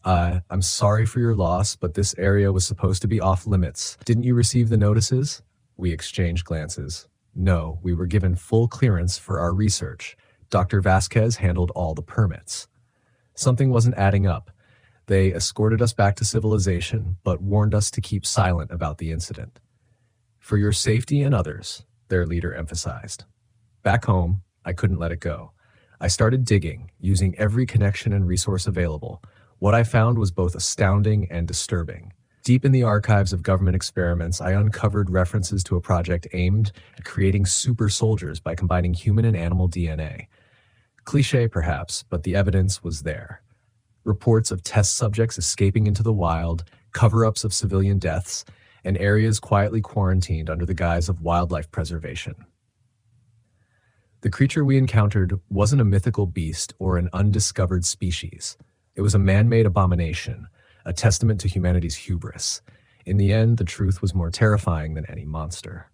I'm sorry for your loss, but this area was supposed to be off limits. Didn't you receive the notices?" We exchanged glances. "No, we were given full clearance for our research. Dr. Vasquez handled all the permits." Something wasn't adding up. They escorted us back to civilization, but warned us to keep silent about the incident. "For your safety and others," their leader emphasized. Back home, I couldn't let it go. I started digging, using every connection and resource available. What I found was both astounding and disturbing. Deep in the archives of government experiments, I uncovered references to a project aimed at creating super soldiers by combining human and animal DNA. Cliché, perhaps, but the evidence was there. Reports of test subjects escaping into the wild, cover-ups of civilian deaths, and areas quietly quarantined under the guise of wildlife preservation. The creature we encountered wasn't a mythical beast or an undiscovered species. It was a man-made abomination, a testament to humanity's hubris. In the end, the truth was more terrifying than any monster.